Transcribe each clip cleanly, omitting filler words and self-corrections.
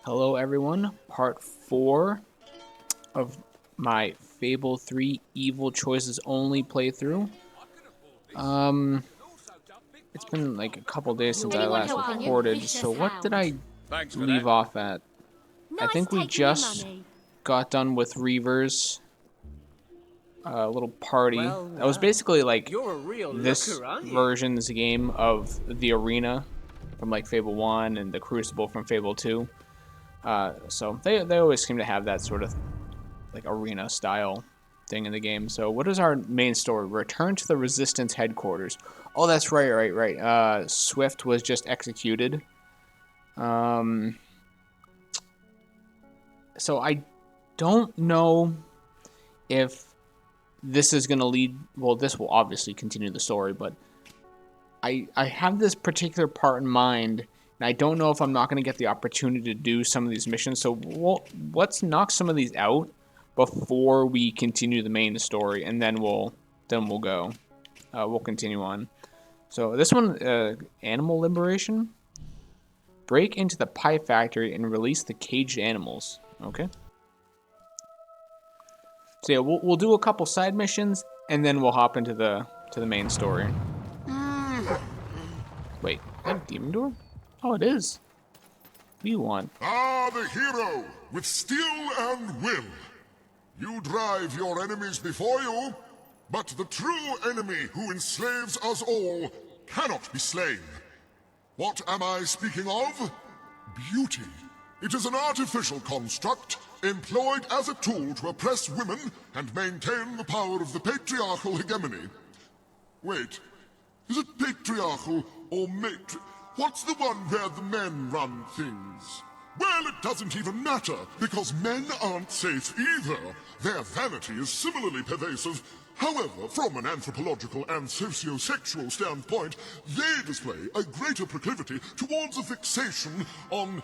Hello everyone, part 4 of my Fable 3 Evil Choices Only playthrough. It's been like a couple days since I last recorded, so what did I leave off at? I think we just got done with Reavers, a little party. That was basically like this version's game of the arena from like Fable 1 and the Crucible from Fable 2. So they always seem to have that sort of like arena style thing in the game. So what is our main story? Return to the Resistance headquarters. Oh, that's right. Swift was just executed. So I don't know if this is going to lead. Well, this will obviously continue the story, but I have this particular part in mind, and I don't know if I'm not going to get the opportunity to do some of these missions. So let's knock some of these out before we continue the main story, and then we'll go. We'll continue on. So this one, animal liberation. Break into the pie factory and release the caged animals. Okay. So yeah, we'll do a couple side missions, and then we'll hop into the main story. Wait, is that a demon door? Oh, it is. What do you want? Ah, the hero, with steel and will. You drive your enemies before you, but the true enemy who enslaves us all cannot be slain. What am I speaking of? Beauty. It is an artificial construct employed as a tool to oppress women and maintain the power of the patriarchal hegemony. Wait, is it patriarchal or What's the one where the men run things? Well, it doesn't even matter, because men aren't safe either. Their vanity is similarly pervasive. However, from an anthropological and socio-sexual standpoint, they display a greater proclivity towards a fixation on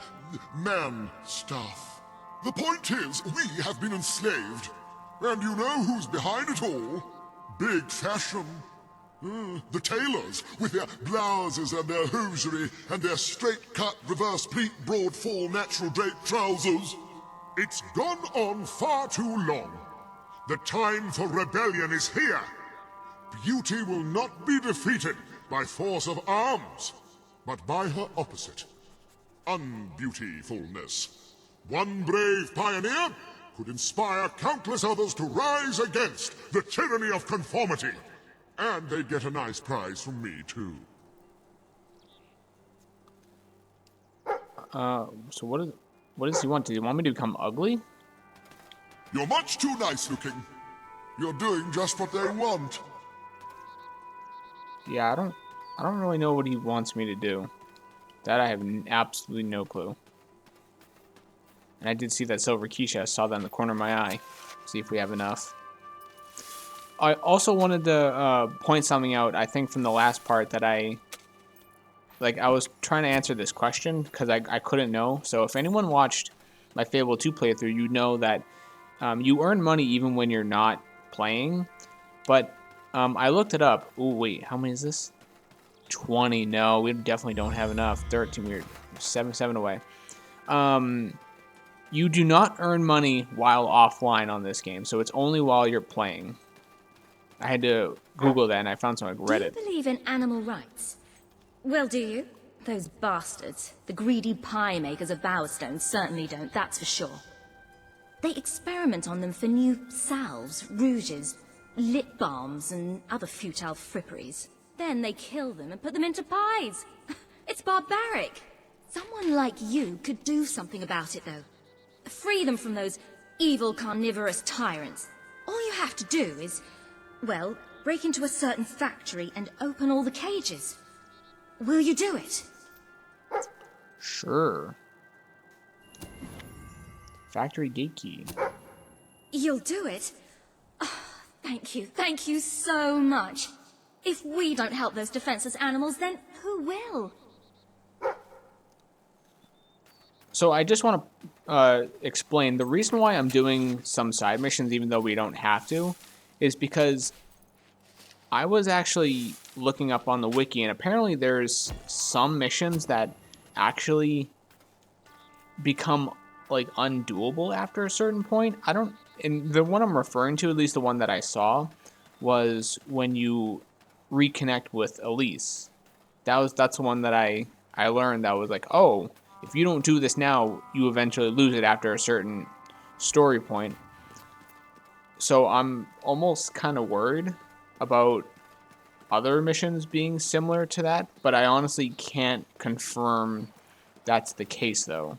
man stuff. The point is, we have been enslaved. And you know who's behind it all? Big fashion. The tailors, with their blouses and their hosiery, and their straight-cut, reverse-pleat, broad-fall, natural-draped trousers. It's gone on far too long. The time for rebellion is here. Beauty will not be defeated by force of arms, but by her opposite, unbeautifulness. One brave pioneer could inspire countless others to rise against the tyranny of conformity. And they'd get a nice prize from me, too. So what does he want? Do you want me to become ugly? You're much too nice looking. You're doing just what they want. Yeah, I don't really know what he wants me to do. That I have absolutely no clue. And I did see that silver key chest. I saw that in the corner of my eye. See if we have enough. I also wanted to point something out, I think, from the last part that I was trying to answer this question because I couldn't know. So if anyone watched my Fable 2 playthrough, you know that you earn money even when you're not playing. But I looked it up. Ooh, wait, how many is this? 20. No, we definitely don't have enough. 13. We're 7 away. You do not earn money while offline on this game, so it's only while you're playing. I had to Google that, and I found something like Reddit. Do you believe in animal rights? Well, do you? Those bastards, the greedy pie makers of Bowerstone, certainly don't, that's for sure. They experiment on them for new salves, rouges, lip balms, and other futile fripperies. Then they kill them and put them into pies. It's barbaric. Someone like you could do something about it, though. Free them from those evil carnivorous tyrants. All you have to do is, well, break into a certain factory and open all the cages. Will you do it? Sure. Factory gate key. You'll do it? Oh, thank you so much. If we don't help those defenseless animals, then who will? So I just want to explain the reason why I'm doing some side missions, even though we don't have to, is because I was actually looking up on the wiki, and apparently there's some missions that actually become like undoable after a certain point. I don't, and the one I'm referring to, at least the one that I saw, was when you reconnect with Elise. That's the one that I learned that was like, oh, if you don't do this now, you eventually lose it after a certain story point. So I'm almost kind of worried about other missions being similar to that, but I honestly can't confirm that's the case though.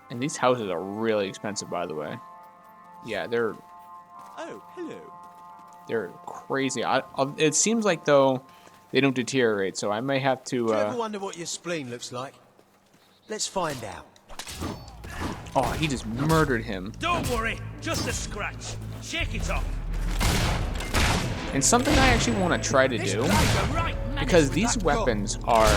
And these houses are really expensive, by the way. Yeah, they're Oh, hello. they're crazy. It seems like though they don't deteriorate, so I may have to. Do you ever wonder what your spleen looks like? Let's find out. Oh, he just murdered him. Don't worry, just a scratch. Shake it off. And something I actually want to try to do, because these weapons are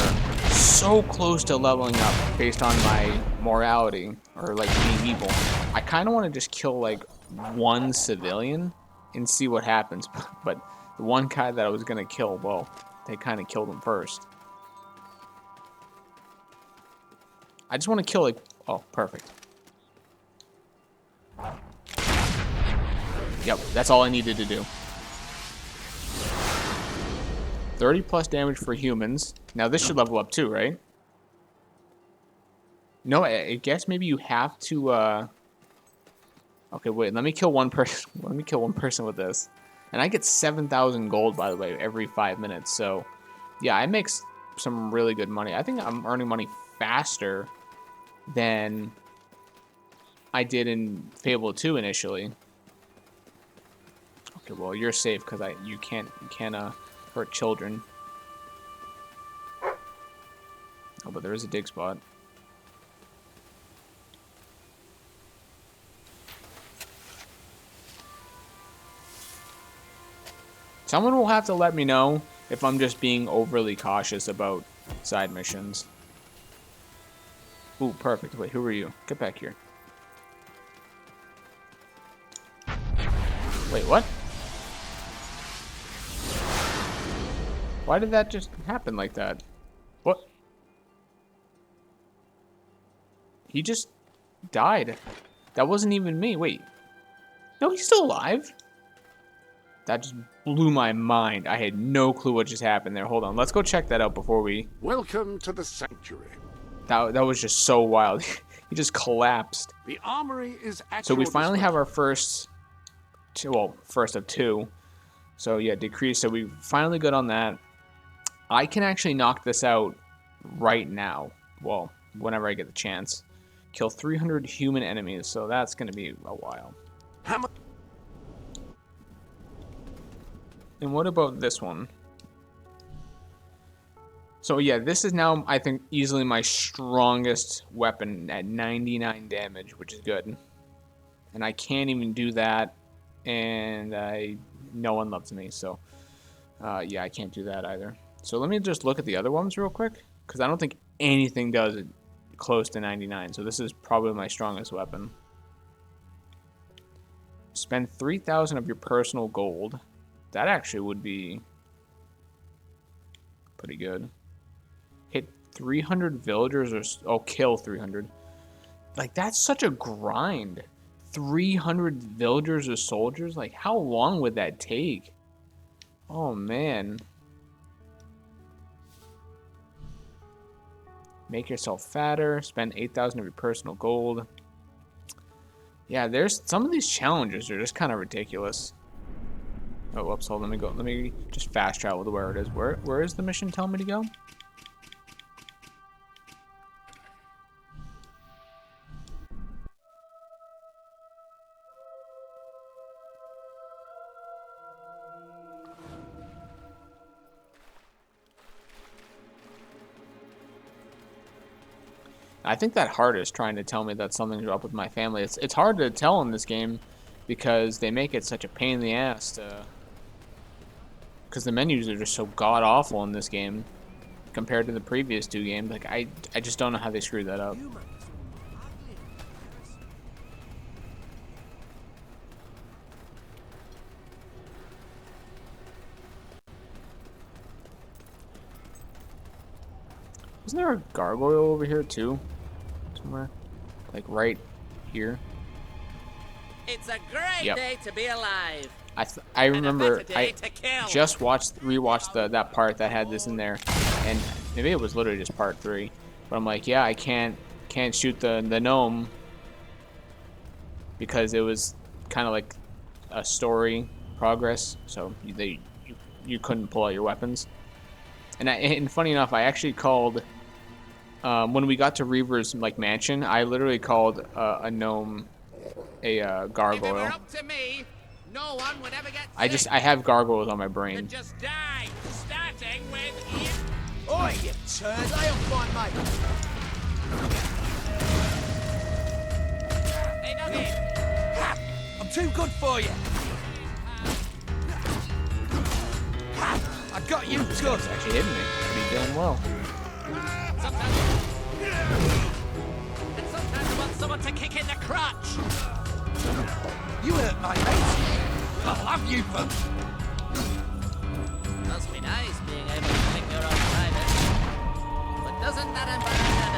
so close to leveling up based on my morality, or like being evil. I kind of want to just kill like one civilian and see what happens. But the one guy that I was going to kill, well, they kind of killed him first. I just want to kill like, oh, perfect. Yep, that's all I needed to do. 30 plus damage for humans. Now this should level up too, right? No, I guess maybe you have to, okay, wait, let me kill one person. Let me kill one person with this. And I get 7,000 gold, by the way, every 5 minutes. So, yeah, I make some really good money. I think I'm earning money faster than I did in Fable 2 initially. Okay, well, you're safe because you can't hurt children. Oh, but there is a dig spot. Someone will have to let me know if I'm just being overly cautious about side missions. Ooh, perfect. Wait, who are you? Get back here. Wait, what? Why did that just happen like that? What? He just died. That wasn't even me. Wait. No, he's still alive. That just blew my mind. I had no clue what just happened there. Hold on. Let's go check that out before we... Welcome to the sanctuary. That was just so wild. He just collapsed. The armory is at So we your finally have disposal. our first... Well, first of two. So yeah, decrease. So we finally good on that. I can actually knock this out right now. Well, whenever I get the chance. Kill 300 human enemies. So that's going to be a while. How much? And what about this one? So yeah, this is now, I think, easily my strongest weapon at 99 damage, which is good. And I can't even do that, and no one loves me, so yeah, I can't do that either. So let me just look at the other ones real quick, because I don't think anything does it close to 99, so this is probably my strongest weapon. Spend 3,000 of your personal gold. That actually would be pretty good. Hit 300 villagers or... Oh, kill 300. Like, that's such a grind. 300 villagers or soldiers? Like, how long would that take? Oh, man. Make yourself fatter. Spend 8,000 of your personal gold. Yeah, there's... Some of these challenges are just kind of ridiculous. Oh, whoops, hold on, let me go. Let me just fast travel to where it is. Where is the mission telling me to go? I think that heart is trying to tell me that something's up with my family. It's hard to tell in this game because they make it such a pain in the ass to... Because the menus are just so god-awful in this game compared to the previous two games. Like, I just don't know how they screwed that up. Isn't there a gargoyle over here, too? somewhere. Like right here. It's a great Yep. day to be alive. I remember better day to kill. just rewatched that part that had this in there, and maybe it was literally just part 3. But I'm like, yeah, I can't shoot the gnome because it was kind of like a story progress, so you couldn't pull out your weapons. And funny enough, I actually called when we got to Reaver's like mansion. I literally called a gnome a If it were gargoyle. up to me, no one would ever get sick. I have gargoyles on my You'd brain. just die, starting with you. Oi, you turd! Lay off my mate! Hey, doggy. I'm too good for you! I got you good! It's actually hitting me pretty damn well. Sometimes... And sometimes I want someone to kick in the crotch. You hurt my mate! I'll have you for... Must be nice being able to pick your own private. But doesn't that embarrass a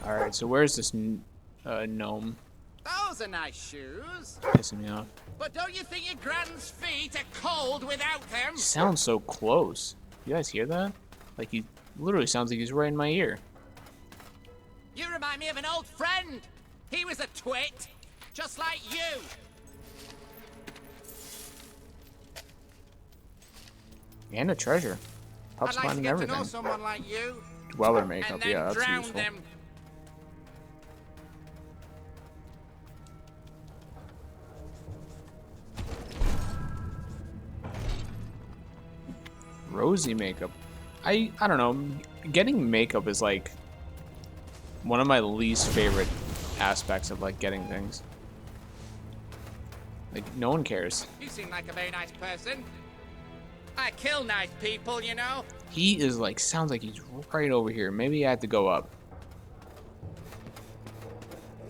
dog? Alright, so where's this gnome? Those are nice shoes. Pissing me off. But don't you think your grand's feet are cold without them? He sounds so close. You guys hear that? Like he literally sounds like he's right in my ear. You remind me of an old friend. He was a twit, just like you. And a treasure. Pup I'd spine like to and get to everything. know someone like you. Dweller And makeup, then yeah, that's drown useful. them. Rosy makeup. I don't know. Getting makeup is like one of my least favorite aspects of like getting things. Like no one cares. You seem like a very nice person. I kill nice people, you know. He is like sounds like he's right over here. Maybe I have to go up.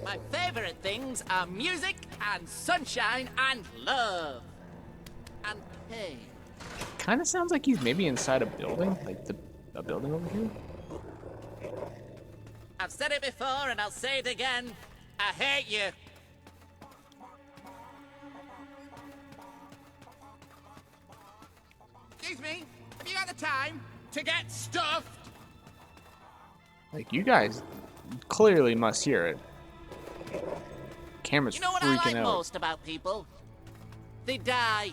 My favorite things are music and sunshine and love. And pain. Kind of sounds like he's maybe inside a building, like a building over here. I've said it before and I'll say it again. I hate you. Excuse me, have you got the time to get stuffed? Like you guys clearly must hear it. Camera's You know what I freaking like out. most about people? They die.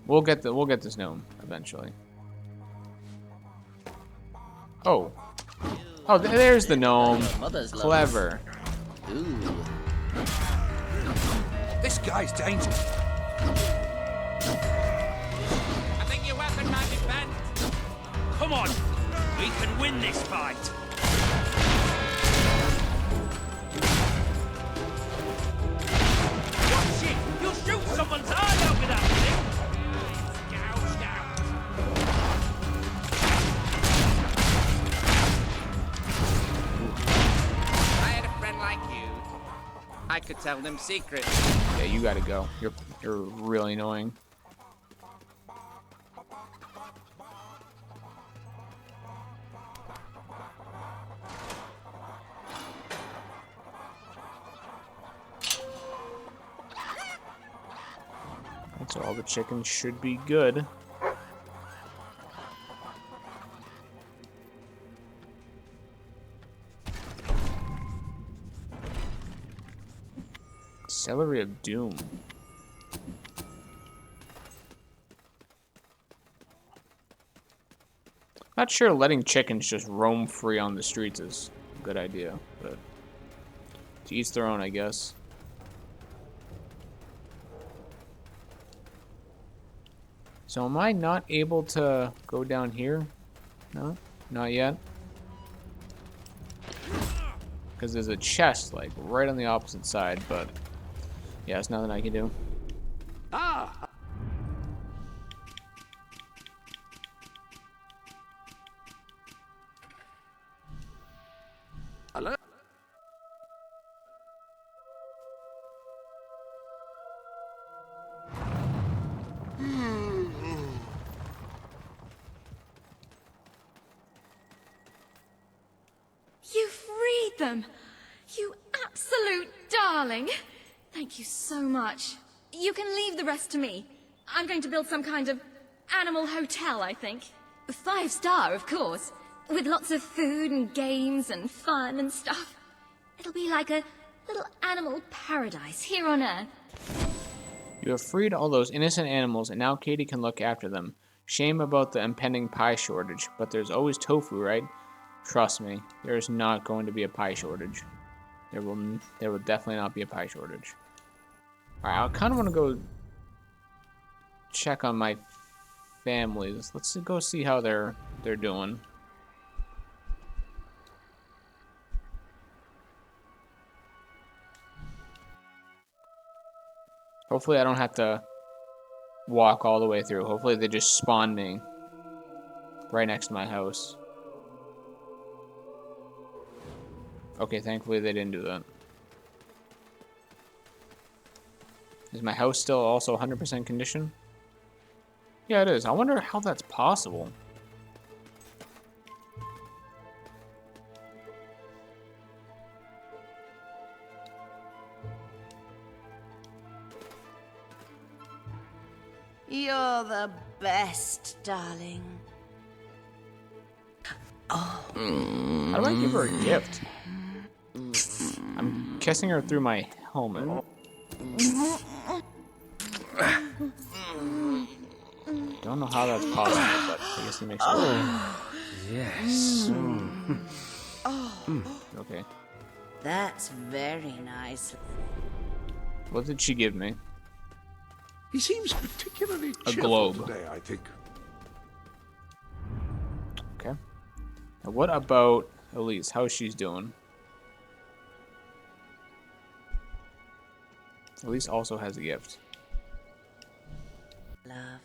We'll get this gnome eventually. Oh. Oh, there's the gnome. Mother's love. Clever. Ooh. This guy's dangerous. I think your weapon might be bent. Come on, we can win this fight. Watch it! You'll shoot someone's eye out with that thing. Gouged out. If I had a friend like you, I could tell them secrets. Yeah, you gotta go. You're really annoying. So all the chickens should be good. Celery of Doom. Not sure letting chickens just roam free on the streets is a good idea, but to each their own, I guess. So am I not able to go down here? No, not yet. Because there's a chest like right on the opposite side, but yeah, it's nothing I can do. Ah! Hello? them! You absolute darling! Thank you so much. You can leave the rest to me. I'm going to build some kind of animal hotel, I think. 5-star, of course. With lots of food and games and fun and stuff. It'll be like a little animal paradise here on Earth. You have freed all those innocent animals, and now Katie can look after them. Shame about the impending pie shortage, but there's always tofu, right? Trust me, there's not going to be a pie shortage. There will definitely not be a pie shortage. Alright, I kind of want to go check on my families. Let's go see how they're doing. Hopefully I don't have to walk all the way through. Hopefully they just spawn me right next to my house. Okay, thankfully they didn't do that. Is my house still also 100% condition? Yeah, it is. I wonder how that's possible. You're the best, darling. How do I give her a gift? I'm kissing her through my helmet. Don't know how that's possible, but I guess it makes sense. Yes. Okay. That's very nice. What did she give me? He seems particularly A cheerful globe. today, I think. Okay. Now what about Elise? How she's doing? Elise also has a gift. Love.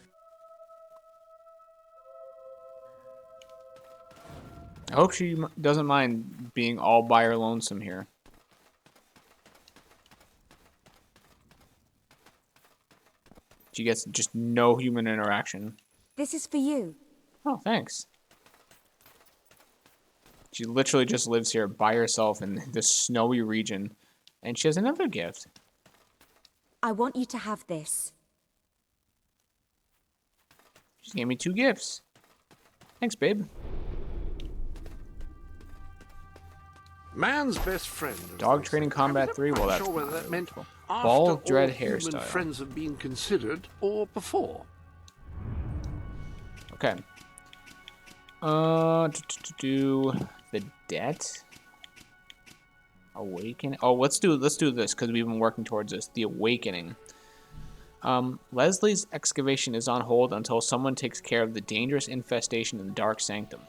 I hope she doesn't mind being all by her lonesome here. She gets just no human interaction. This is for you. Oh, thanks. She literally just lives here by herself in this snowy region. And she has another gift. I want you to have this. She gave me 2 gifts. Thanks, babe. Man's best friend. Dog Training Combat 3? Well, that's sure whether that meant after Ball all dread human hairstyle. friends have been considered or before. Okay. Do the debt. Awaken. Oh, let's do this because we've been working towards this. The Awakening. Leslie's excavation is on hold until someone takes care of the dangerous infestation in the Dark Sanctum.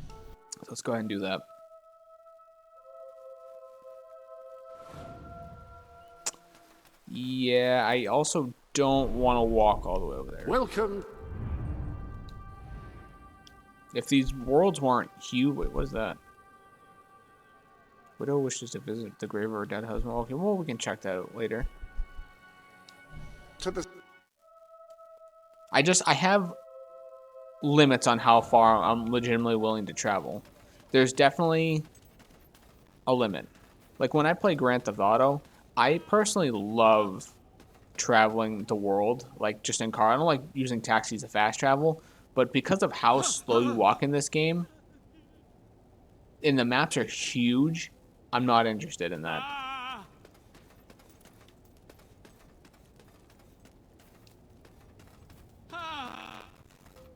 So let's go ahead and do that. Yeah, I also don't want to walk all the way over there. Welcome. If these worlds weren't huge, wait, what is that? Widow wishes to visit the grave of her dead husband. Okay, well, we can check that out later. To the I have limits on how far I'm legitimately willing to travel. There's definitely a limit. Like when I play Grand Theft Auto, I personally love traveling the world, like just in car. I don't like using taxis to fast travel, but because of how slow you walk in this game, and the maps are huge, I'm not interested in that.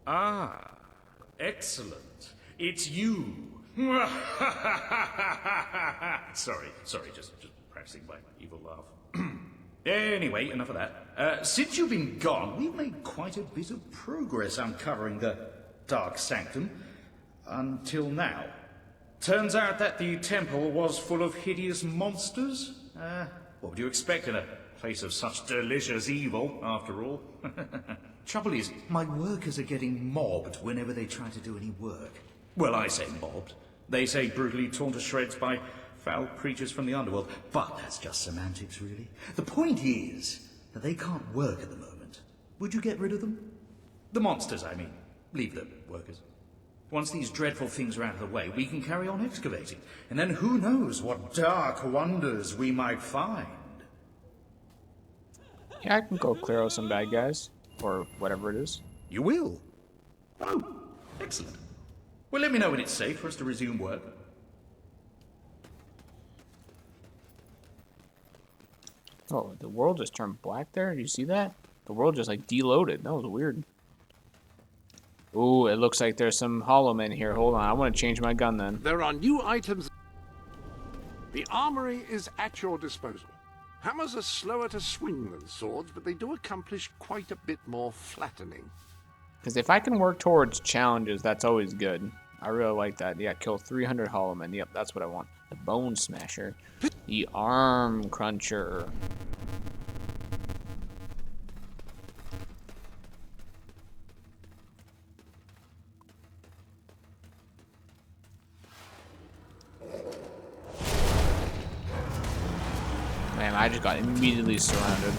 Ah, excellent. It's you. Sorry, just practicing my evil laugh. Anyway, enough of that. Since you've been gone, we've made quite a bit of progress uncovering the Dark Sanctum. Until now. Turns out that the temple was full of hideous monsters. What would you expect in a place of such delicious evil, after all? Trouble is, my workers are getting mobbed whenever they try to do any work. Well, I say mobbed. They say brutally torn to shreds by foul creatures from the underworld. But that's just semantics, really. The point is that they can't work at the moment. Would you get rid of them? The monsters, I mean. Leave the workers. Once these dreadful things are out of the way, we can carry on excavating. And then who knows what dark wonders we might find. Yeah, I can go clear out some bad guys. Or whatever it is. You will? Oh, excellent. Well, let me know when it's safe for us to resume work. Oh, the world just turned black there? Did you see that? The world just like deloaded. That was weird. Ooh, it looks like there's some hollow men here. Hold on, I want to change my gun then. There are new items. The armory is at your disposal. Hammers are slower to swing than swords, but they do accomplish quite a bit more flattening. Because if I can work towards challenges, that's always good. I really like that. Yeah, kill 300 hollow men. Yep, that's what I want. The bone smasher. The arm cruncher. Man, I just got immediately surrounded.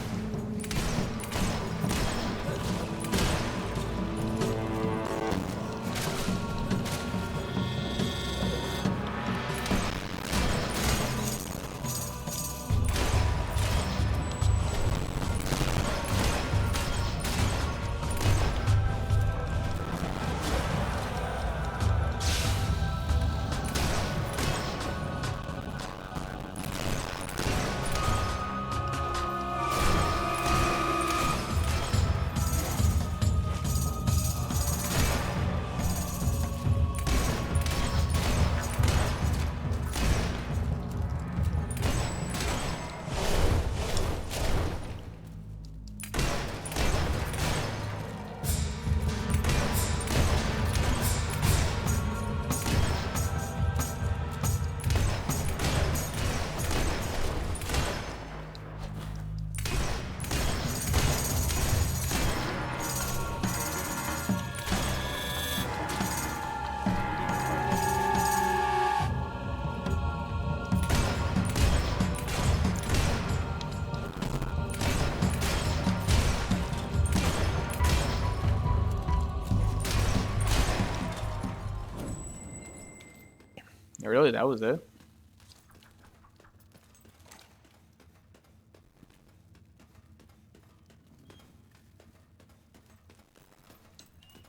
Really, that was it?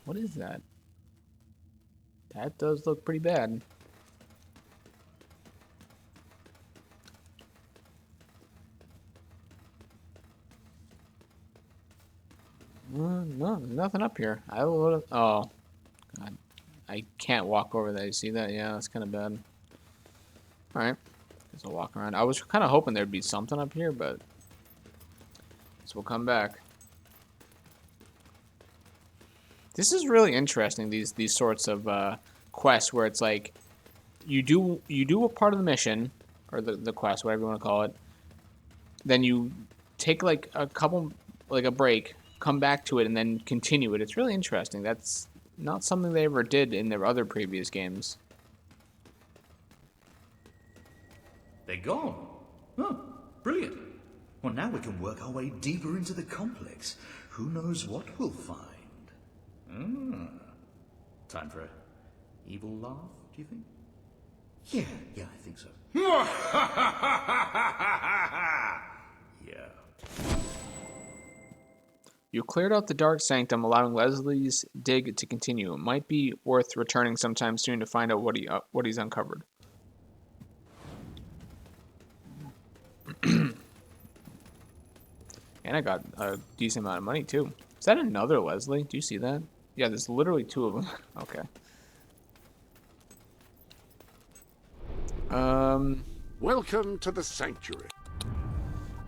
What is that? That does look pretty bad. No, nothing up here. I would. Oh, God. I can't walk over that. You see that? Yeah, that's kind of bad. All right, guess I'll walk around. I was kind of hoping there'd be something up here, but guess we'll come back. This is really interesting. These sorts of quests where it's like you do a part of the mission or the quest, whatever you want to call it. Then you take like a couple, like a break, come back to it, and then continue it. It's really interesting. That's not something they ever did in their other previous games. They're gone. Oh, brilliant. Well, now we can work our way deeper into the complex. Who knows what we'll find? Time for a evil laugh, do you think? Yeah, I think so. Yeah. You cleared out the Dark Sanctum, allowing Leslie's dig to continue. It might be worth returning sometime soon to find out what he's uncovered. And I got a decent amount of money too. Is that another Leslie? Do you see that? Yeah, there's literally two of them. Okay. Welcome to the sanctuary.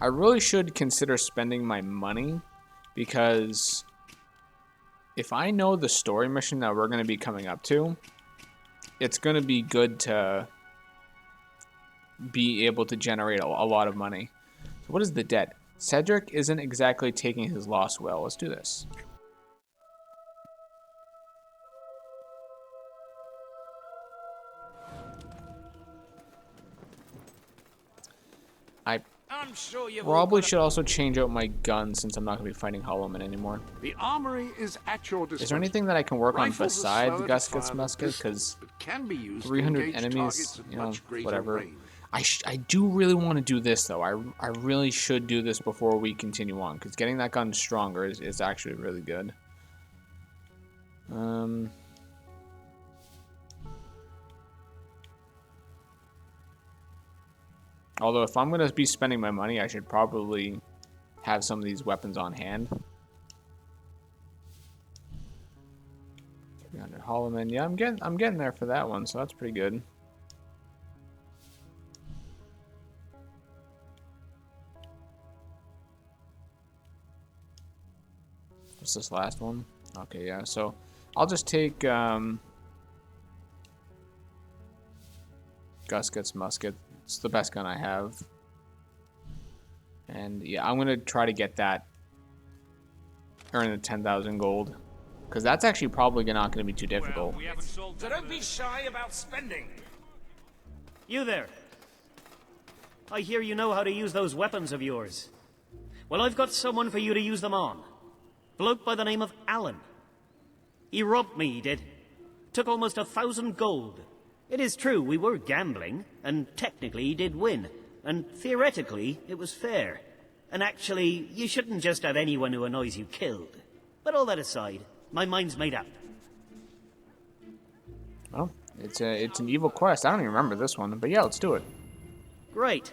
I really should consider spending my money because if I know the story mission that we're going to be coming up to, it's going to be good to be able to generate a lot of money. So what is the debt? Cedric isn't exactly taking his loss well. Let's do this. I'm sure you've Probably should also change out my gun since I'm not going to be fighting Hollowmen anymore. The armory is at your disposal. Is there anything that I can work on Rifles are besides slower to Guscut's fire musket? than Because pistols, but can be used to 300 engage enemies, targets at you know, much greater whatever. range. I do really want to do this, though. I really should do this before we continue on, because getting that gun stronger is actually really good. Although, if I'm going to be spending my money, I should probably have some of these weapons on hand. 300 Hollowmen. Yeah, I'm getting there for that one, so that's pretty good. What's this last one? Okay, yeah, so I'll just take Guscut's musket. It's the best gun I have. And yeah, I'm gonna try to get that. Earn the 10,000 gold. Because that's actually probably not gonna be too difficult. So don't be shy about spending. You there. I hear you know how to use those weapons of yours. Well, I've got someone for you to use them on. Bloke by the name of Alan. He robbed me, he did. Took almost 1,000 gold. It is true, we were gambling, and technically he did win. And theoretically, it was fair. And actually, you shouldn't just have anyone who annoys you killed. But all that aside, my mind's made up. Well, it's an evil quest. I don't even remember this one, but yeah, let's do it. Great.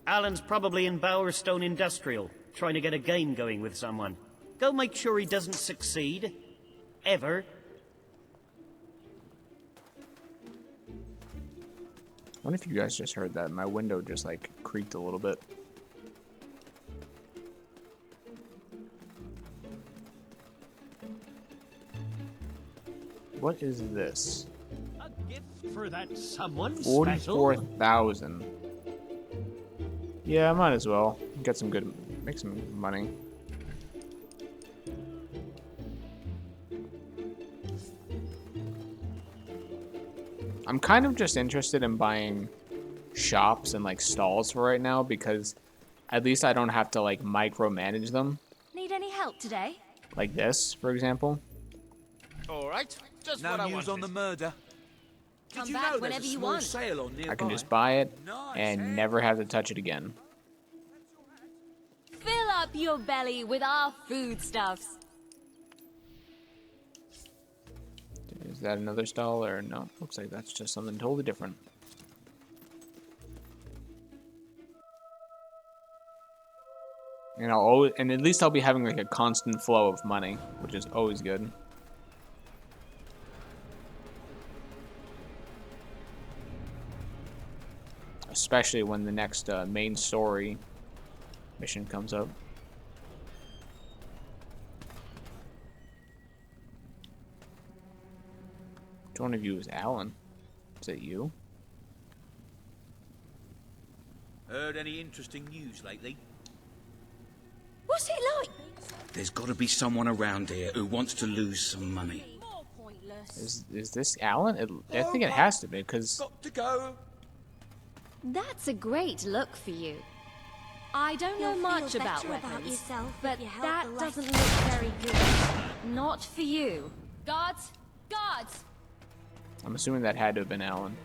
Alan's probably in Bowerstone Industrial, trying to get a game going with someone. Go make sure he doesn't succeed. Ever. I wonder if you guys just heard that. My window just like creaked a little bit. What is this? A gift for that someone 44,000. Yeah, I might as well get some good, make some money. I'm kind of just interested in buying shops and like stalls for right now because at least I don't have to like micromanage them. Need any help today? Like this, for example. All right, just No what I news on wanted. the murder. Come Did you back know there's whenever a you small want. sale on nearby? I can just buy it Nice, and never have to touch it again. Fill up your belly with our foodstuffs. Is that another stall or no? Looks like that's just something totally different. And and at least I'll be having like a constant flow of money, which is always good. Especially when the next main story mission comes up. Which one of you is Alan? Is it you? Heard any interesting news lately? What's it like? There's got to be someone around here who wants to lose some money. More pointless. Is this Alan? I think it has to be because Got to go. That's a great look for you. I don't know You'll much feel about better about weapons, yourself if but you help that the doesn't less look very good. Not for you. Guards! Guards! I'm assuming that had to have been Alan.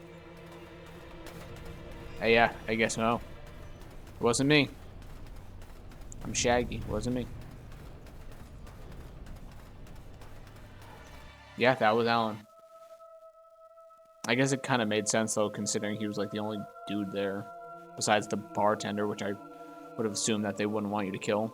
Yeah, I guess no. It wasn't me. I'm Shaggy. It wasn't me. Yeah, that was Alan. I guess it kind of made sense though, considering he was like the only dude there, besides the bartender, which I would have assumed that they wouldn't want you to kill.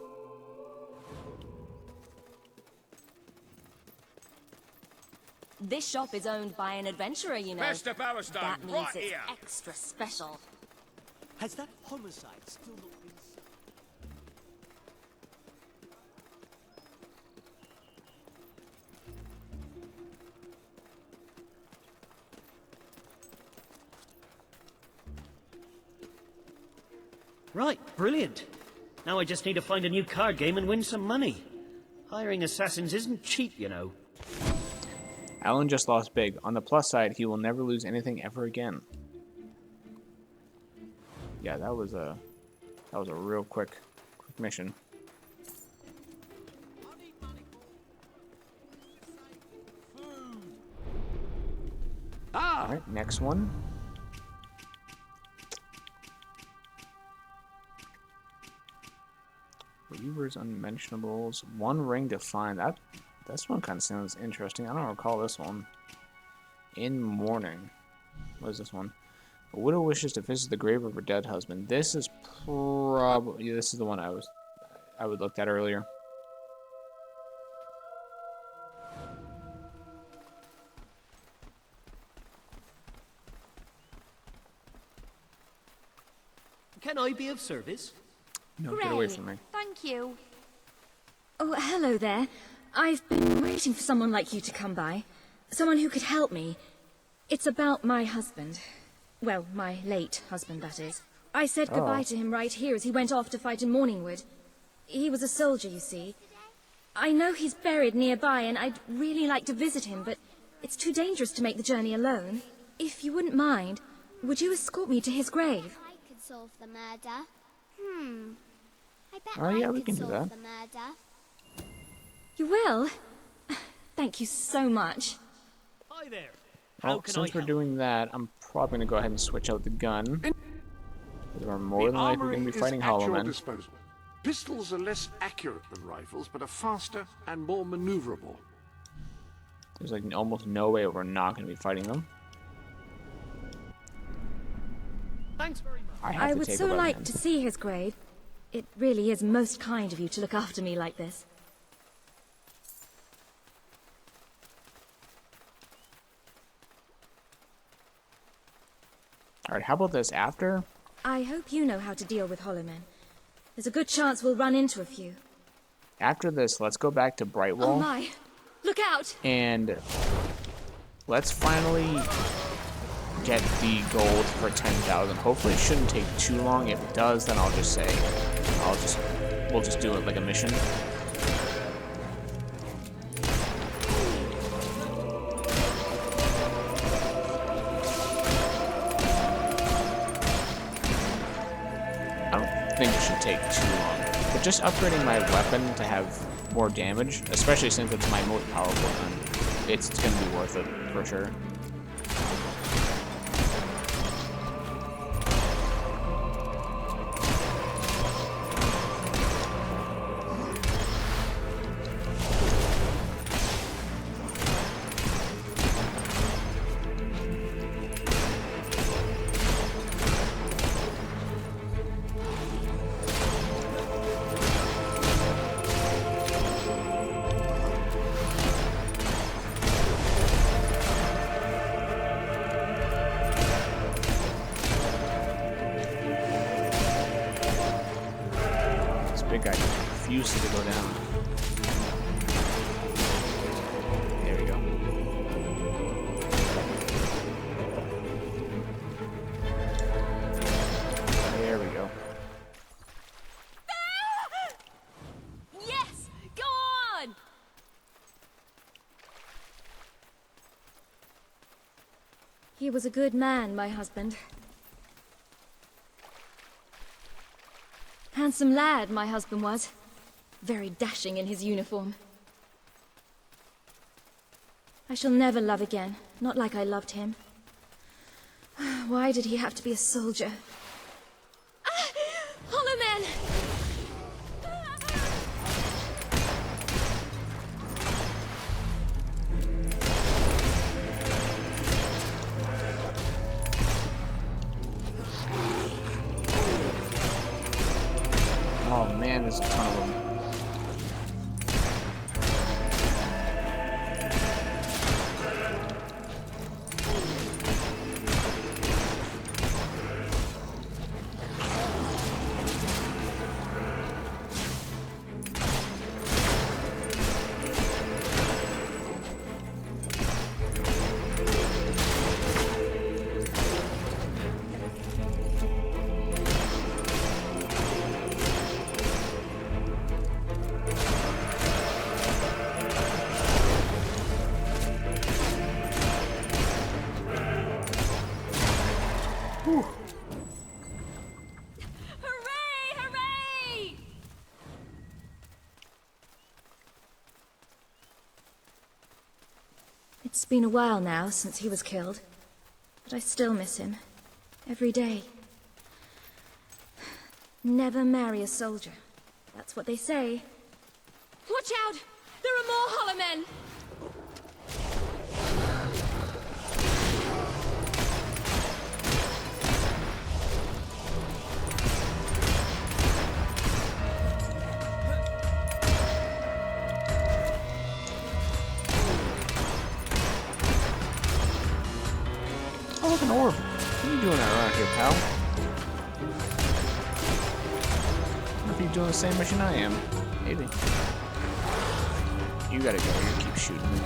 This shop is owned by an adventurer, you know. Best of Bowerstone, That means right it's here. extra special. Has that homicide still not been solved? Right, brilliant. Now I just need to find a new card game and win some money. Hiring assassins isn't cheap, you know. Alan just lost big. On the plus side, he will never lose anything ever again. Yeah, that was a That was a real quick mission. Ah! Alright, next one. Weaver's Unmentionables. One ring to find. This one kind of sounds interesting. I don't recall this one. In Mourning. What is this one? A widow wishes to visit the grave of her dead husband. This is probably... This is the one I would looked at earlier. Can I be of service? No, get away from me. Thank you. Oh, hello there. I've been waiting for someone like you to come by. Someone who could help me. It's about my husband. Well, my late husband, that is. I said goodbye to him right here as he went off to fight in Morningwood. He was a soldier, you see. I know he's buried nearby, and I'd really like to visit him, but it's too dangerous to make the journey alone. If you wouldn't mind, would you escort me to his grave? I could solve the murder. I bet Oh, yeah, I we could can do solve that. the murder. You will? Thank you so much. Hi there. How Well, can since I we're help? doing that, I'm probably going to go ahead and switch out the gun. Because we're more The than likely armory going to be is fighting at Hollow your Men. disposal. Pistols are less accurate than rifles, but are faster and more maneuverable. There's like almost no way we're not going to be fighting them. Thanks very much. I to would take so a like hand. to see his grave. It really is most kind of you to look after me like this. Alright, how about this? After I hope you know how to deal with Hollow Men. There's a good chance we'll run into a few. this, let's go back to Brightwall. Oh my! Look out! And let's finally get the gold for 10,000. Hopefully it shouldn't take too long. If it does, then I'll just say, we'll just do it like a mission. I don't think it should take too long. But just upgrading my weapon to have more damage, especially since it's my most powerful gun, it's going to be worth it for sure. Big guy refuses to go down. There we go. There we go. Yes! Go on! He was a good man, my husband. Handsome lad, my husband was. Very dashing in his uniform. I shall never love again, not like I loved him. Why did he have to be a soldier? Ah! Hollow Men! Oh man, there's a ton of them. Hooray! been a while now since he was killed, but I still miss him. Every day. Never marry a soldier. That's what they say. Watch out! There are more Hollow Men! Oh, look, an orb. What are you doing around here, pal? I wonder if you're doing the same mission I am. Maybe. You gotta go. You keep shooting me.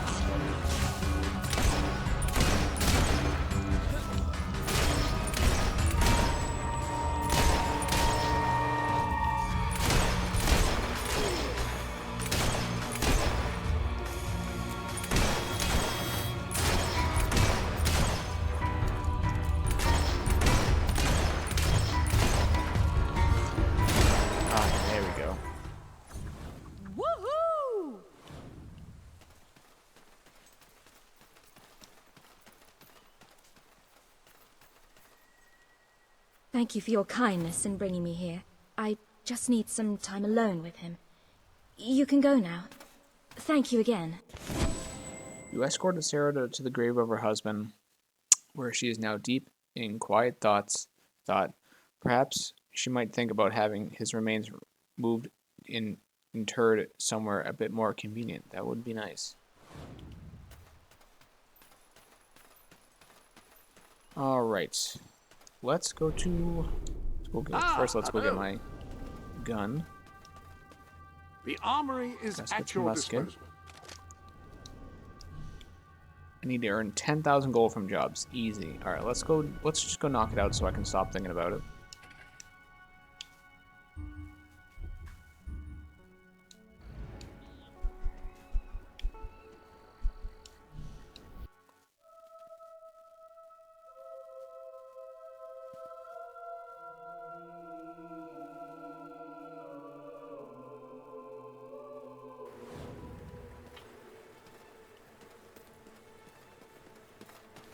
Thank you for your kindness in bringing me here. I just need some time alone with him. You can go now. Thank you again. You escorted Sarah to the grave of her husband, where she is now deep in quiet thoughts. Thought, perhaps she might think about having his remains moved interred somewhere a bit more convenient. That would be nice. Alright. Let's go get, first let's go get my gun. The armory is at your disposal. I need to earn 10,000 gold from jobs. Easy. Alright, let's just go knock it out so I can stop thinking about it.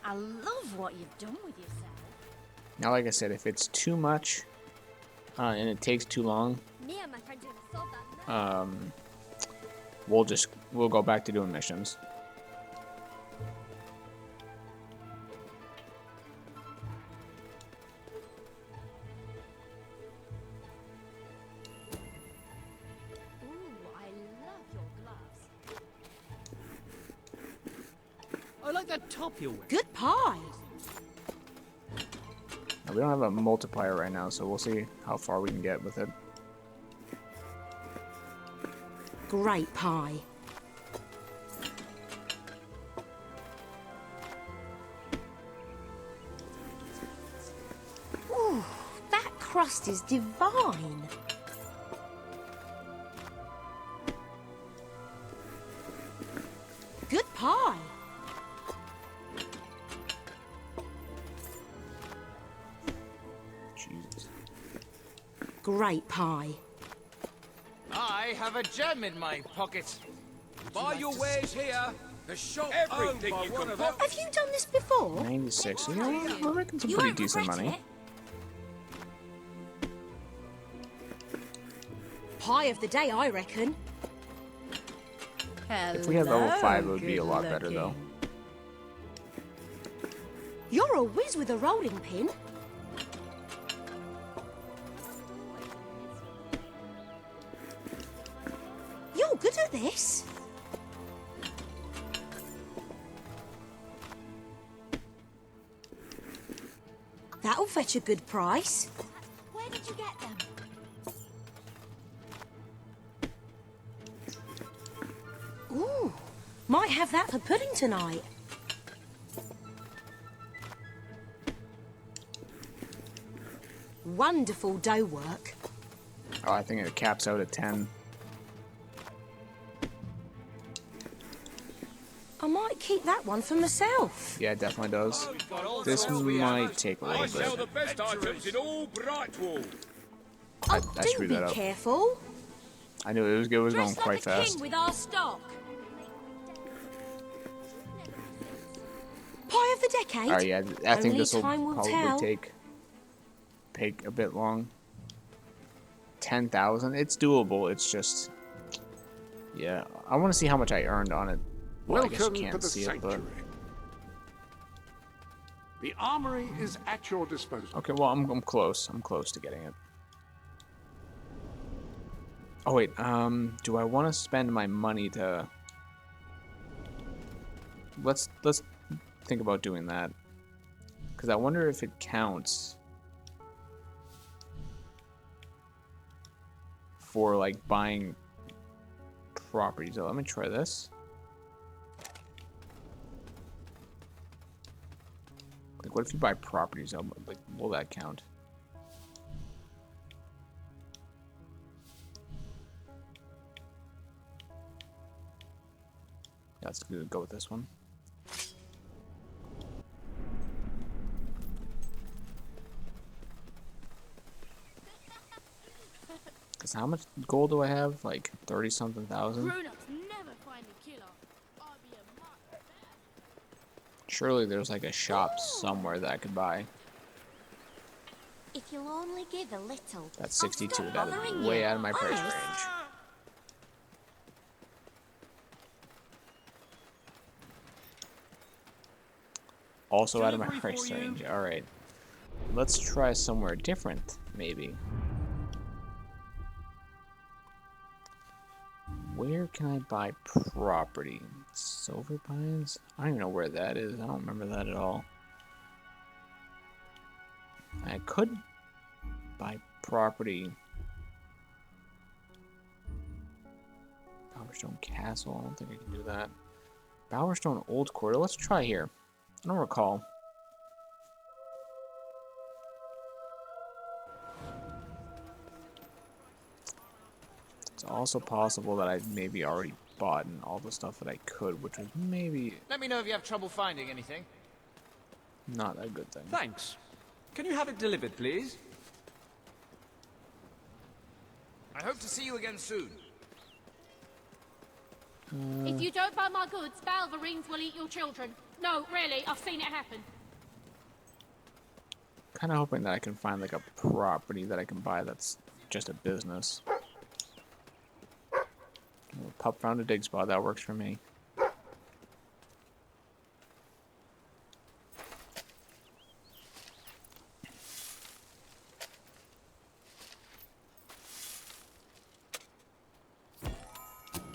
I love what you've done with yourself. Now, like I said, if it's too much and it takes too long, we'll go back to doing missions. I like that top you're wearing. Good pie. Now, we don't have a multiplier right now, so we'll see how far we can get with it. Great pie. Ooh, that crust is divine. Good pie. Jesus. Great pie. I have a gem in my pocket. Buy your wares here. The shop everything you can buy. Have you done this before? 96. You know, we're making some pretty decent money. Pie of the day, I reckon. If we had level 5, it would be a lot better, though. You're a whiz with a rolling pin. You're good at this. That'll fetch a good price. Where did you get them? Ooh, might have that for pudding tonight. Wonderful dough work. Oh, I think it caps out at 10. I might keep that one for myself. Yeah, it definitely does. This might take a little Sell the bit. best items in all Brightwall. I Do screwed be that up. careful. I knew it was going quite fast. With our stock. Pie of the decade? Alright, yeah, I think Only this will time will probably tell. take a bit long. 10,000. It's doable. It's just, yeah. I want to see how much I earned on it. Well, I guess you Welcome to can't the see it, sanctuary. The armory is at your disposal. but okay. Well, I'm close. I'm close to getting it. Oh wait. Do I want to spend my money to? Let's think about doing that. Because I wonder if it counts for like buying properties. So let me try this. Like, what if you buy properties? Like, will that count? Let's go with this one. Cause how much gold do I have? Like 30-something thousand. Grown-ups never find a killer. I'll be a mark. Surely there's like a shop somewhere that I could buy. If you'll only give a little. That's I'll 62. stop That bothering is way you. out of my price Honest. range. Also out of my price range. Alright. Let's try somewhere different, maybe. Where can I buy property? Silver Pines? I don't even know where that is. I don't remember that at all. I could buy property. Bowerstone Castle. I don't think I can do that. Bowerstone Old Quarter. Let's try here. I don't recall. It's also possible that I maybe already bought and all the stuff that I could, which was maybe Let me know if you have trouble finding anything. not a good thing. Thanks. Can you have it delivered, please? I hope to see you again soon. If you don't buy my goods, Balverines will eat your children. No, really, I've seen it happen. Kind of hoping that I can find like a property that I can buy that's just a business. Pup found a dig spot. That works for me.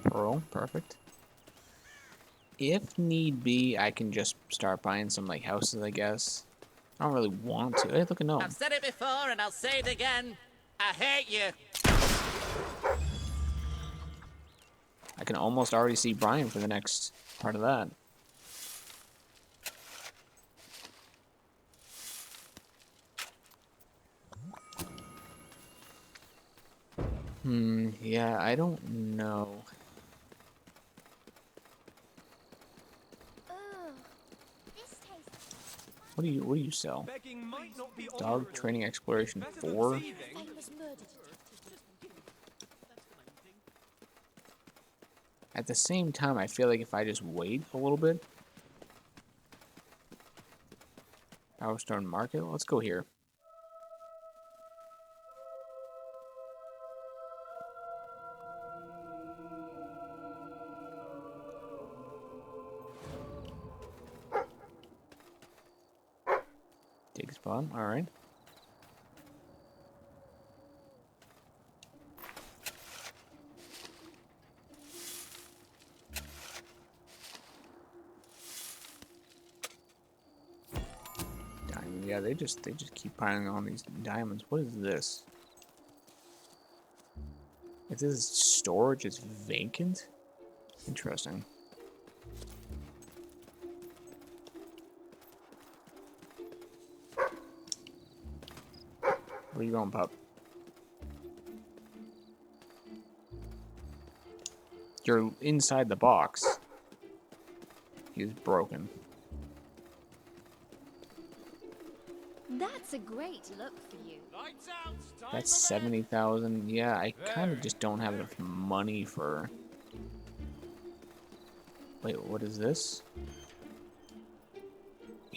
Pearl, perfect. If need be, I can just start buying some like houses, I guess. I don't really want to. Hey, look at no. I've said it before and I'll say it again. I hate you. I can almost already see Brian for the next part of that. Yeah, I don't know. What do you sell? Dog training exploration 4? At the same time, I feel like if I just wait a little bit. Powerstone Market, let's go here. Dig spot, alright. Diamond, yeah, they just keep piling on these diamonds. What is this? If this is storage, it's vacant? Interesting. Where you going, pup? You're inside the box. He's broken. That's a great look for you. That's 70,000. Yeah, I kind of just don't have enough money for... Wait, what is this?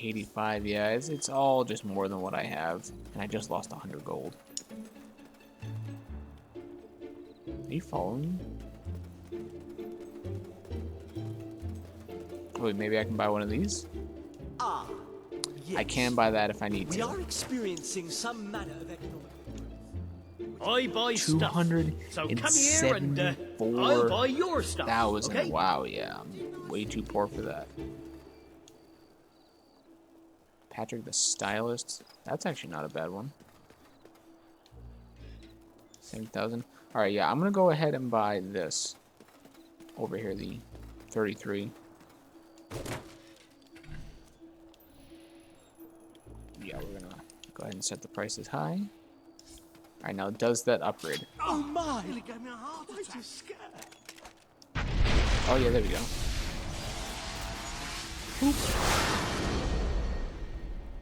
85, yeah, it's all just more than what I have. And I just lost 100 gold. Are you following me? Wait, maybe I can buy one of these? Ah, yes. I can buy that if I need to. We are experiencing some manner of economic... I buy stuff. So come here and I'll buy your stuff. Okay? Wow, yeah. I'm way too poor for that. Patrick the Stylist. That's actually not a bad one. 7,000. Alright, yeah, I'm gonna go ahead and buy this. Over here, the 33. Yeah, we're gonna go ahead and set the prices high. Alright, now does that upgrade? Oh my! Nearly gave me a heart attack. Oh yeah, there we go. Oop.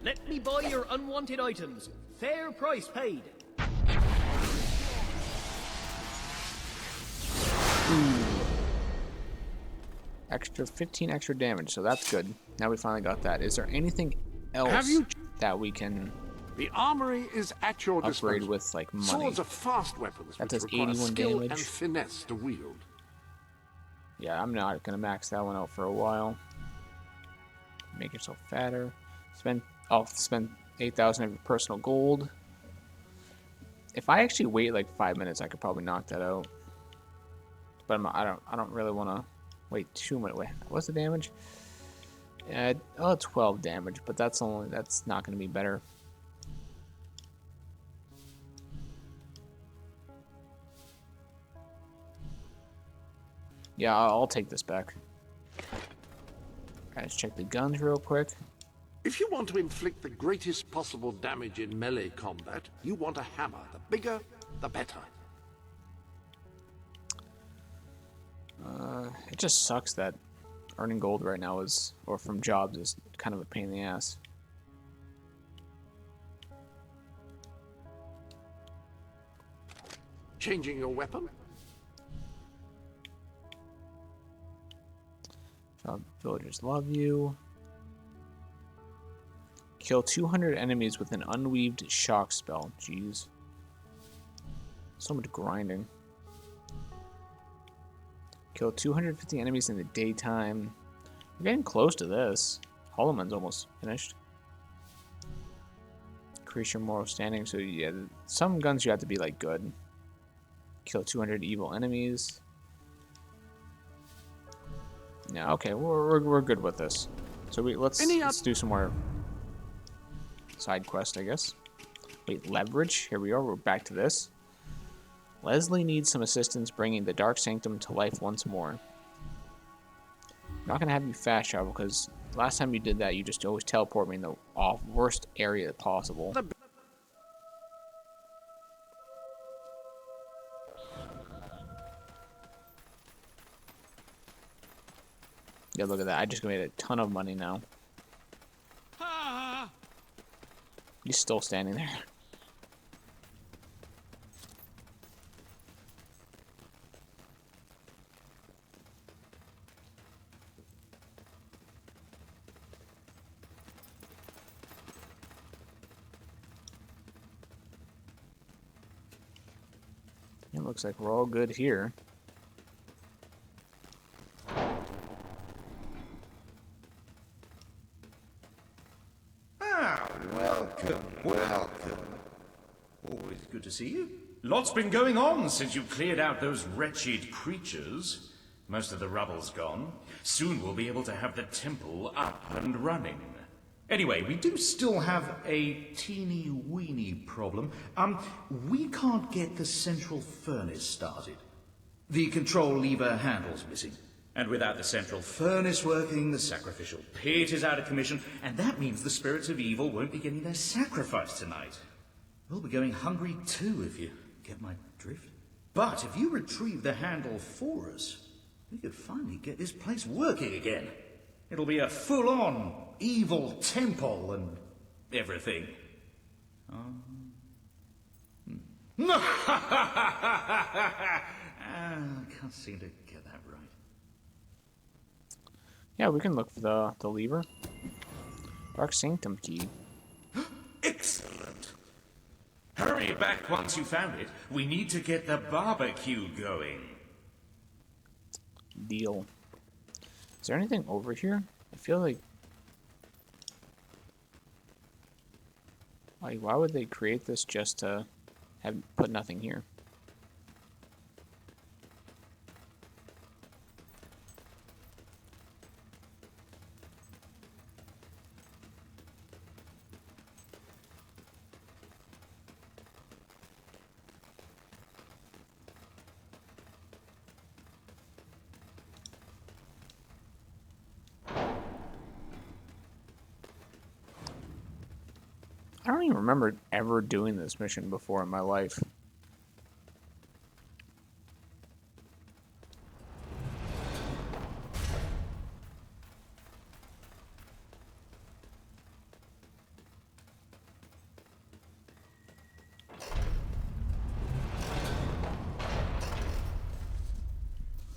Let me buy your unwanted items. Fair price paid. Ooh. Extra 15 extra damage, so that's good. Now we finally got that. Is there anything else that we can The armory is at your upgrade disposal. with, like, money? Swords are fast weapons That which does require 81 skill damage. and finesse to wield. Yeah, I'm not gonna max that one out for a while. Make yourself fatter. Spend 8,000 of your personal gold. If I actually wait like 5 minutes, I could probably knock that out. But I don't really want to wait too much. Wait, what's the damage? 12 damage, but that's not going to be better. Yeah, I'll take this back. Let's check the guns real quick. If you want to inflict the greatest possible damage in melee combat, you want a hammer. The bigger, the better. It just sucks that earning gold right now or from jobs is kind of a pain in the ass. Changing your weapon? Villagers love you. Kill 200 enemies with an unweaved shock spell. Jeez. So much grinding. Kill 250 enemies in the daytime. We're getting close to this. Hollow Man's almost finished. Increase your moral standing. So yeah, some guns you have to be like good. Kill 200 evil enemies. Yeah, okay, we're good with this. So let's do some more side quest, I guess. Wait, leverage. Here we are. We're back to this. Leslie needs some assistance bringing the Dark Sanctum to life once more. I'm not gonna have you fast travel because last time you did that, you just always teleport me in the worst area possible. Yeah, look at that. I just made a ton of money now. He's still standing there. It looks like we're all good here. Welcome. Always good to see you. Lots been going on since you cleared out those wretched creatures. Most of the rubble's gone. Soon we'll be able to have the temple up and running. Anyway, we do still have a teeny-weeny problem. We can't get the central furnace started. The control lever handle's missing. And without the central furnace working, the sacrificial pit is out of commission, and that means the spirits of evil won't be getting their sacrifice tonight. We'll be going hungry too, if you get my drift. But if you retrieve the handle for us, we could finally get this place working again. It'll be a full-on evil temple and everything. Can't seem to get that right. Yeah, we can look for the lever. Dark Sanctum key. Excellent. Hurry back once you found it. We need to get the barbecue going. Deal. Is there anything over here? I feel like why would they create this just to have put nothing here? I don't even remember ever doing this mission before in my life.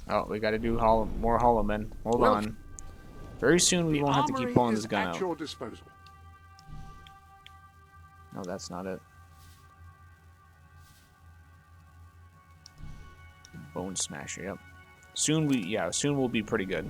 Oh, we gotta do more Hollow Men. Hold on. Very soon we won't have to keep pulling this gun out. Your disposal. No, that's not it. Bone Smasher, yep. Soon we'll be pretty good.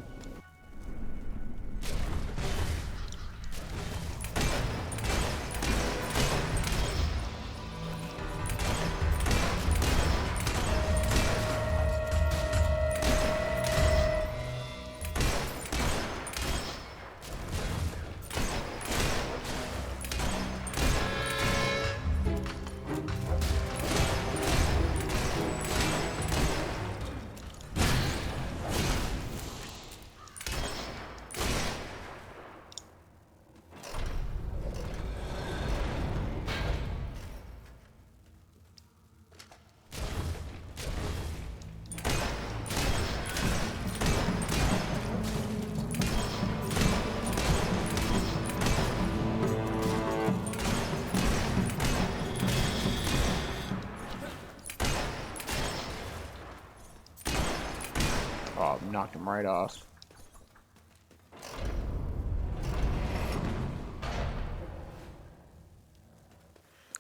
Oh, knocked him right off.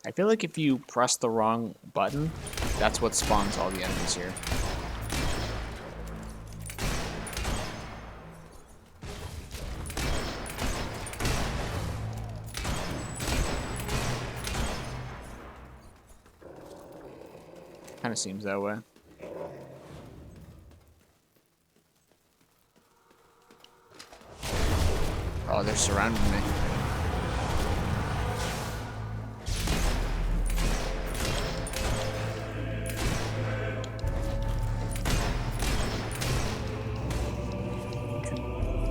I feel like if you press the wrong button, that's what spawns all the enemies here. Kind of seems that way. Oh, they're surrounding me.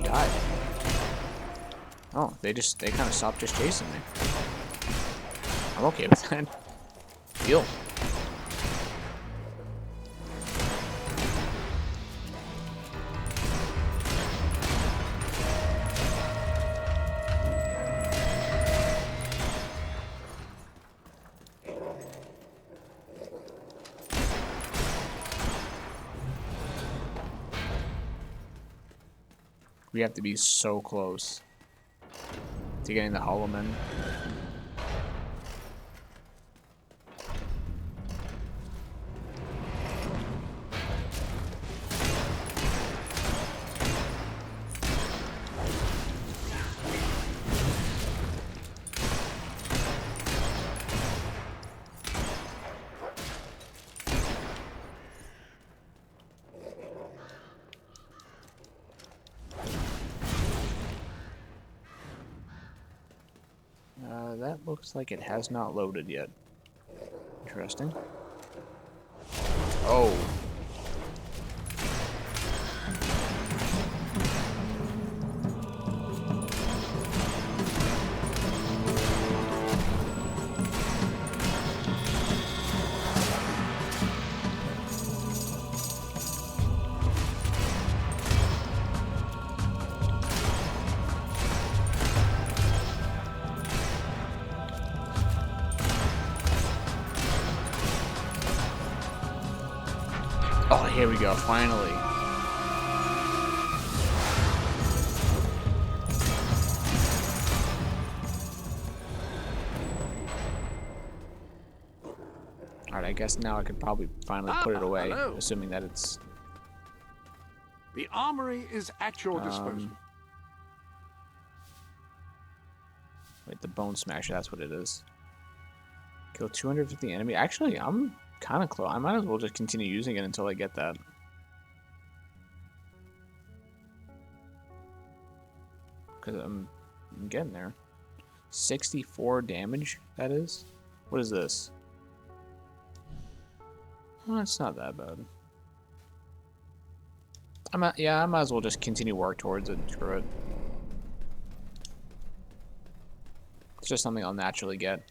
Die. Oh, they kind of stopped just chasing me. I'm okay with that. Deal. We have to be so close to getting the Hollow Men. That looks like it has not loaded yet. Interesting. Oh. Oh, here we go, finally. Alright, I guess now I could probably finally put it away, hello. assuming that it's... The armory is at your disposal. Wait, the Bone Smasher, that's what it is. Kill 250 enemy. Actually, I'm kind of close. I might as well just continue using it until I get that. Because I'm getting there. 64 damage, that is? What is this? Well, it's not that bad. Yeah, I might as well just continue work towards it. Screw it. It's just something I'll naturally get.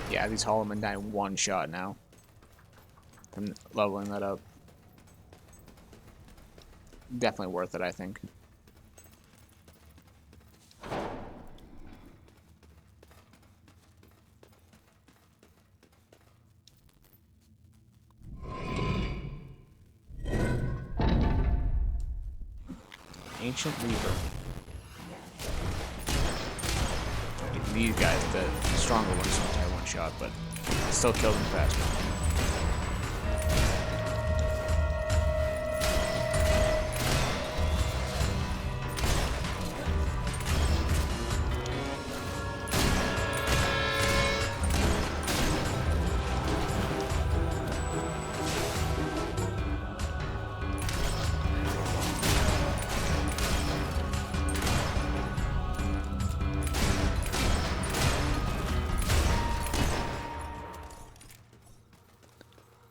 Yeah, these Hollow Men die in one shot now. From leveling that up. Definitely worth it, I think. Ancient Reaver. These guys, the stronger ones, don't die one shot, but I still kill them faster.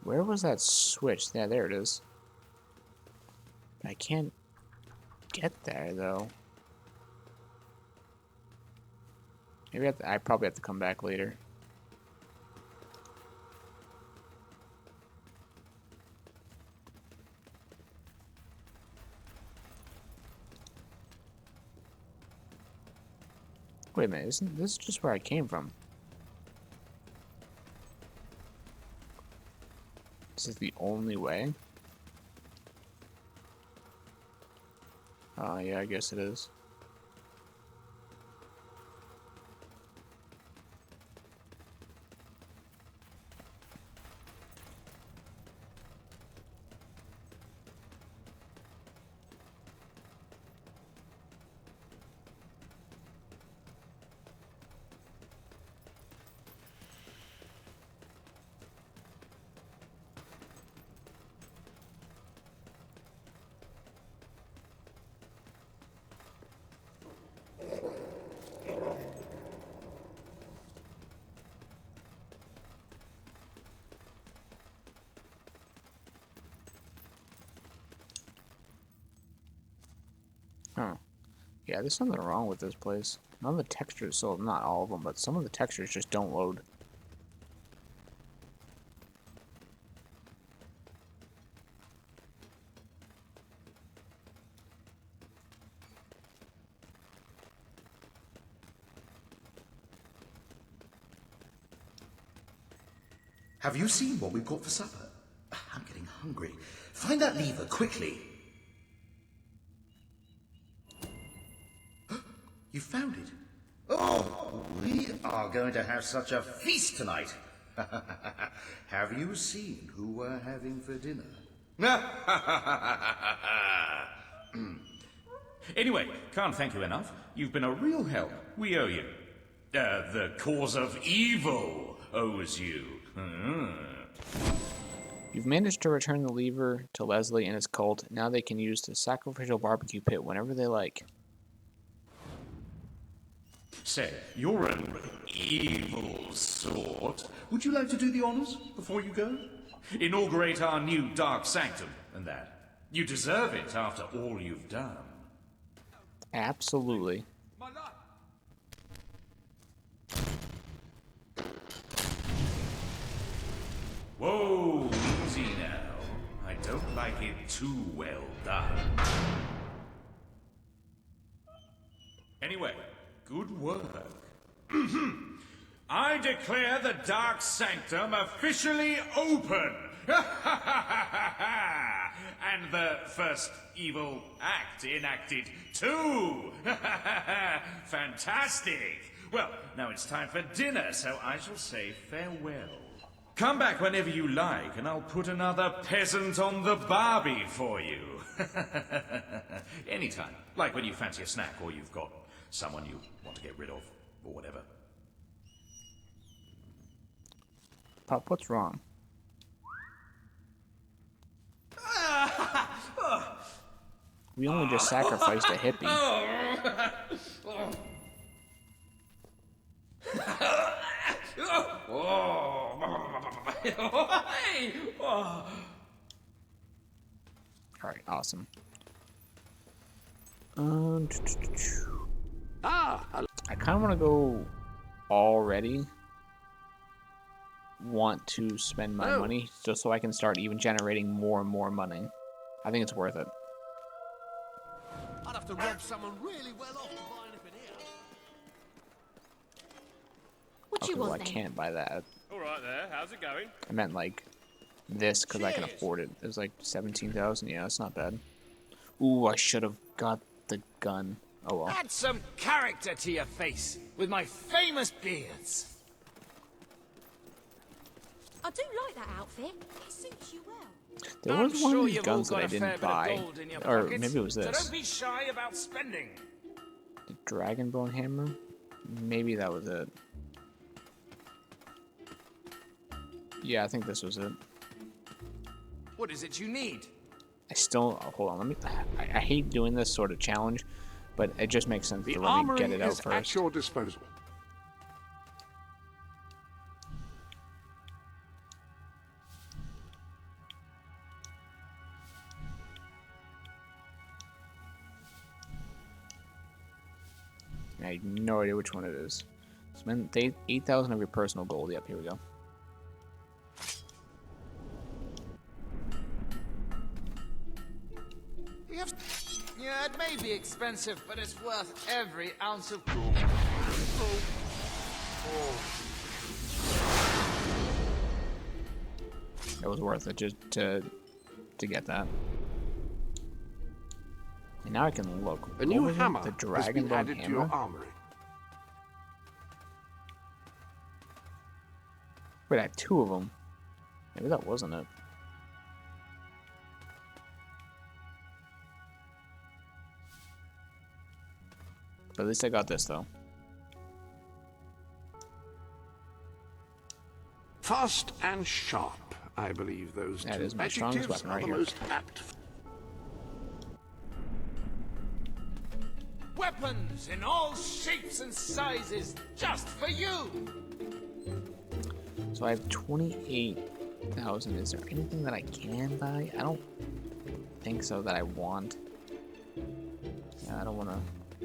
Where was that switch? Yeah, there it is. I can't get there, though. Maybe I probably have to come back later. Wait a minute, isn't this just where I came from? This is the only way? Oh, yeah, I guess it is. Huh. Yeah, there's something wrong with this place. None of the textures, so not all of them, but some of the textures just don't load. Have you seen what we've got for supper? I'm getting hungry. Find that lever, quickly. You found it? Oh, we are going to have such a feast tonight. Have you seen who we're having for dinner? Anyway, can't thank you enough. You've been a real help. We owe you. The cause of evil owes you. You've managed to return the lever to Leslie and his cult. Now they can use the sacrificial barbecue pit whenever they like. Say, you're an evil sort. Would you like to do the honors before you go? Inaugurate our new dark sanctum and that. You deserve it after all you've done. Absolutely. Whoa, easy now. I don't like it too well done. Anyway, good work. I declare the Dark Sanctum officially open! And the first evil act enacted too! Fantastic! Well, now it's time for dinner, so I shall say farewell. Come back whenever you like, and I'll put another peasant on the barbie for you. Anytime. Like when you fancy a snack, or you've got someone you want to get rid of, or whatever. Pop, what's wrong? We only just sacrificed a hippie. Alright, awesome. I kind of want to go already. Want to spend my money just so I can start even generating more and more money. I think it's worth it. I'd have to rob someone really well off to buy anything here. What you want I then? can't buy that. All right there, how's it going? I meant like this because I can afford it. It was like 17,000. Yeah, it's not bad. Ooh, I should have got the gun. Oh well. Add some character to your face with my famous beards. I do like that outfit. It suits you well. There I'm was one sure of these you've guns all that I got a fair didn't bit of buy, gold in your or pockets, maybe it was so this. don't be shy about spending. The Dragon Bone Hammer. Maybe that was it. Yeah, I think this was it. What is it you need? I still hold on. Let me. I hate doing this sort of challenge, but it just makes sense to let me get it out is first. at your disposal. I have no idea which one it is. Spend 8,000 of your personal gold. Yep, here we go. Yeah, it may be expensive, but it's worth every ounce of gold. It was worth it just to get that. And now I can look. A new What was it? hammer The has Dragon been Bone added to your Hammer. armory. Wait, I had two of them. Maybe that wasn't it. But at least I got this though. Fast and sharp, I believe those That two is my strongest adjectives weapon are right the here. most apt. Weapons in all shapes and sizes, just for you! So I have 28,000. Is there anything that I can buy? I don't think so that I want. Yeah, I don't want to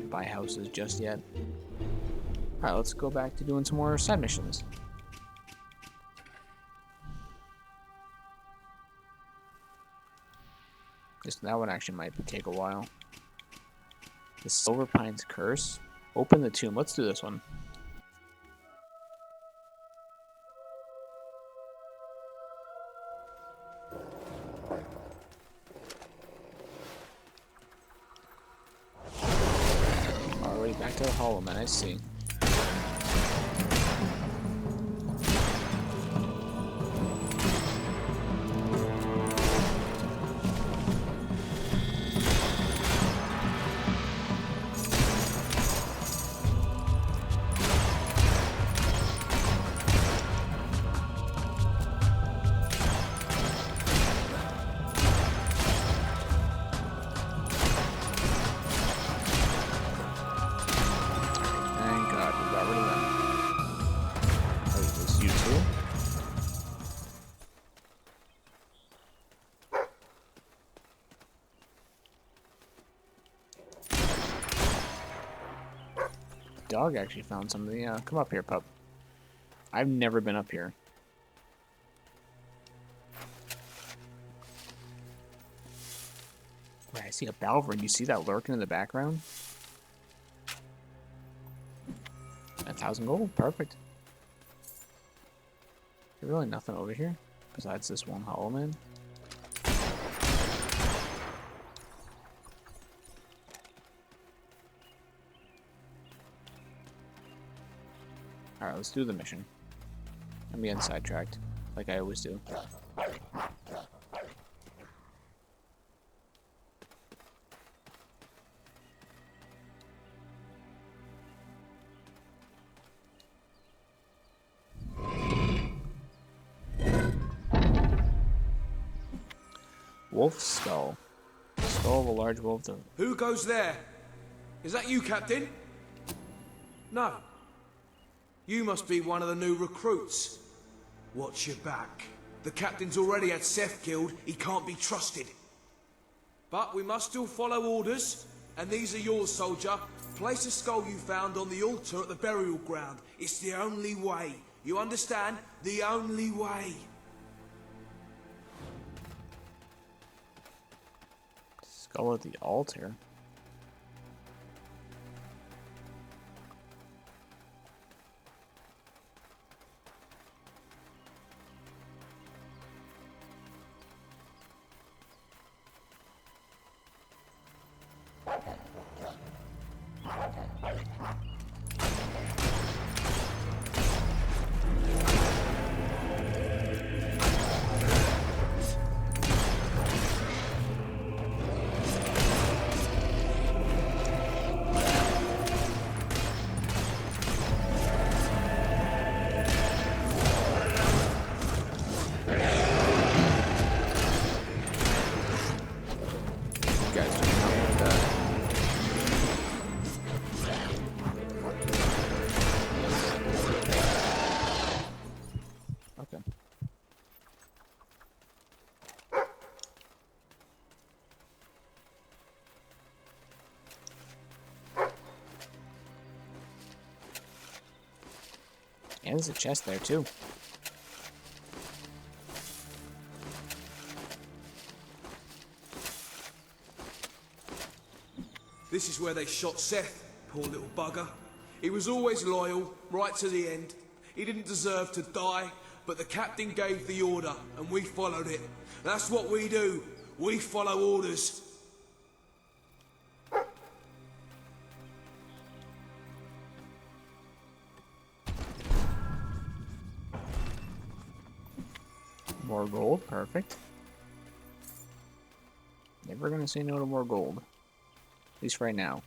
buy houses just yet. Alright, let's go back to doing some more side missions. That one actually might take a while. The Silver Pine's Curse. Open the tomb. Let's do this one. Already back to the Hollow Man, I see. dog actually found something. Yeah, come up here, pup. I've never been up here. Wait, I see a Balverin. You see that lurking in the background? 1,000 gold. Perfect. There's really nothing over here besides this one hollow man. Alright, let's do the mission. I'm getting sidetracked, like I always do. Wolf skull. Skull of a large wolf. Who goes there? Is that you, Captain? No. You must be one of the new recruits. Watch your back. The captain's already had Seth killed. He can't be trusted. But we must still follow orders. And these are yours, soldier. Place the skull you found on the altar at the burial ground. It's the only way. You understand? The only way. Skull at the altar? And there's a chest there too. This is where they shot Seth, poor little bugger. He was always loyal, right to the end. He didn't deserve to die, but the captain gave the order, and we followed it. That's what we do. We follow orders. More gold, perfect. Never gonna say no to more gold. At least right now.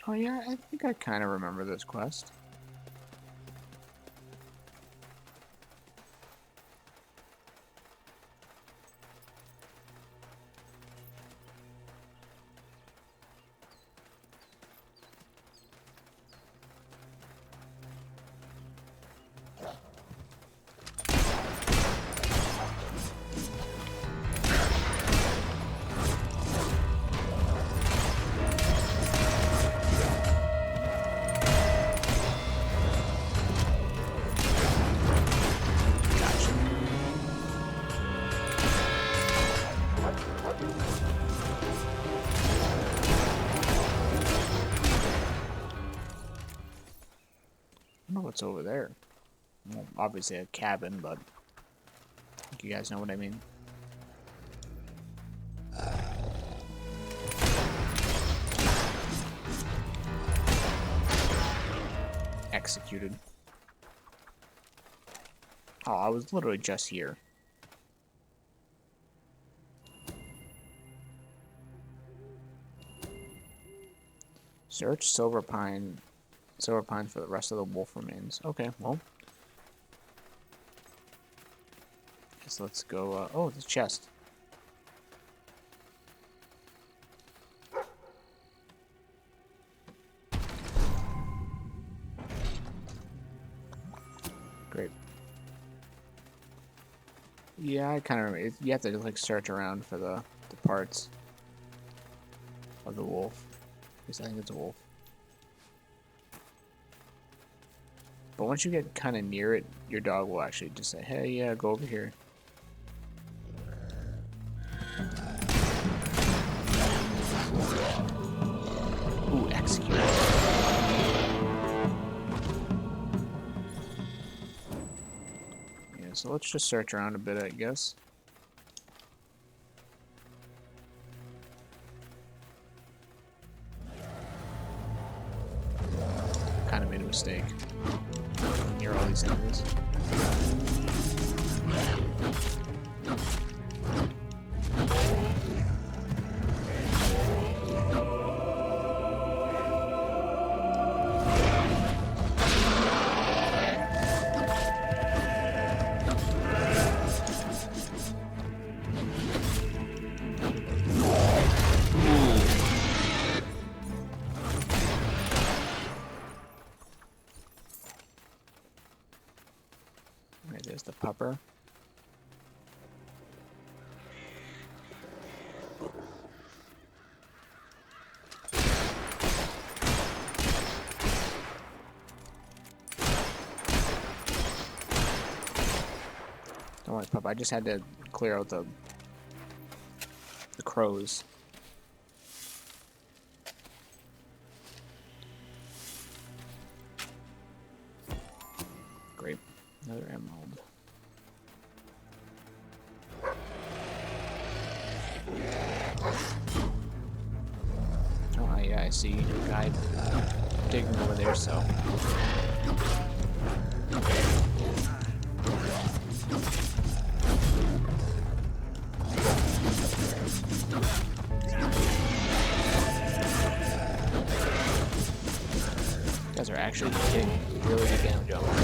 Oh yeah, I think I kind of remember this quest. What's over there? Well, obviously a cabin, but I think you guys know what I mean. Executed. Oh, I was literally just here. Search Silver Pine for the rest of the wolf remains. Okay, well. Guess let's go, oh, the chest. Yeah, I kind of. You have to like search around for the parts of the wolf. At least I think it's a wolf. But once you get kind of near it, your dog will actually just say, "Hey, yeah, go over here." Ooh, execute. Yeah, so let's just search around a bit, I guess. Kind of made a mistake. Near all these enemies. Right, there's the pupper. Don't worry, pup. I just had to clear out the crows. Great. Another emerald. Oh, yeah, I see a guy digging over there, so. You guys are actually getting really good damage on them.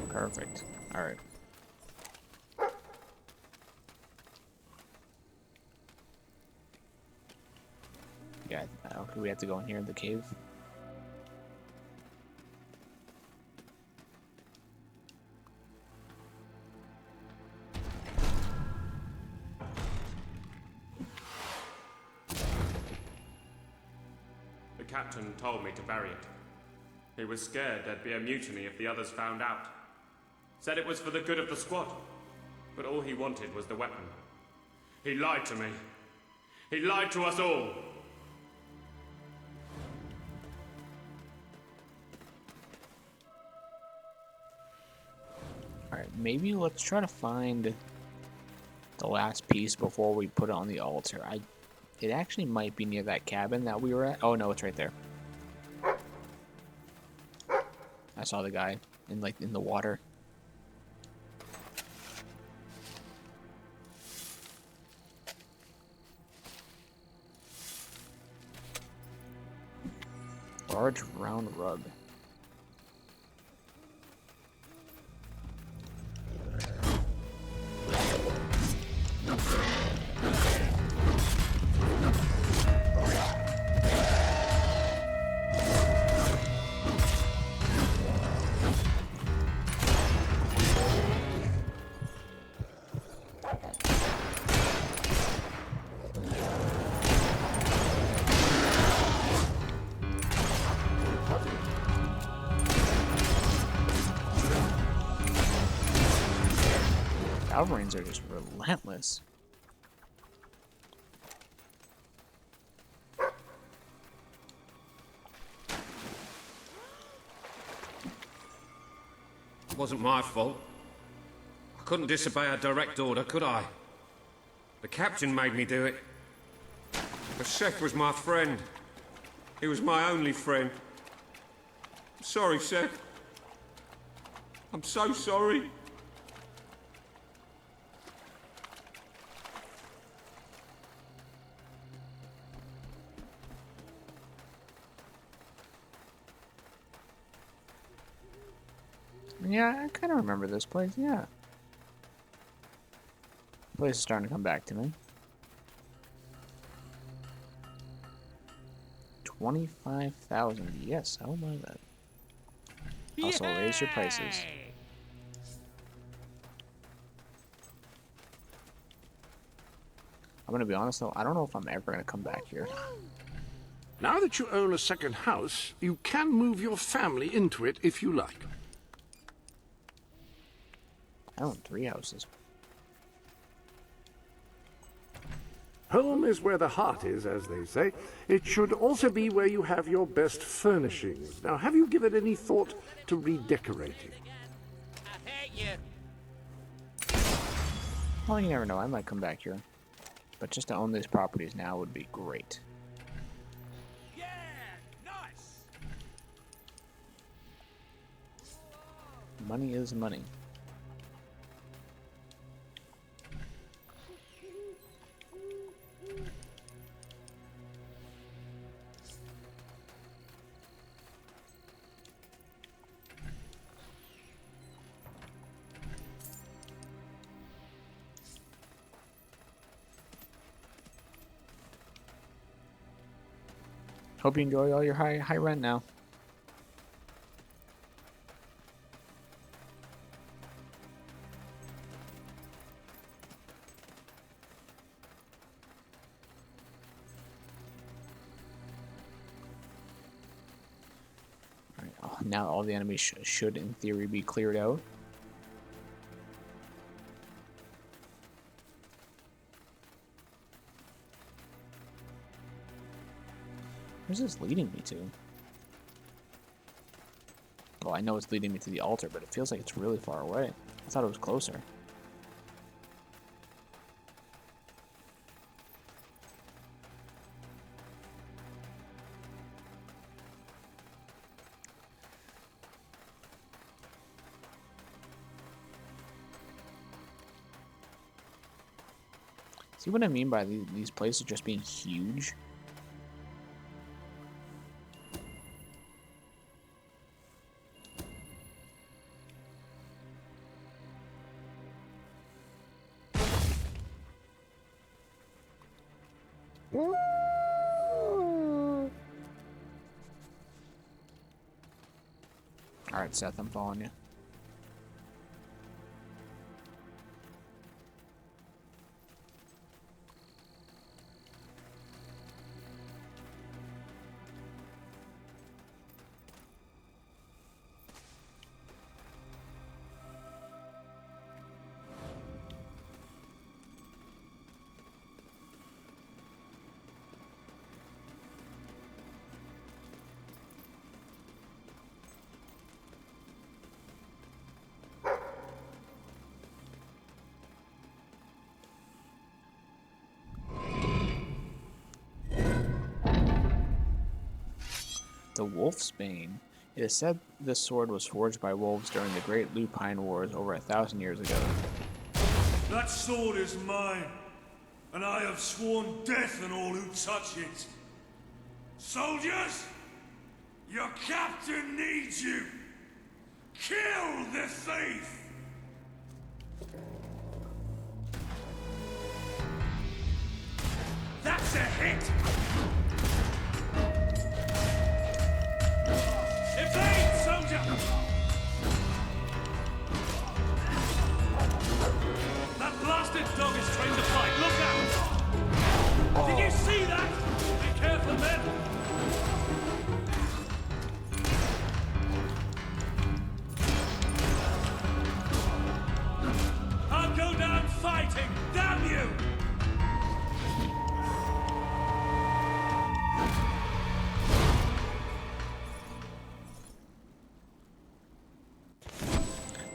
Perfect. Alright. Yeah, okay, we have to go in here in the cave. The captain told me to bury it. He was scared there'd be a mutiny if the others found out. Said it was for the good of the squad, but all he wanted was the weapon. He lied to me. He lied to us all. Alright, maybe let's try to find the last piece before we put it on the altar. It actually might be near that cabin that we were at. Oh no, it's right there. I saw the guy in the water. Large round rug. Valverines are just relentless. It wasn't my fault. I couldn't disobey a direct order, could I? The captain made me do it. But Seth was my friend. He was my only friend. I'm sorry, Seth. I'm so sorry. Yeah, I kind of remember this place, yeah. The place is starting to come back to me. 25,000. Yes, I don't mind that. Also, raise your prices. I'm gonna be honest though, I don't know if I'm ever gonna come back here. Now that you own a second house, you can move your family into it if you like. I own 3 houses. Home is where the heart is, as they say. It should also be where you have your best furnishings. Now, have you given any thought to redecorating? I hate you. Well, you never know. I might come back here. But just to own these properties now would be great. Yeah, nice. Money is money. Hope you enjoy all your high rent now. Alright, now all the enemies should, in theory, be cleared out. Where's this leading me to? Well, I know it's leading me to the altar, but it feels like it's really far away. I thought it was closer. See what I mean by these places just being huge? Alright, Seth, I'm following you. The Wolf's Bane. It is said this sword was forged by wolves during the Great Lupine Wars over 1,000 years ago. That sword is mine, and I have sworn death on all who touch it. Soldiers, your captain needs you. Kill the thief! That's a hit! Evade, soldier! That blasted dog is trained to fight. Look out! Did you see that? Be careful, men! I'll go down fighting! Damn you!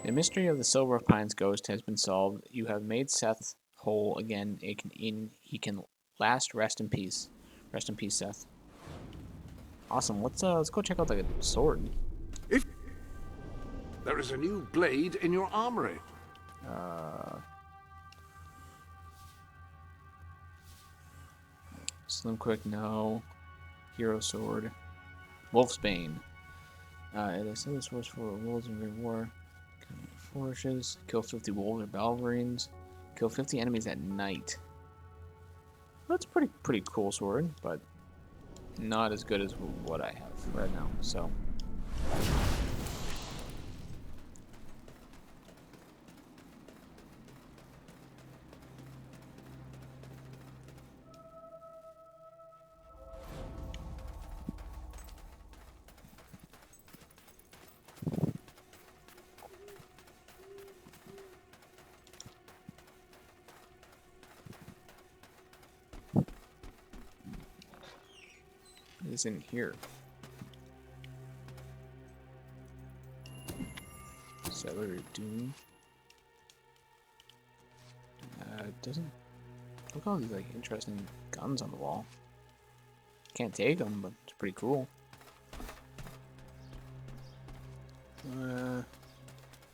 The mystery of the Silver Pine's ghost has been solved. You have made Seth whole again. He can last rest in peace. Rest in peace, Seth. Awesome. Let's go check out the sword. If there is a new blade in your armory. Slim Quick, no. Hero Sword. Wolf's Bane. It is the source for wolves in Great War. Flourishes. Kill 50 wolves or balverines. Kill 50 enemies at night. That's a pretty cool sword, but not as good as what I have right now, so. Is in here. Cellar of Doom. Doesn't look at all these like interesting guns on the wall. Can't take them, but it's pretty cool.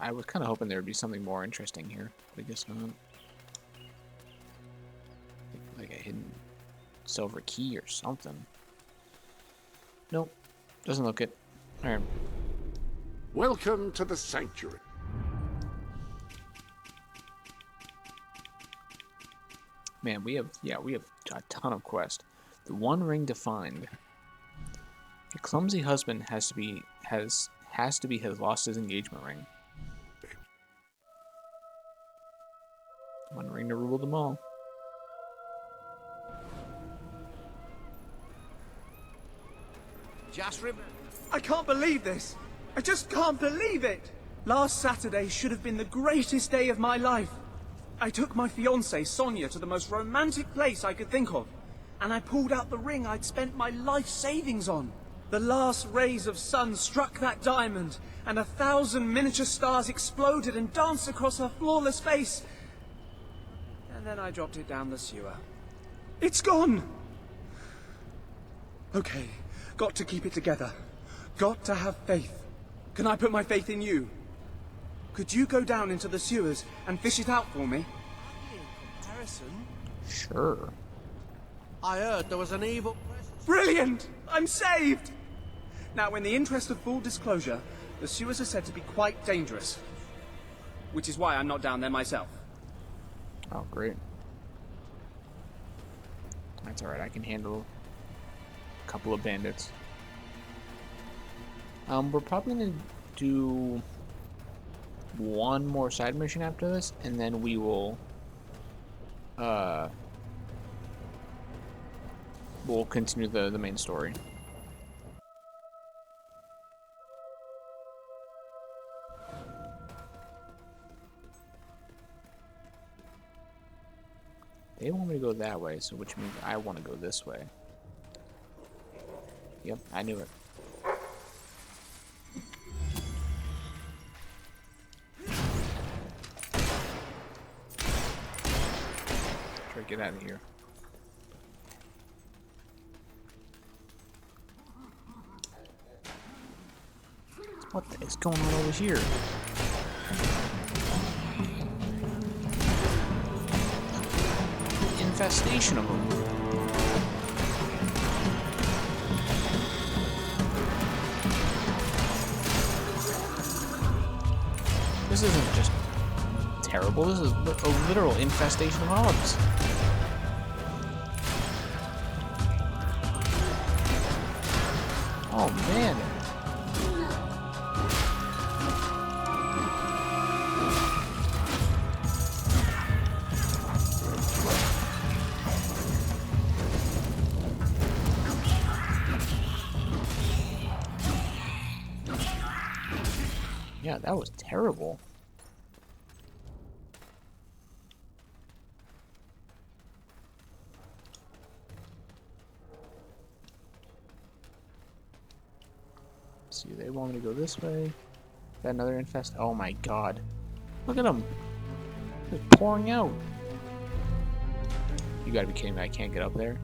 I was kind of hoping there would be something more interesting here, but I guess not. Like a hidden silver key or something. Nope, doesn't look it. Alright. Welcome to the sanctuary. Man, we have a ton of quests. The one ring to find. A clumsy husband has to be has lost his engagement ring. One ring to rule them all. Just remember. I can't believe this. I just can't believe it. Last Saturday should have been the greatest day of my life. I took my fiancée, Sonia, to the most romantic place I could think of, and I pulled out the ring I'd spent my life savings on. The last rays of sun struck that diamond, and 1,000 miniature stars exploded and danced across her flawless face. And then I dropped it down the sewer. It's gone! Okay, got to keep it together. Got to have faith. Can I put my faith in you? Could you go down into the sewers and fish it out for me? Harrison, Sure. I heard there was an evil... Brilliant! I'm saved! Now, in the interest of full disclosure, the sewers are said to be quite dangerous. Which is why I'm not down there myself. Oh, great. That's alright, I can handle a couple of bandits. We're probably gonna do one more side mission after this, and then we will we'll continue the main story. They want me to go that way, so which means I want to go this way. Yep, I knew it. Try to get out of here. What the is going on over here? Infestation of them. This isn't just terrible, this is a literal infestation of hogs. Oh man. Yeah, that was terrible. Let's see, they want me to go this way. Got another infest. Oh my god. Look at them. It's pouring out. You gotta be kidding me, I can't get up there.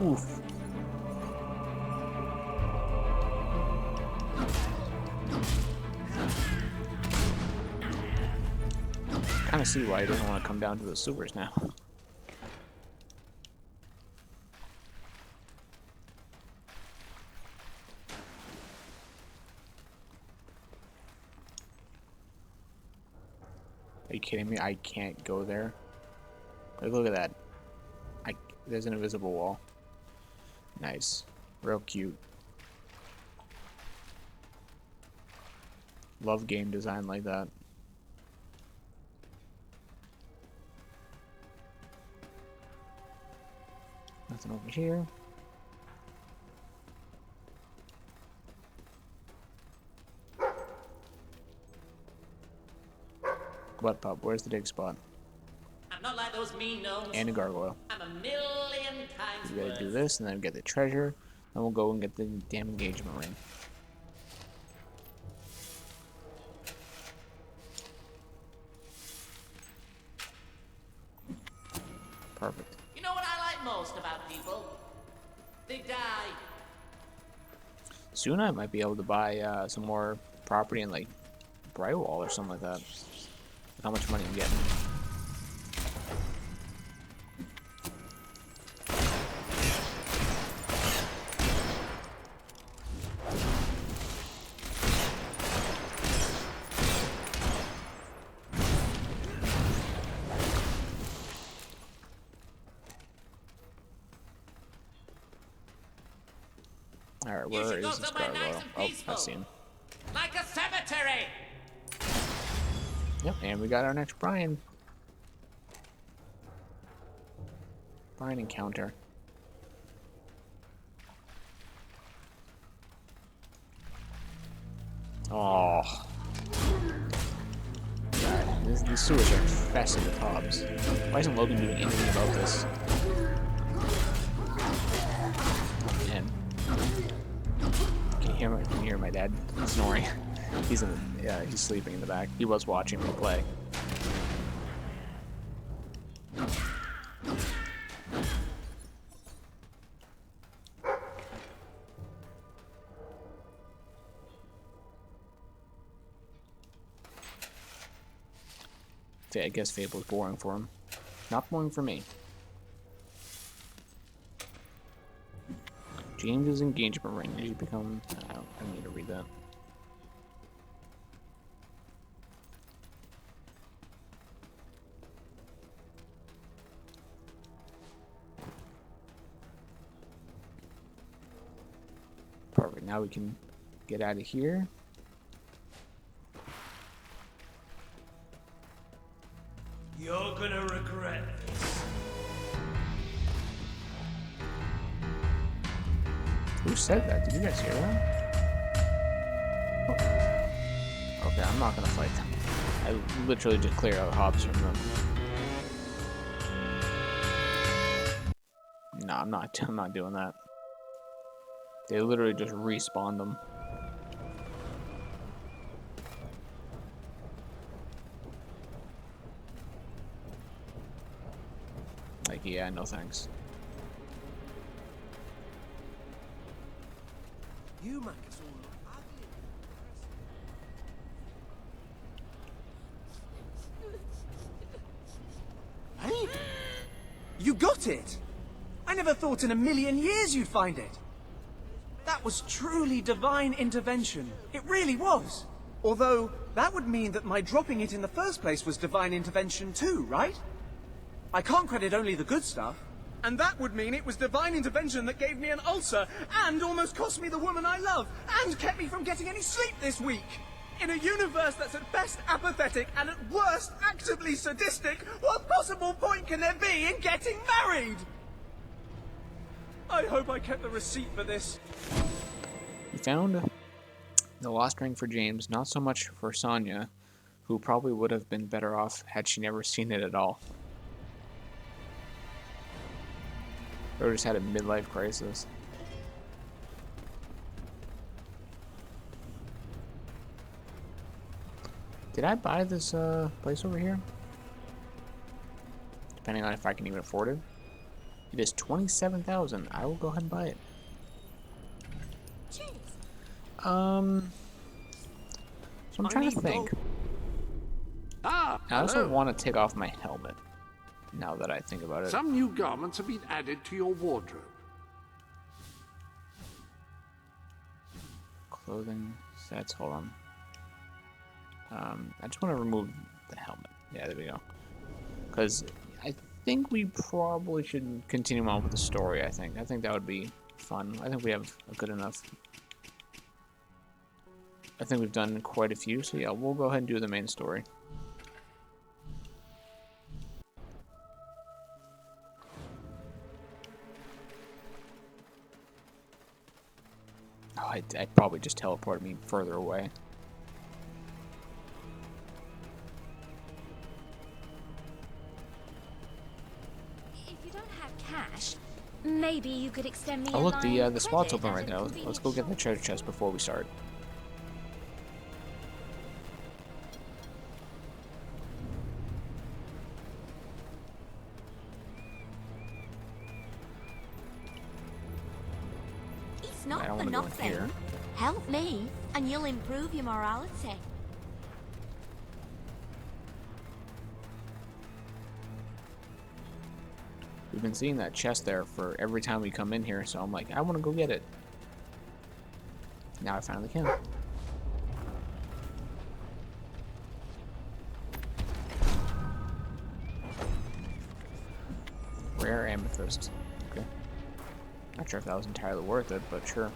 Oof. kind of see why he doesn't want to come down to the sewers now. Are you kidding me? I can't go there. Like, look at that. There's an invisible wall. Nice. Real cute. Love game design like that. Nothing over here. What pup? Where's the dig spot? I'm not like those mean gnomes. And a gargoyle. I'm a million times We gotta worse. do this, and then get the treasure, and we'll go and get the damn engagement ring. Perfect. You know what I like most about people? They die. Soon I might be able to buy some more property in like Brightwall or something like that. How much money I'm getting. Alright, where is this gargoyle? Oh, I see him. Like a cemetery. Yep, and we got our next Brian encounter. Oh. God, these sewers are infested with hobs. Why isn't Logan doing anything about this? Man. Can you hear my dad snoring? He's sleeping in the back. He was watching me play. I guess Fable's boring for him. Not boring for me. James's engagement ring. Did you become... I need to read that. Perfect. Now we can get out of here. You're gonna regret this. Who said that? Did you guys hear that? Okay, I'm not gonna fight them. I literally just clear out hobs from them. No, I'm not doing that. They literally just respawn them. Like, yeah, no thanks. You make us all look ugly. Hey? You got it! I never thought in a million years you'd find it. That was truly divine intervention. It really was. Although, that would mean that my dropping it in the first place was divine intervention too, right? I can't credit only the good stuff. And that would mean it was divine intervention that gave me an ulcer, and almost cost me the woman I love, and kept me from getting any sleep this week. In a universe that's at best apathetic, and at worst actively sadistic, what possible point can there be in getting married? I hope I kept the receipt for this. You found the lost ring for James, not so much for Sonya, who probably would have been better off had she never seen it at all. Or just had a midlife crisis. Did I buy this place over here? Depending on if I can even afford it. It is 27,000. I will go ahead and buy it. So I'm trying to think. Ah, I also Hello. want to take off my helmet, now that I think about it. Some new garments have been added to your wardrobe. Clothing sets, hold on. I just want to remove the helmet. Yeah, there we go. Because I think we probably should continue on with the story, I think. I think that would be fun. I think we have a good enough... I think we've done quite a few, so yeah, we'll go ahead and do the main story. Oh, I probably just teleported me further away. If you don't have cash, maybe you could extend me Oh a look, line of the spot's credit open at right a there. convenient Let's go get the treasure chest before we start. It's I not don't for wanna go in nothing. here. Help me, and you'll improve your morality. We've been seeing that chest there for every time we come in here, so I'm like, I want to go get it. Now I finally can. Rare amethyst. Okay. Not sure if that was entirely worth it, but sure.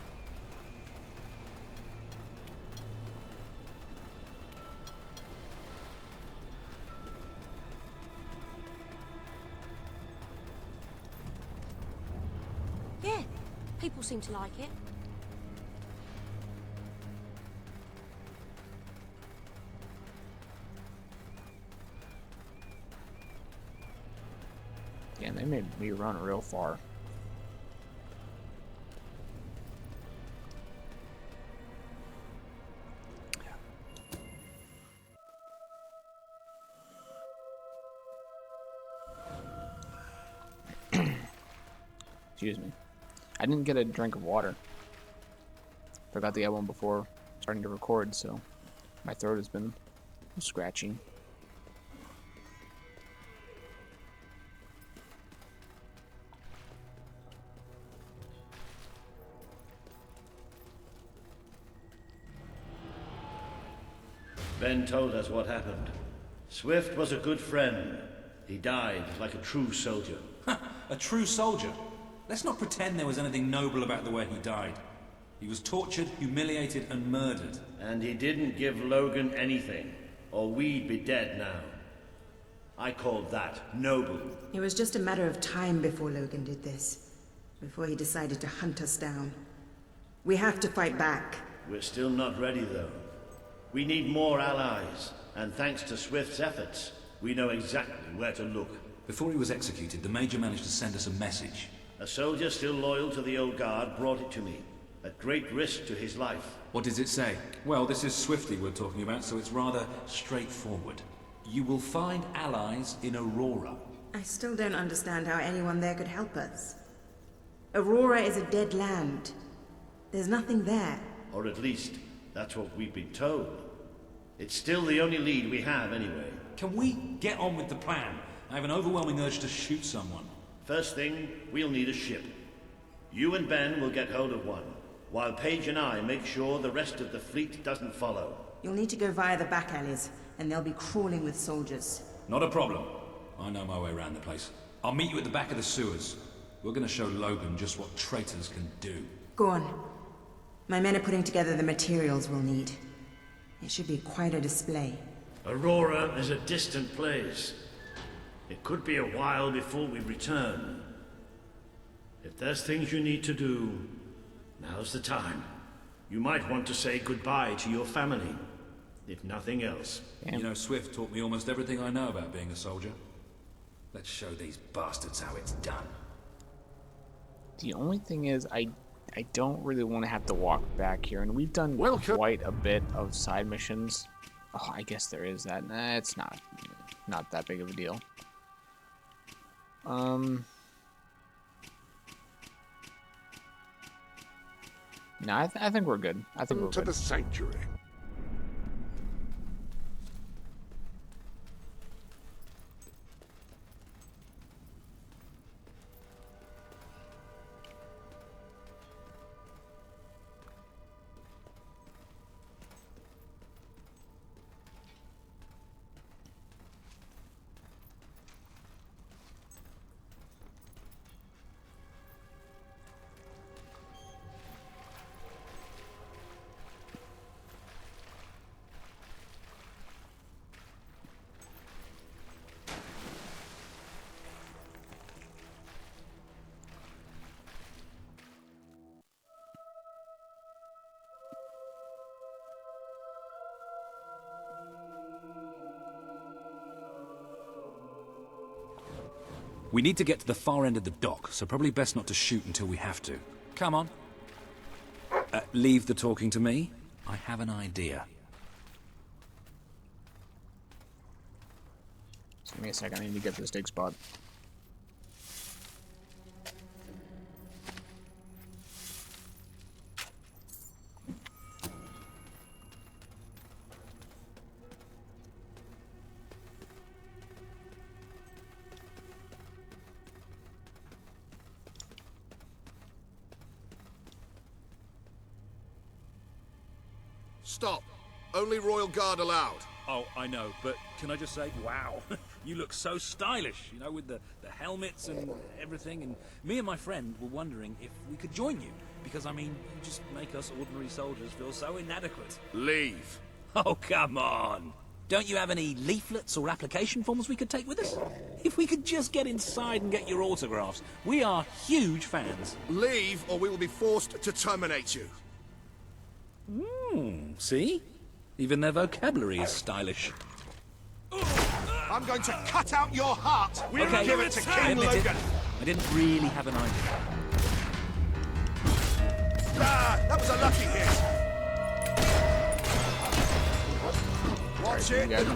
Yeah, people seem to like it. Yeah, they made me run real far. Excuse me. I didn't get a drink of water. Forgot to get one before starting to record, so my throat has been scratchy. Ben told us what happened. Swift was a good friend. He died like a true soldier. A true soldier? Let's not pretend there was anything noble about the way he died. He was tortured, humiliated, and murdered. And he didn't give Logan anything, or we'd be dead now. I called that noble. It was just a matter of time before Logan did this. Before he decided to hunt us down. We have to fight back. We're still not ready, though. We need more allies, and thanks to Swift's efforts, we know exactly where to look. Before he was executed, the Major managed to send us a message. A soldier still loyal to the old guard brought it to me, at great risk to his life. What does it say? Well, this is Swifty we're talking about, so it's rather straightforward. You will find allies in Aurora. I still don't understand how anyone there could help us. Aurora is a dead land. There's nothing there. Or at least, that's what we've been told. It's still the only lead we have, anyway. Can we get on with the plan? I have an overwhelming urge to shoot someone. First thing, we'll need a ship. You and Ben will get hold of one, while Paige and I make sure the rest of the fleet doesn't follow. You'll need to go via the back alleys, and they'll be crawling with soldiers. Not a problem. I know my way around the place. I'll meet you at the back of the sewers. We're gonna show Logan just what traitors can do. Go on. My men are putting together the materials we'll need. It should be quite a display. Aurora is a distant place. It could be a while before we return. If there's things you need to do, now's the time. You might want to say goodbye to your family, if nothing else. You know, Swift taught me almost everything I know about being a soldier. Let's show these bastards how it's done. The only thing is, I don't really want to have to walk back here, and we've done quite a bit of side missions. Oh, I guess there is that. Nah, it's not that big of a deal. No, I think we're good. I think we're good. To the sanctuary. We need to get to the far end of the dock, so probably best not to shoot until we have to. Come on. Leave the talking to me. I have an idea. Give me a second, I need to get this dig spot. Stop. Only Royal Guard allowed. Oh, I know, but can I just say, wow, you look so stylish, you know, with the helmets and everything, and me and my friend were wondering if we could join you, because, I mean, you just make us ordinary soldiers feel so inadequate. Leave. Oh, come on. Don't you have any leaflets or application forms we could take with us? If we could just get inside and get your autographs. We are huge fans. Leave, or we will be forced to terminate you. See? Even their vocabulary is stylish. I'm going to cut out your heart. We'll Okay, give it to I King admit it. Logan. I didn't really have an idea. Ah, that was a lucky hit. Watch You it. guys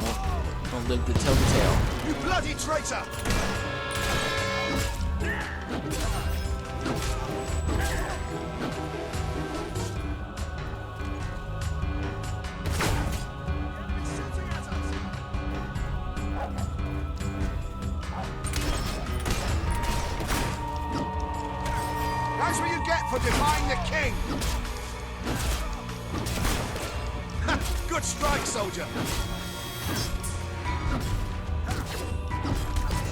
won't live to tell the tale. You bloody traitor. That's what you get for defying the king. Good strike, soldier.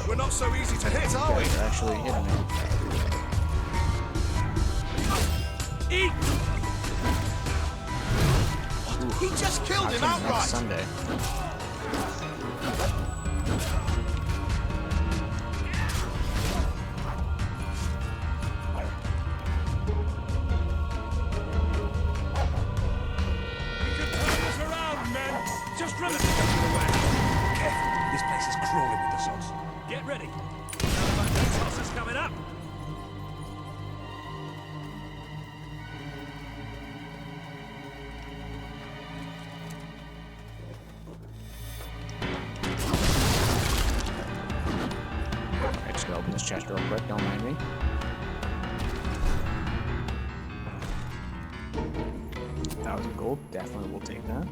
We're not so easy to hit, are we? They're actually hitting me. Eat! He just killed him Next outright. Sunday. Just run it! Careful, this place is crawling with the sauce. Get ready. The sauce is coming up. I just gotta open this chest real quick, don't mind me. $1,000 gold, definitely will take that.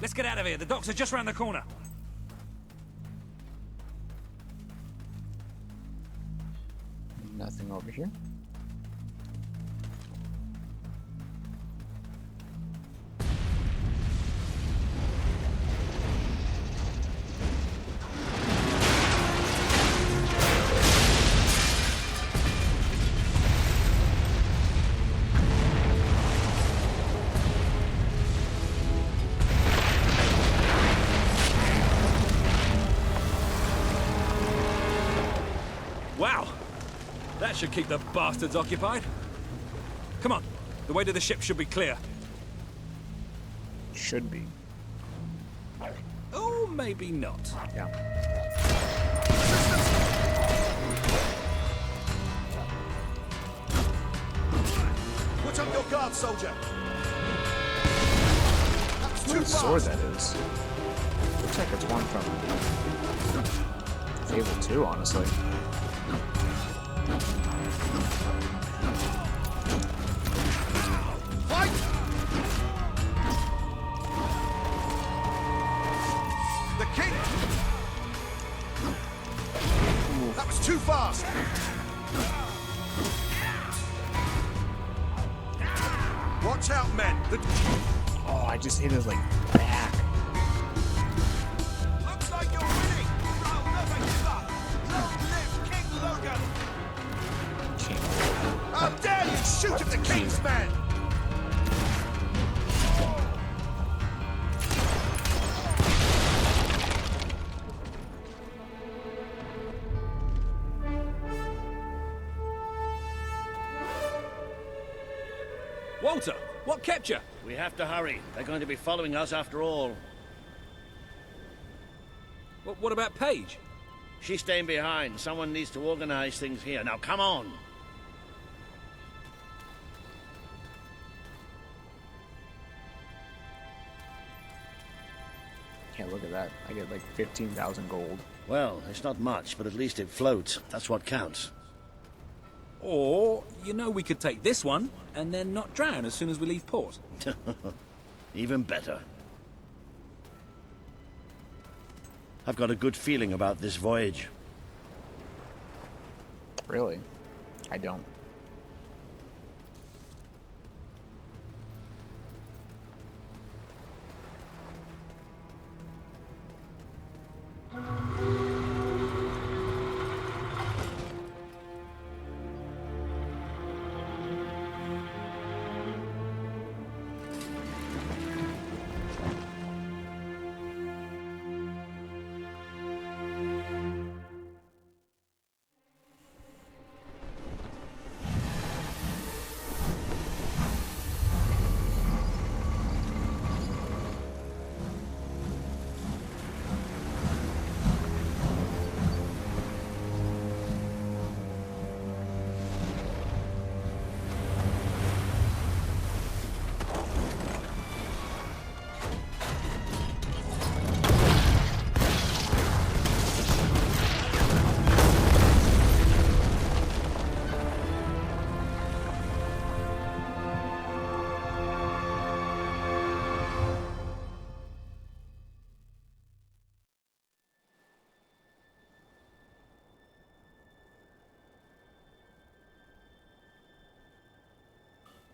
Let's get out of here. The docks are just round the corner. Nothing over here. Wow. That should keep the bastards occupied. Come on. The way to the ship should be clear. Should be. Oh, maybe not. Yeah. Put up your guard, soldier. That's too What sword fast. that is? Looks like it's one from Fable 2, honestly. Fight! The king. That was too fast. Watch out, men. Oh, I just hit his like back. Looks like you're winning. I'll never give up. Long live King Logan. How dare you shoot at the king's men? Walter, What kept you? We have to hurry. They're going to be following us after all. What about Paige? She's staying behind. Someone needs to organize things here. Now, come on. Yeah, look at that. I get like 15,000 gold. Well, it's not much, but at least it floats. That's what counts. Or, we could take this one and then not drown as soon as we leave port. Even better. I've got a good feeling about this voyage. Really? I don't.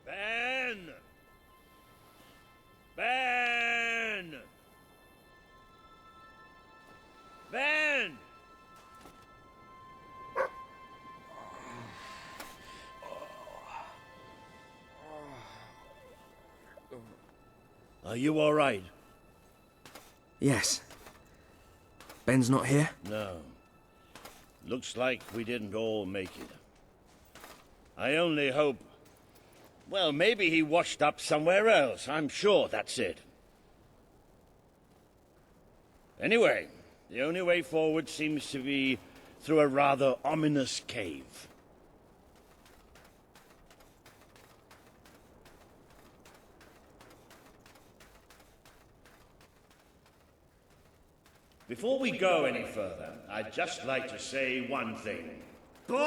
Ben! Ben! Ben! Are you all right? Yes. Ben's not here? No. Looks like we didn't all make it. I only hope... Well, maybe he washed up somewhere else. I'm sure that's it. Anyway, the only way forward seems to be through a rather ominous cave. Before we go any further, I'd just like to say one thing. Balls!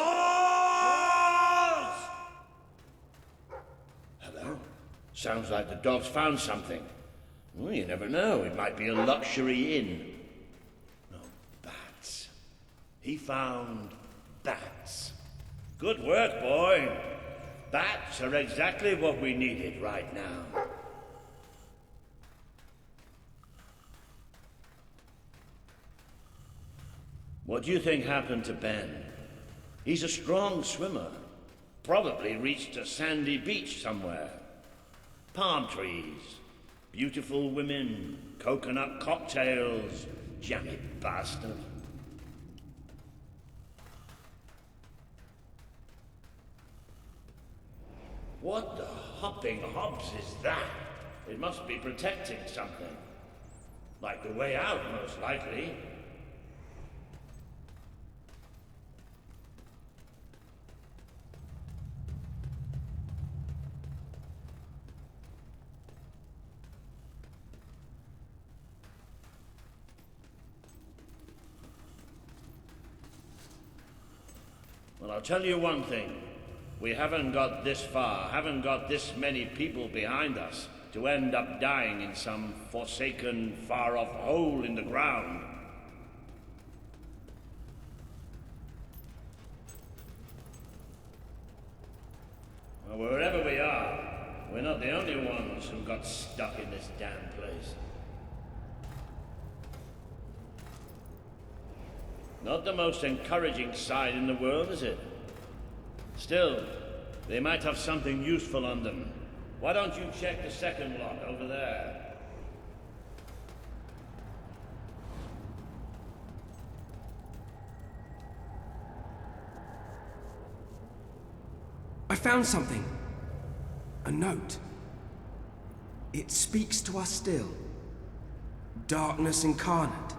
Hello? Sounds like the dog's found something. Well, you never know. It might be a luxury inn. No, bats. He found bats. Good work, boy. Bats are exactly what we needed right now. What do you think happened to Ben? He's a strong swimmer. Probably reached a sandy beach somewhere. Palm trees, beautiful women, coconut cocktails, jammy bastard. What the hopping hobs is that? It must be protecting something. Like the way out, most likely. Well, I'll tell you one thing. We haven't got this far, haven't got this many people behind us to end up dying in some forsaken, far-off hole in the ground. Well, wherever we are, we're not the only ones who got stuck in this damn place. Not the most encouraging sight in the world, is it? Still, they might have something useful on them. Why don't you check the second lock over there? I found something. A note. It speaks to us still. Darkness incarnate.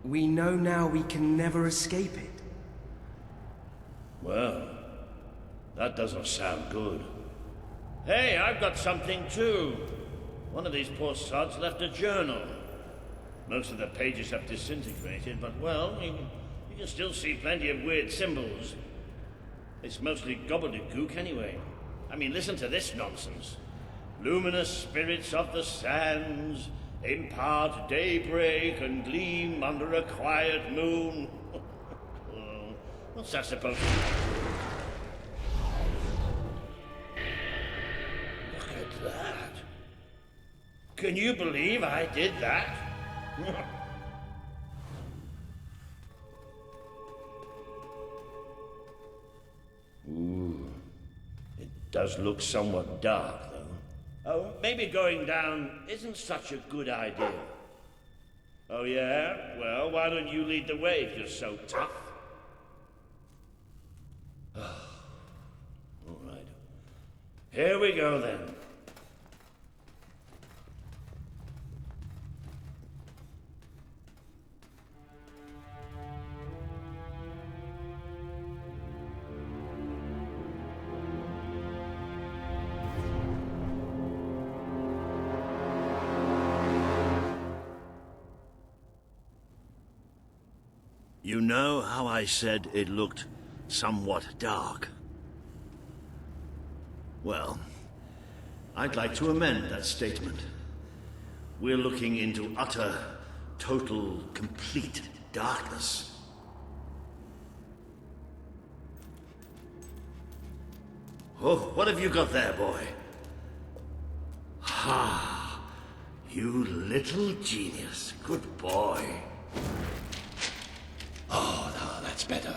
We know now we can never escape it. Well, that doesn't sound good. Hey, I've got something too. One of these poor sods left a journal. Most of the pages have disintegrated, but well, you can still see plenty of weird symbols. It's mostly gobbledygook anyway. I mean, listen to this nonsense. Luminous spirits of the sands impart daybreak and gleam under a quiet moon. What's that supposed to be? Look at that. Can you believe I did that? Ooh. It does look somewhat dark, though. Oh, maybe going down isn't such a good idea. Oh, yeah? Well, why don't you lead the way if you're so tough? All right. Here we go, then. You know how I said it looked somewhat dark? Well, I'd like to amend that statement. We're looking into utter, total, complete darkness. Oh, what have you got there, boy? Ha! You little genius. Good boy. Oh, no, that's better.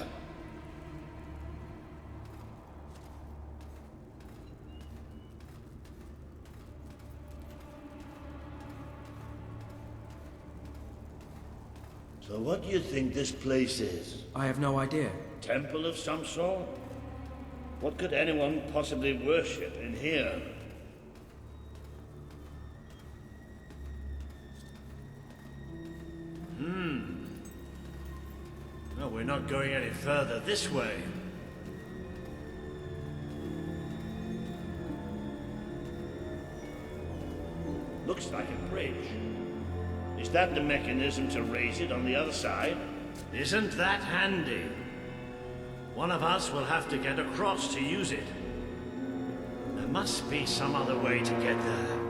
So what do you think this place is? I have no idea. Temple of some sort? What could anyone possibly worship in here? No, we're not going any further this way. Looks like a bridge. Is that the mechanism to raise it on the other side? Isn't that handy? One of us will have to get across to use it. There must be some other way to get there.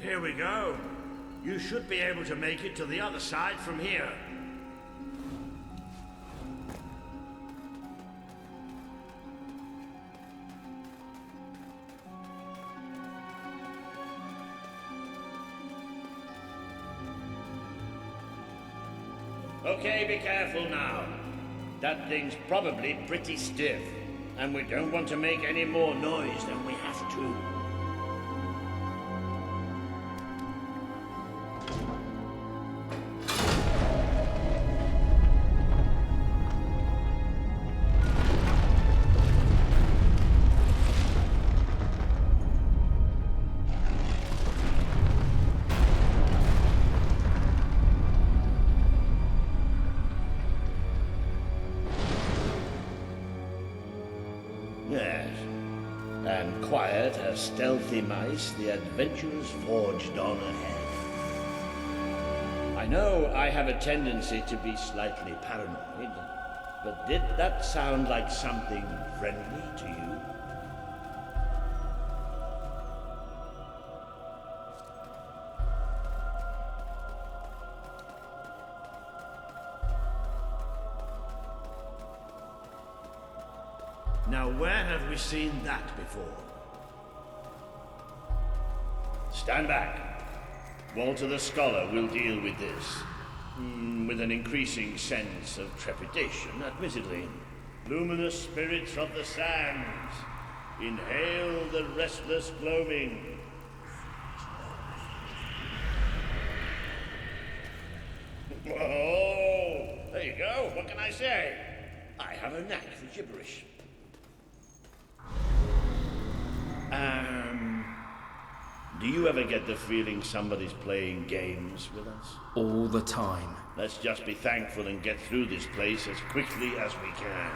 Here we go. You should be able to make it to the other side from here. Okay, be careful now. That thing's probably pretty stiff, and we don't want to make any more noise than we have to. Yes, and quiet as stealthy mice, the adventurers forged on ahead. I know I have a tendency to be slightly paranoid, but did that sound like something friendly to you? Now, where have we seen that before? Stand back. Walter the Scholar will deal with this. With an increasing sense of trepidation, admittedly. Luminous spirits of the sands, inhale the restless gloaming. Oh, there you go. What can I say? I have a knack for gibberish. Do you ever get the feeling somebody's playing games with us? All the time. Let's just be thankful and get through this place as quickly as we can.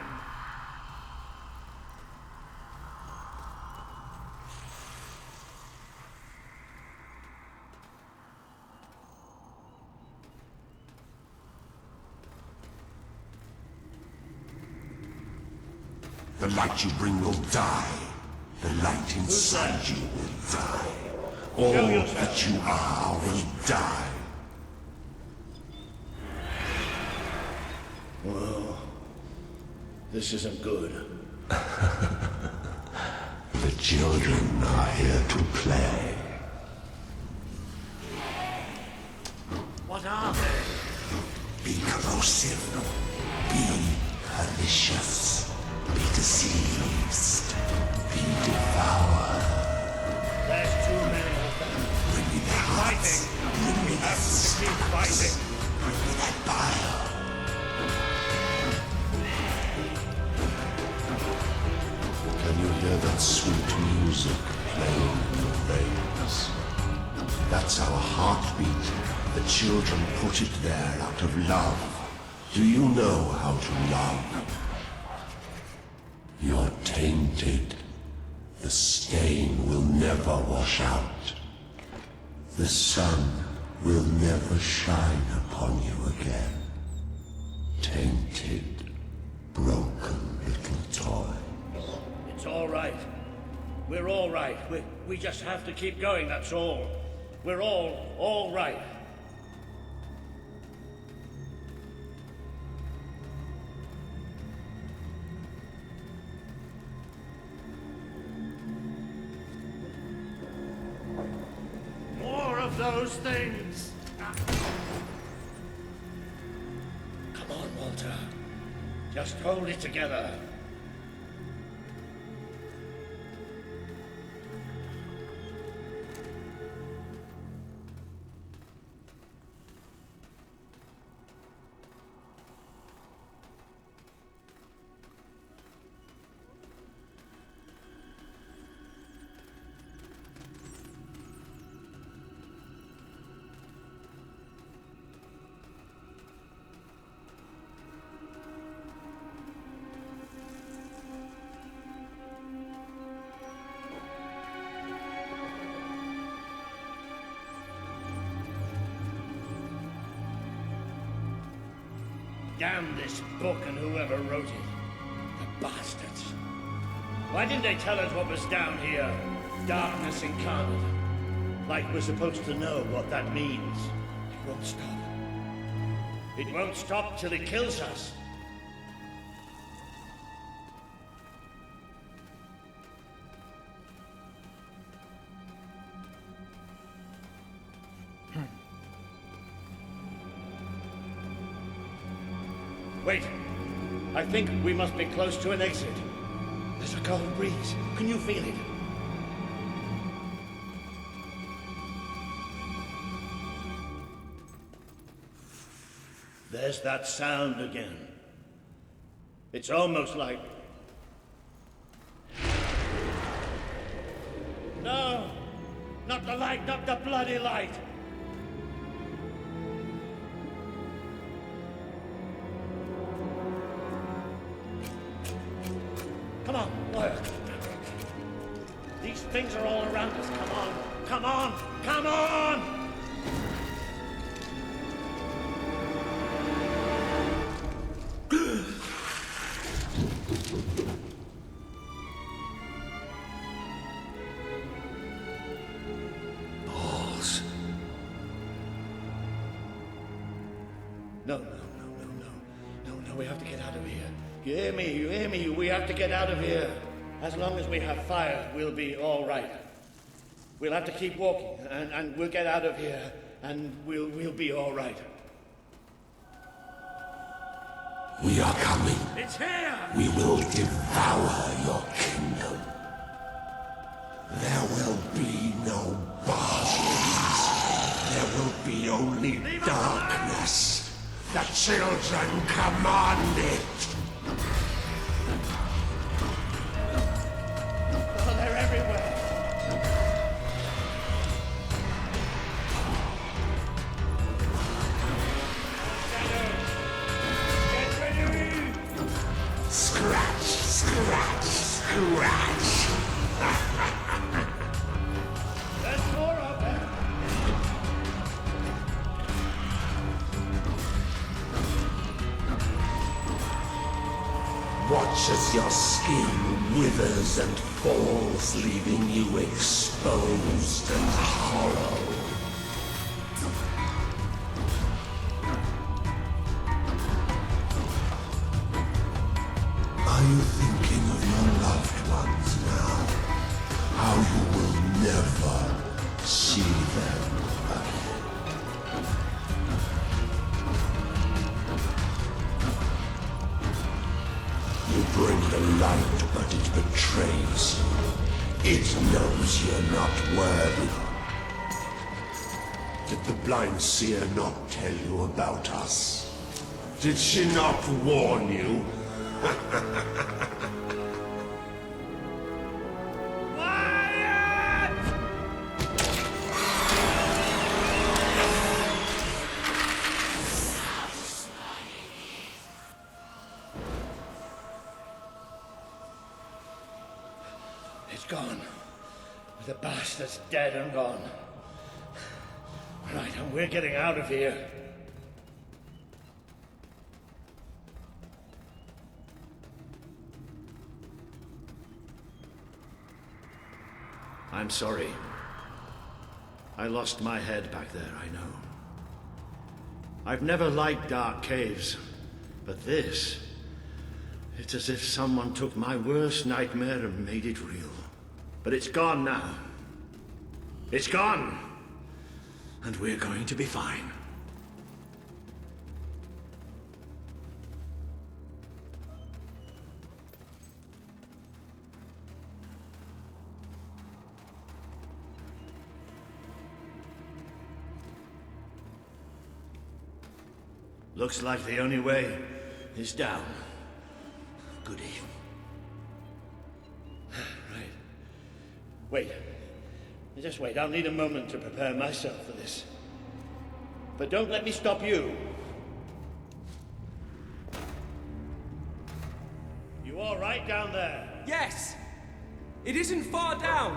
The light you bring will die. The light inside you will die. All that you are will die. Well, this isn't good. The children are here to play. What are they? Be corrosive. Be pernicious. Be deceived. Be devoured. There's too many of them. Bring me the hearts. Bring me We the have to keep fighting. Bring me that bile. Can you hear that sweet music playing in your veins? That's our heartbeat. The children put it there out of love. Do you know how to love? You're tainted. The stain will never wash out. The sun will never shine upon you again. Tainted, broken little toy. It's all right. We're all right. We just have to keep going, that's all. We're all right. More of those things! Come on, Walter. Just hold it together. Damn this book and whoever wrote it. The bastards. Why didn't they tell us what was down here? Darkness incarnate. Like we're supposed to know what that means. It won't stop. It won't stop till it kills us. Wait. I think we must be close to an exit. There's a cold breeze. Can you feel it? There's that sound again. It's almost like... No! Not the light, not the bloody light! Come on, work. These things are all around us. Come on, come on, come on! Balls. No, we have to get out of here. You hear me, we have to get out of here. As long as we have fire, we'll be all right. We'll have to keep walking, and we'll get out of here, and we'll be all right. We are coming. It's here! We will devour your kingdom. There will be no bodies. There will be only darkness. children command it. Oh, they're everywhere. Scratch, scratch, scratch. There's more of them. Watch as your skin withers and falls, leaving you exposed and hollow. Are you thinking of your loved ones now? How you will never see them again. You bring the light, but it betrays you. It knows you're not worthy. Did the blind seer not tell you about us? Did she not warn you? It's gone. The bastard's dead and gone. Right, and we're getting out of here. I'm sorry. I lost my head back there, I know. I've never liked dark caves, but this... it's as if someone took my worst nightmare and made it real. But it's gone now. It's gone! And we're going to be fine. Looks like the only way is down. Goody. Right. Wait. Just wait. I'll need a moment to prepare myself for this. But don't let me stop you. You all right down there? Yes! It isn't far down!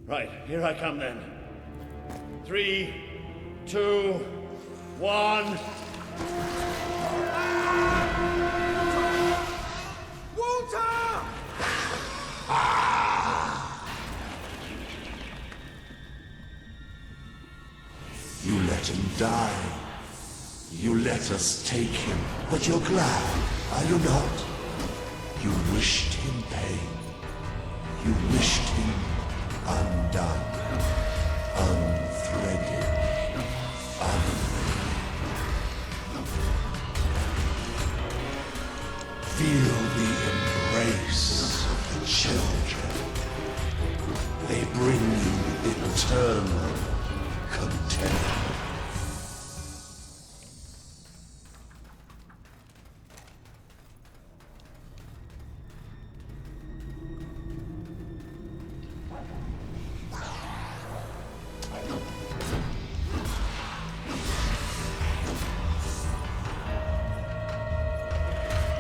Right, here I come then. 3, 2, 1... Walter! You let him die. You let us take him. But you're glad, are you not? You wished him pain. You wished him undone, unthreaded, Feel the embrace of the children. They bring you eternal contentment.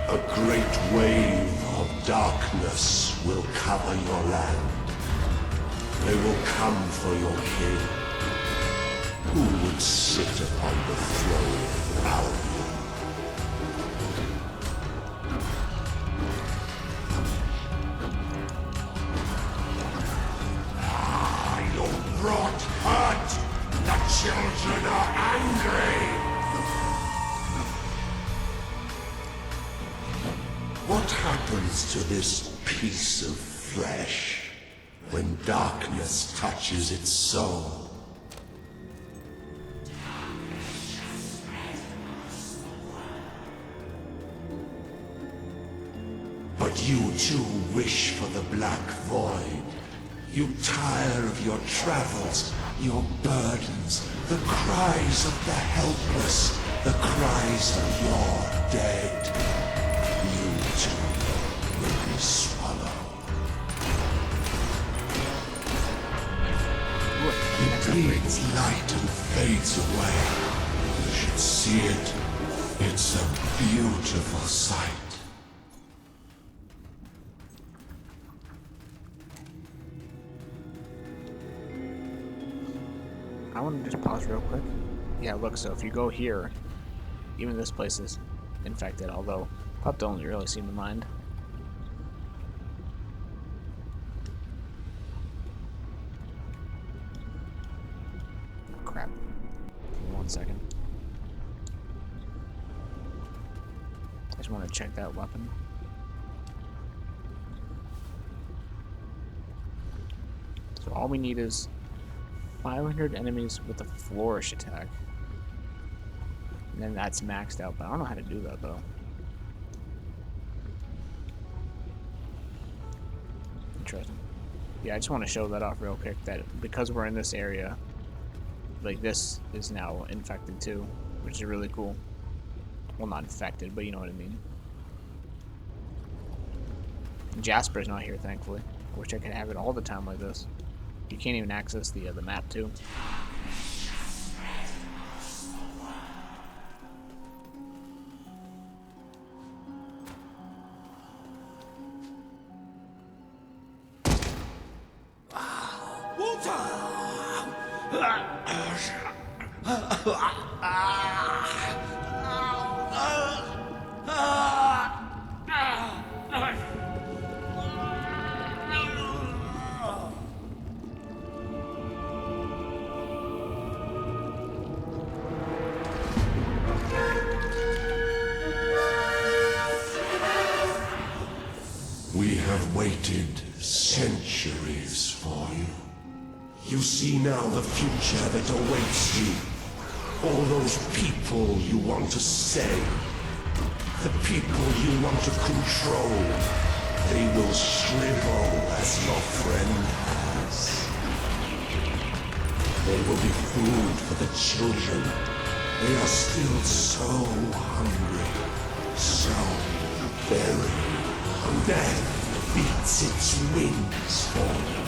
A great wave of darkness will cover your land. They will come for your king. Who would sit upon the throne without you? You brought hurt. The children are angry. What happens to this piece of flesh when darkness touches its soul? But you too wish for the Black Void. You tire of your travels, your burdens, The cries of the helpless, the cries of your dead. You too will be swallowed. It bleeds light and fades away. You should see it. It's a beautiful sight. I want to just pause real quick. Yeah, look, so if you go here, even this place is infected, although Pup don't really seem to mind. Crap. Give me 1 second. I just want to check that weapon. So all we need is 500 enemies with a flourish attack. And then that's maxed out, but I don't know how to do that though. Interesting. Yeah, I just want to show that off real quick, that because we're in this area, like this is now infected too, which is really cool. Well, not infected, but you know what I mean. Jasper's not here, thankfully. I wish I could have it all the time like this. You can't even access the map too. We have waited centuries for you. You see now the future that awaits you. All those people you want to save. The people you want to control. They will shrivel as your friend has. They will be food for the children. They are still so hungry. So very. Death beats its wings for you.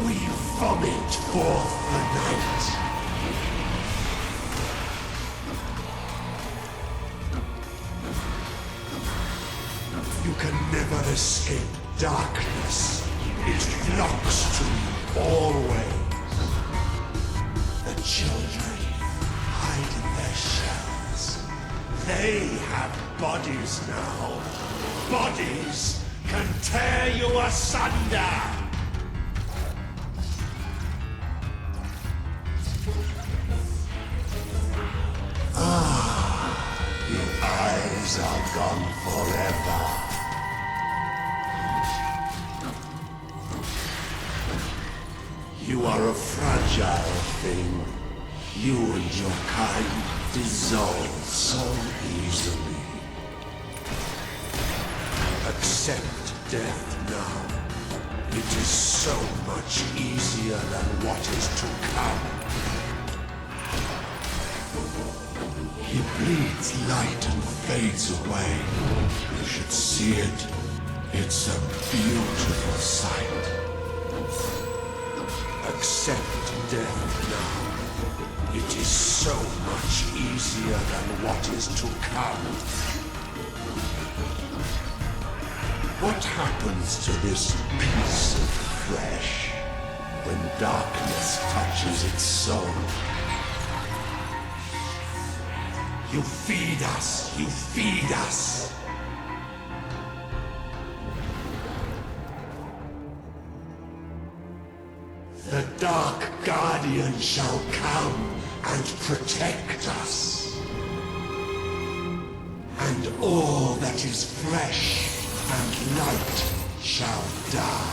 We vomit forth the night. You can never escape darkness. It flocks to you always. The children hide in their shells. They have bodies now. Bodies can tear you asunder. Your eyes are gone forever. You are a fragile thing. You and your kind dissolve so easily. Accept death now. It is so much easier than what is to come. It bleeds light and fades away. You should see it. It's a beautiful sight. Accept death now. It is so much easier than what is to come. What happens to this piece of flesh when darkness touches its soul? You feed us, you feed us. The Dark Guardian shall come and protect us. And all that is flesh and light shall die.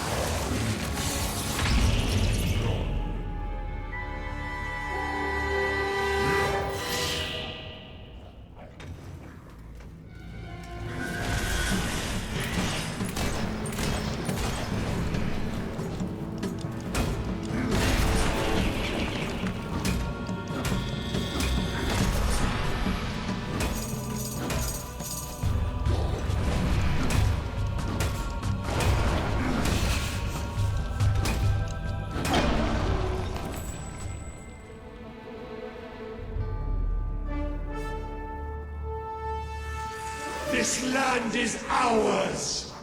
This land is ours.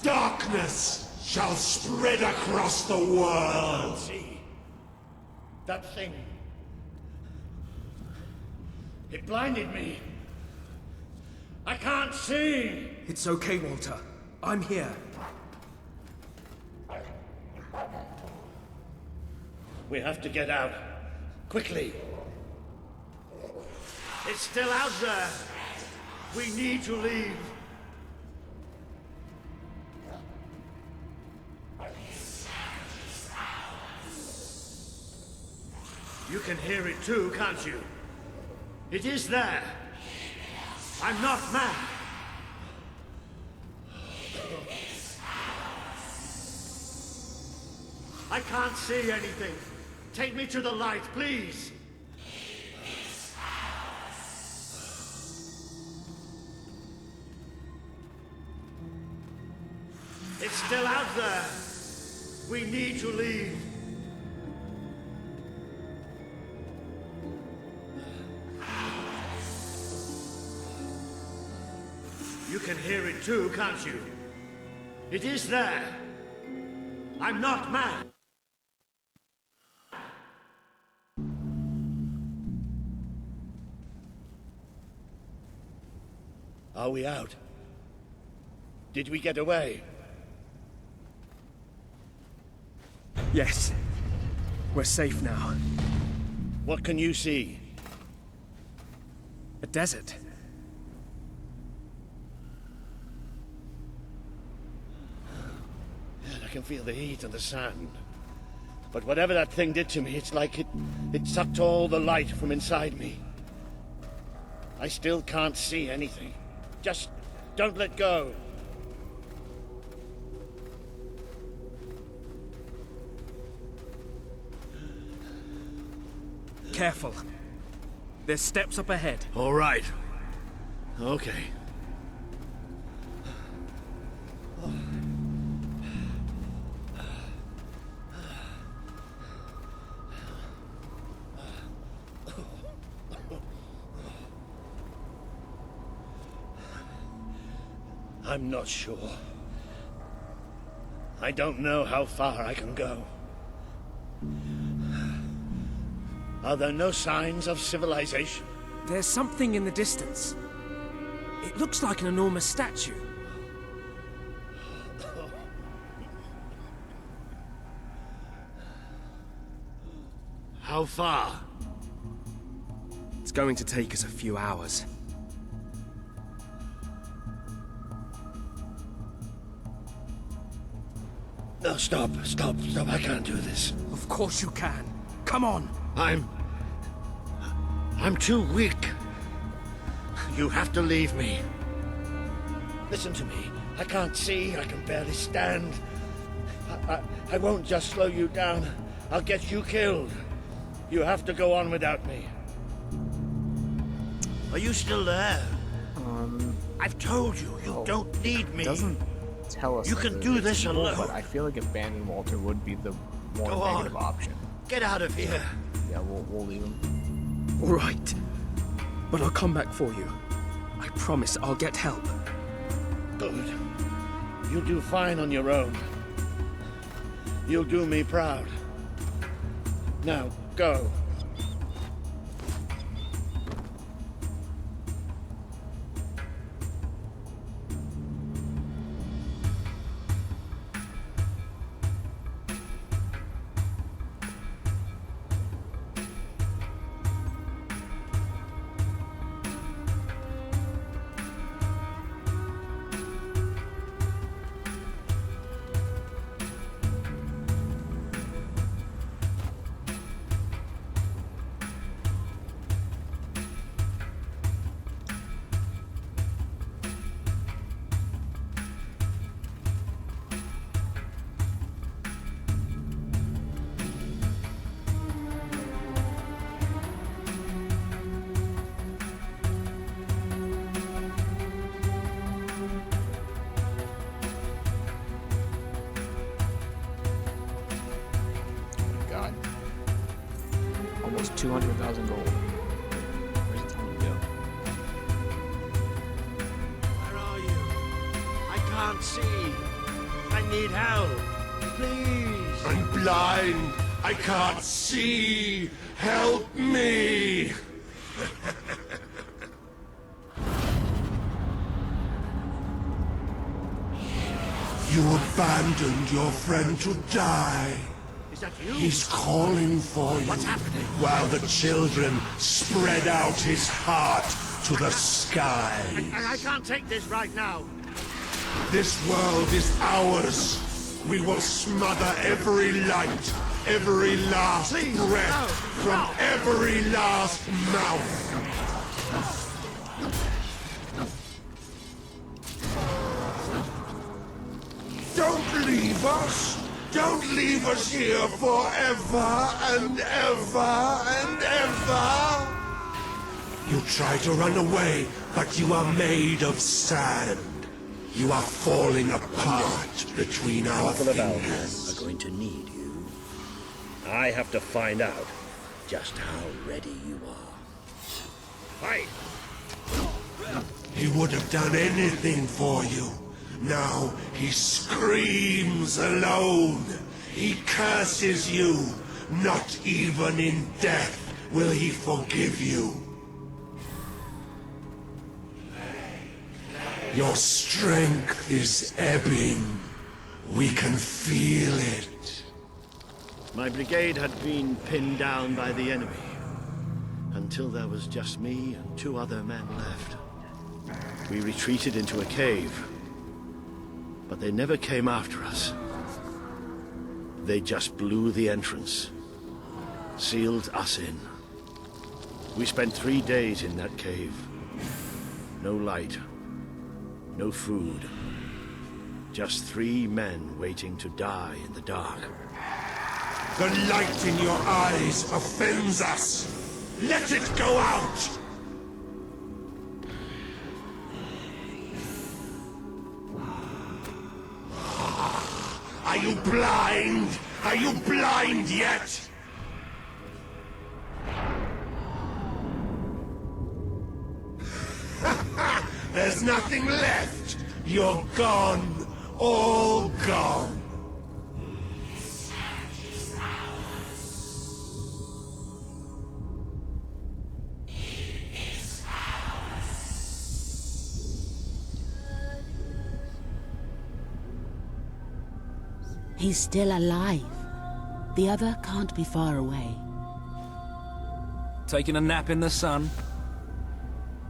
Darkness shall spread across the world. See? That thing. It blinded me. I can't see. It's okay, Walter. I'm here. We have to get out. Quickly. It's still out there. We need to leave. You can hear it too, can't you? It is there. I'm not mad. I can't see anything. Take me to the light, please. It's still out there. We need to leave. You can hear it too, can't you? It is there. I'm not mad. Are we out? Did we get away? Yes. We're safe now. What can you see? A desert. I can feel the heat and the sand. But whatever that thing did to me, it's like it sucked all the light from inside me. I still can't see anything. Just don't let go. Careful. There's steps up ahead. All right. Okay. I'm not sure. I don't know how far I can go. Are there no signs of civilization? There's something in the distance. It looks like an enormous statue. How far? It's going to take us a few hours. No, stop. I can't do this. Of course you can. Come on. I'm too weak. You have to leave me. Listen to me. I can't see. I can barely stand. I won't just slow you down. I'll get you killed. You have to go on without me. Are you still there? I've told you, you don't need me. Doesn't tell us you that can there's do this people, alone. but I feel like abandon Walter would be the more Go negative on. option. Get out of here. Yeah, we'll leave him. All right. But I'll come back for you. I promise I'll get help. Good. You'll do fine on your own. You'll do me proud. Now, go. God. Almost 200,000 gold. Where's it telling me to go? Where can't see. I need help. Please. I'm blind. I can't see. Help me. You abandoned your friend to die. Is that you? He's calling for you. What's happening? While the children spread out his heart to the skies. I can't take this right now. This world is ours. We will smother every light, every last breath from every last mouth. Don't leave us. Don't leave us here forever and ever and ever. You try to run away, but you are made of sand. You are falling apart between our People about here fingers. are going to need you. I have to find out just how ready you are. Fight! He would have done anything for you. Now he screams alone. He curses you. Not even in death will he forgive you. Your strength is ebbing. We can feel it. My brigade had been pinned down by the enemy until there was just me and 2 other men left. We retreated into a cave, but they never came after us. They just blew the entrance, sealed us in. We spent 3 days in that cave. No light, no food. Just 3 men waiting to die in the dark. The light in your eyes offends us. Let it go out! Are you blind? Are you blind yet? There's nothing left. You're gone. All gone. He's still alive. The other can't be far away. Taking a nap in the sun?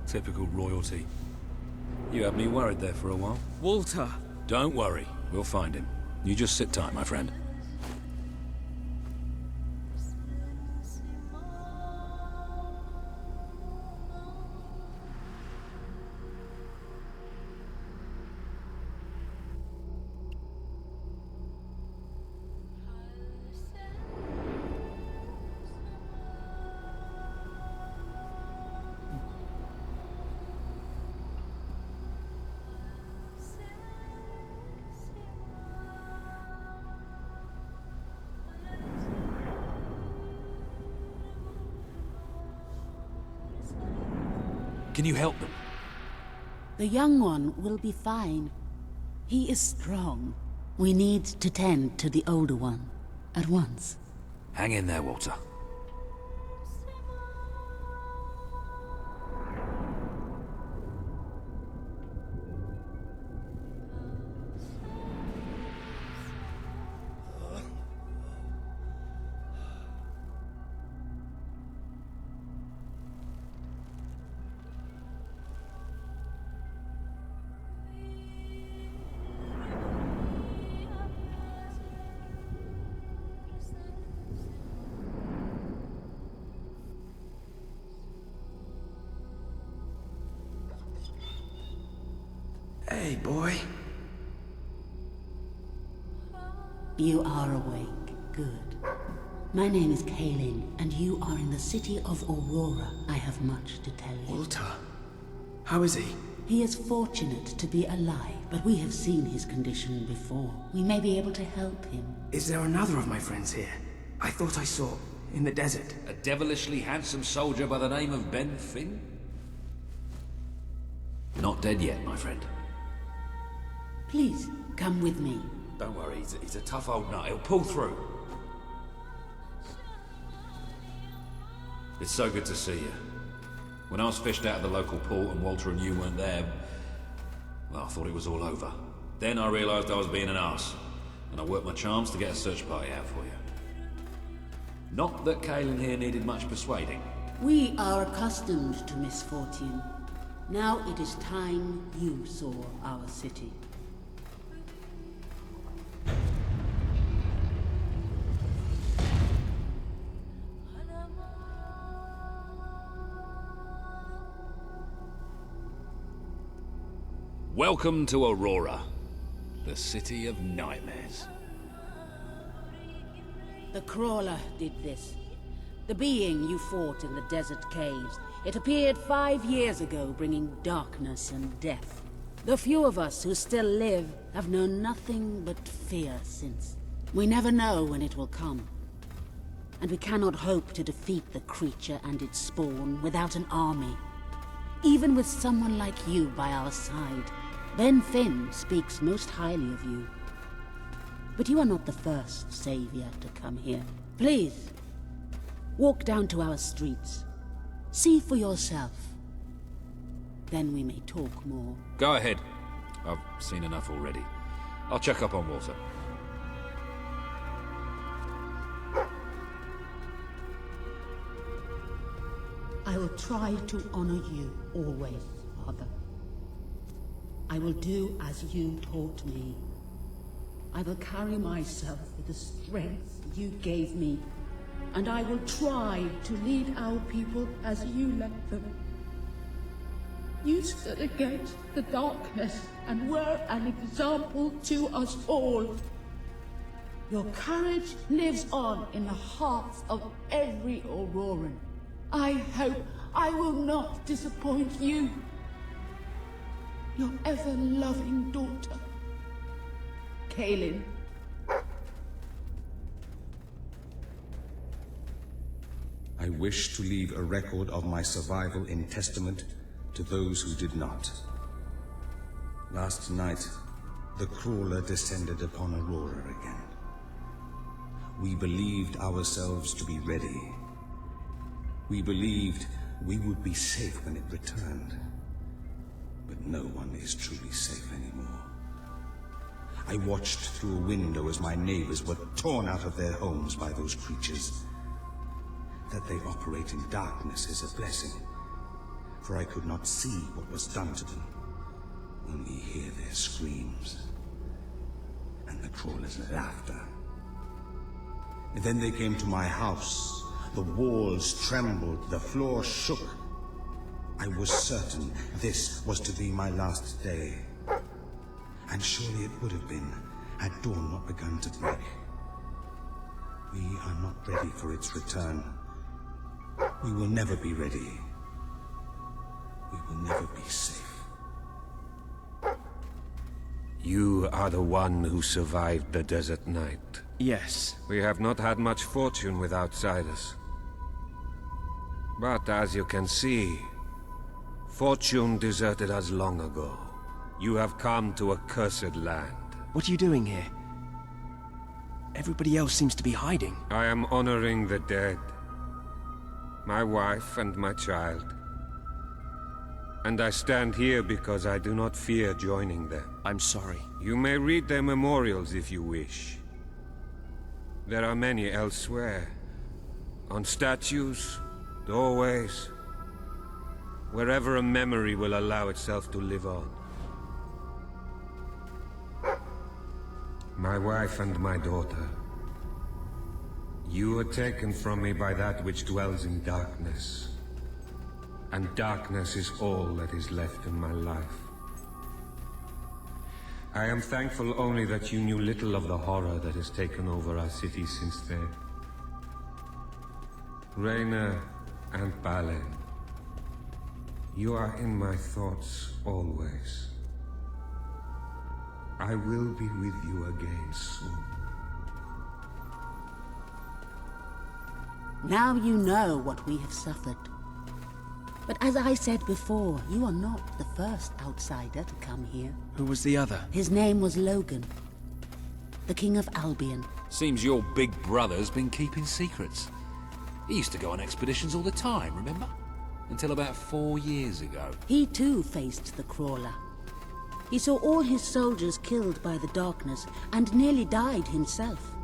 Typical royalty. You had me worried there for a while. Walter! Don't worry, we'll find him. You just sit tight, my friend. Can you help them? The young one will be fine. He is strong. We need to tend to the older one at once. Hang in there, Walter. Hey, boy. You are awake. Good. My name is Kaelin, and you are in the city of Aurora. I have much to tell you. Walter. How is he? He is fortunate to be alive, but we have seen his condition before. We may be able to help him. Is there another of my friends here? I thought I saw in the desert. A devilishly handsome soldier by the name of Ben Finn? Not dead yet, my friend. Please, come with me. Don't worry, he's a tough old nut. He'll pull through. It's so good to see you. When I was fished out of the local port and Walter and you weren't there, well, I thought it was all over. Then I realised I was being an arse, and I worked my charms to get a search party out for you. Not that Kaelin here needed much persuading. We are accustomed to misfortune. Now it is time you saw our city. Welcome to Aurora, the city of nightmares. The Crawler did this. The being you fought in the desert caves. It appeared 5 years ago, bringing darkness and death. The few of us who still live have known nothing but fear since. We never know when it will come. And we cannot hope to defeat the creature and its spawn without an army. Even with someone like you by our side, Ben Finn speaks most highly of you. But you are not the first savior to come here. Please, walk down to our streets. See for yourself. Then we may talk more. Go ahead. I've seen enough already. I'll check up on Walter. I will try to honor you always, Father. I will do as you taught me. I will carry myself with the strength you gave me, and I will try to lead our people as you led them. You stood against the darkness and were an example to us all. Your courage lives on in the hearts of every Auroran. I hope I will not disappoint you. Your ever-loving daughter, Kaelin. I wish to leave a record of my survival in testament to those who did not. Last night, the Crawler descended upon Aurora again. We believed ourselves to be ready. We believed we would be safe when it returned. But no one is truly safe anymore. I watched through a window as my neighbors were torn out of their homes by those creatures. That they operate in darkness is a blessing, for I could not see what was done to them, only hear their screams and the Crawler's laughter. And then they came to my house. The walls trembled, the floor shook. I was certain this was to be my last day. And surely it would have been, had dawn not begun to break. We are not ready for its return. We will never be ready. We will never be safe. You are the one who survived the desert night. Yes. We have not had much fortune with outsiders. But as you can see, fortune deserted us long ago. You have come to a cursed land. What are you doing here? Everybody else seems to be hiding. I am honoring the dead. My wife and my child. And I stand here because I do not fear joining them. I'm sorry. You may read their memorials if you wish. There are many elsewhere. On statues, doorways, wherever a memory will allow itself to live on. My wife and my daughter. You were taken from me by that which dwells in darkness. And darkness is all that is left in my life. I am thankful only that you knew little of the horror that has taken over our city since then. Raina and Balen, you are in my thoughts always. I will be with you again soon. Now you know what we have suffered. But as I said before, you are not the first outsider to come here. Who was the other? His name was Logan, the King of Albion. Seems your big brother's been keeping secrets. He used to go on expeditions all the time, remember? Until about 4 years ago. He too faced the Crawler. He saw all his soldiers killed by the darkness and nearly died himself.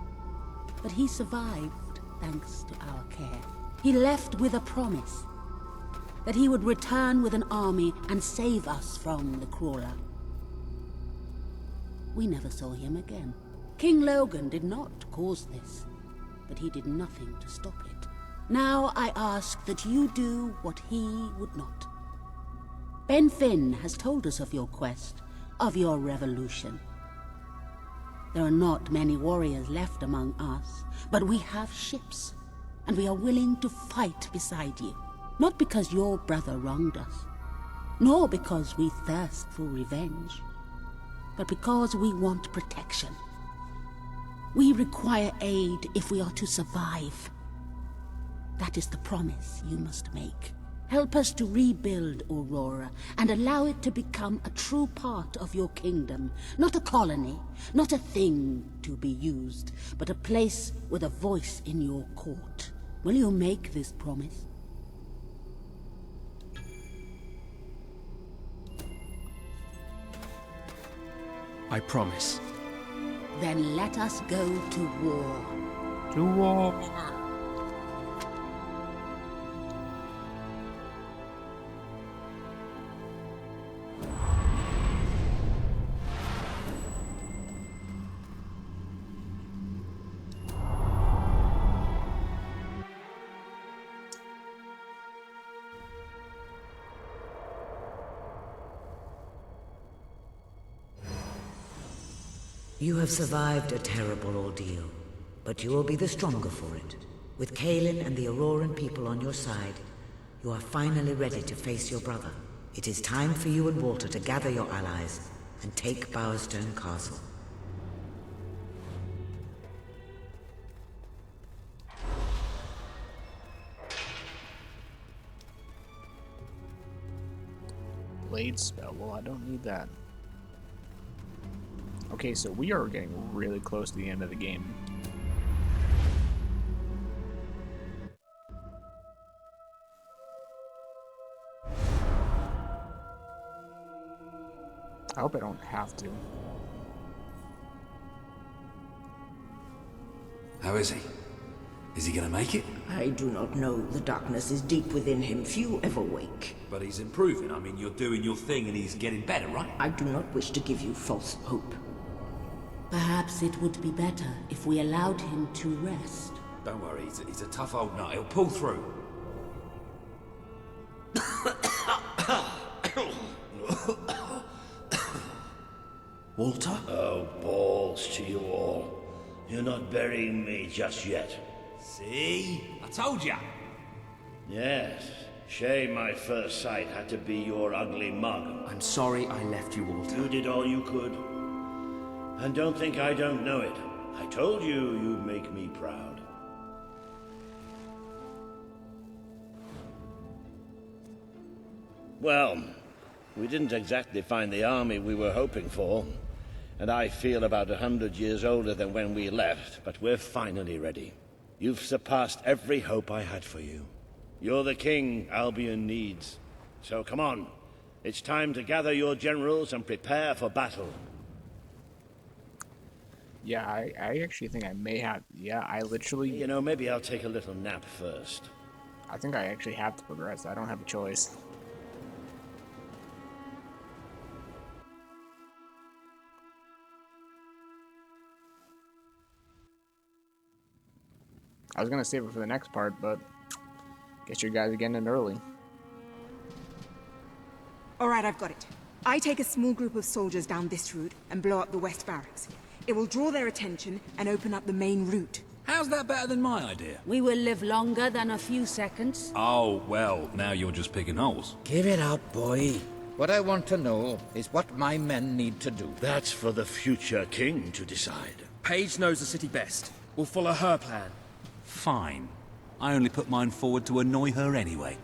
But he survived thanks to our care. He left with a promise that he would return with an army and save us from the Crawler. We never saw him again. King Logan did not cause this, but he did nothing to stop it. Now I ask that you do what he would not. Ben Finn has told us of your quest, of your revolution. There are not many warriors left among us, but we have ships, and we are willing to fight beside you. Not because your brother wronged us, nor because we thirst for revenge, but because we want protection. We require aid if we are to survive. That is the promise you must make. Help us to rebuild Aurora and allow it to become a true part of your kingdom. Not a colony, not a thing to be used, but a place with a voice in your court. Will you make this promise? I promise. Then let us go to war. To war. You have survived a terrible ordeal, but you will be the stronger for it. With Kaelin and the Auroran people on your side, you are finally ready to face your brother. It is time for you and Walter to gather your allies and take Bowerstone Castle. Blade spell. Well, I don't need that. Okay, so we are getting really close to the end of the game. I hope I don't have to. How is he? Is he gonna make it? I do not know. The darkness is deep within him. Few ever wake. But he's improving. I mean, you're doing your thing and he's getting better, right? I do not wish to give you false hope. Perhaps it would be better if we allowed him to rest. Don't worry, he's a tough old nut. He'll pull through. Walter? Oh, balls to you all. You're not burying me just yet. See? I told ya. Yes. Shame my first sight had to be your ugly mug. I'm sorry I left you, Walter. You did all you could. And don't think I don't know it. I told you you'd make me proud. Well, we didn't exactly find the army we were hoping for. And I feel about 100 years older than when we left, but we're finally ready. You've surpassed every hope I had for you. You're the king Albion needs. So come on. It's time to gather your generals and prepare for battle. Yeah, I actually think I may have... Yeah, I literally... You know, maybe I'll take a little nap first. I think I actually have to progress. I don't have a choice. I was going to save it for the next part, but... guess you guys are getting in early. Alright, I've got it. I take a small group of soldiers down this route and blow up the West Barracks. It will draw their attention and open up the main route. How's that better than my idea? We will live longer than a few seconds. Oh, well, now you're just picking holes. Give it up, boy. What I want to know is what my men need to do. That's for the future king to decide. Paige knows the city best. We'll follow her plan. Fine. I only put mine forward to annoy her anyway.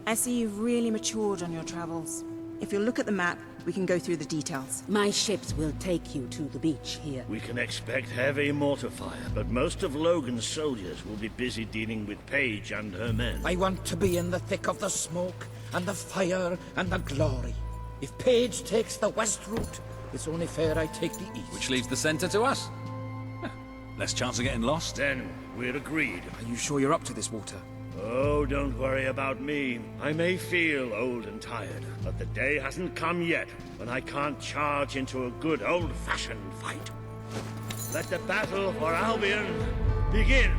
I see you've really matured on your travels. If you'll look at the map, we can go through the details. My ships will take you to the beach here. We can expect heavy mortar fire, but most of Logan's soldiers will be busy dealing with Paige and her men. I want to be in the thick of the smoke, and the fire, and the glory. If Paige takes the west route, it's only fair I take the east. Which leaves the center to us. Less chance of getting lost. Then we're agreed. Are you sure you're up to this, Walter? Oh, don't worry about me. I may feel old and tired, but the day hasn't come yet when I can't charge into a good old-fashioned fight. Let the battle for Albion begin.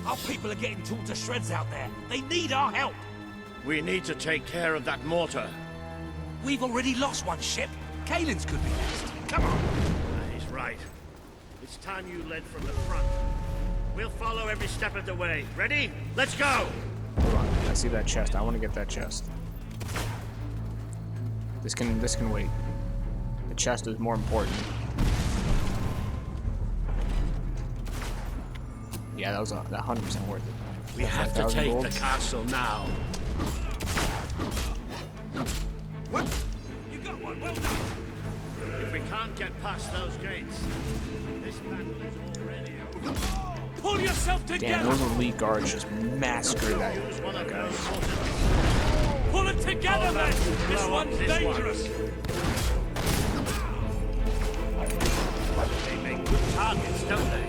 Our people are getting torn to shreds out there. They need our help. We need to take care of that mortar. We've already lost one ship. Kaelin's could be next. Come on. He's right. It's time you led from the front. We'll follow every step of the way. Ready? Let's go! Hold on. I see that chest. I want to get that chest. This can wait. The chest is more important. Yeah, that was 100% worth it. We have to take the castle now. What? You got one. Well done. If we can't get past those gates, this battle is already over. Pull yourself together. Damn, those elite guards just massacred that guy. Pull it together, man. This one's dangerous. They make good targets, don't they?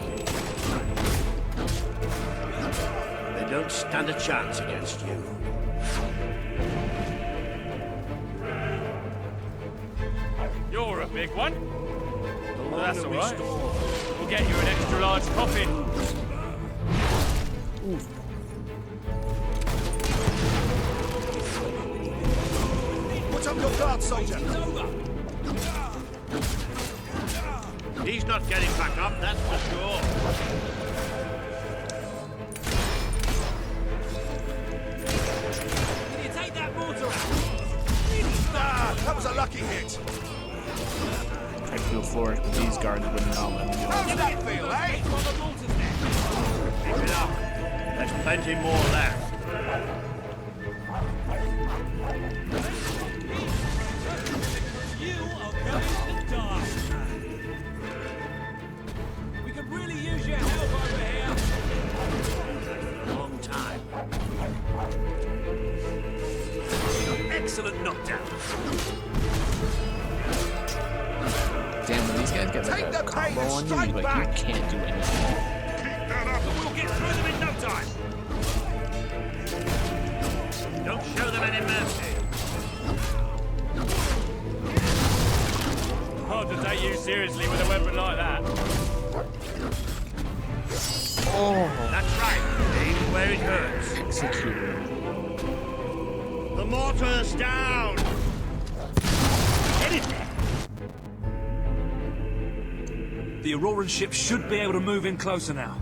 They don't stand a chance against you. You're a big one. Well, that's all right. We'll get you an extra large coffin. Oof. Put up your guard, soldier. He's not getting back up, that's for sure. Can you take that mortar out? Ah, that was a lucky hit. I feel flourish, but these guards wouldn't know let me do How's it. that feel, eh? Keep it up. There's plenty more left. You are going to die. We could really use your help over here. A long time. Excellent knockdown. Damn, when these guys get like a combo on you, like, you can't do anything. Keep that up and we'll get through them in no time. Don't show them any mercy. Hard to take you seriously with a weapon like that. Oh, That's right. Aim where it hurts. executed. The mortar's down. Get it there. The Auroran ship should be able to move in closer now.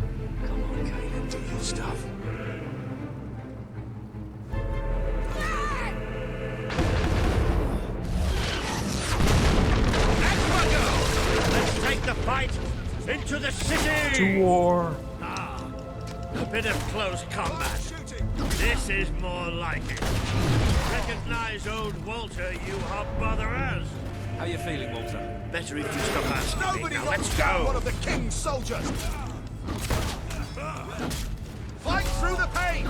Come on, Kaelin, do your stuff. Let's take the fight into the city! To war. Ah, a bit of close combat. This is more like it. Recognize old Walter, you hobotherers. How you feeling, Walter? Better if you stop asking me. Nobody Now knocks let's down one go. of the king's soldiers. Fight through the pain.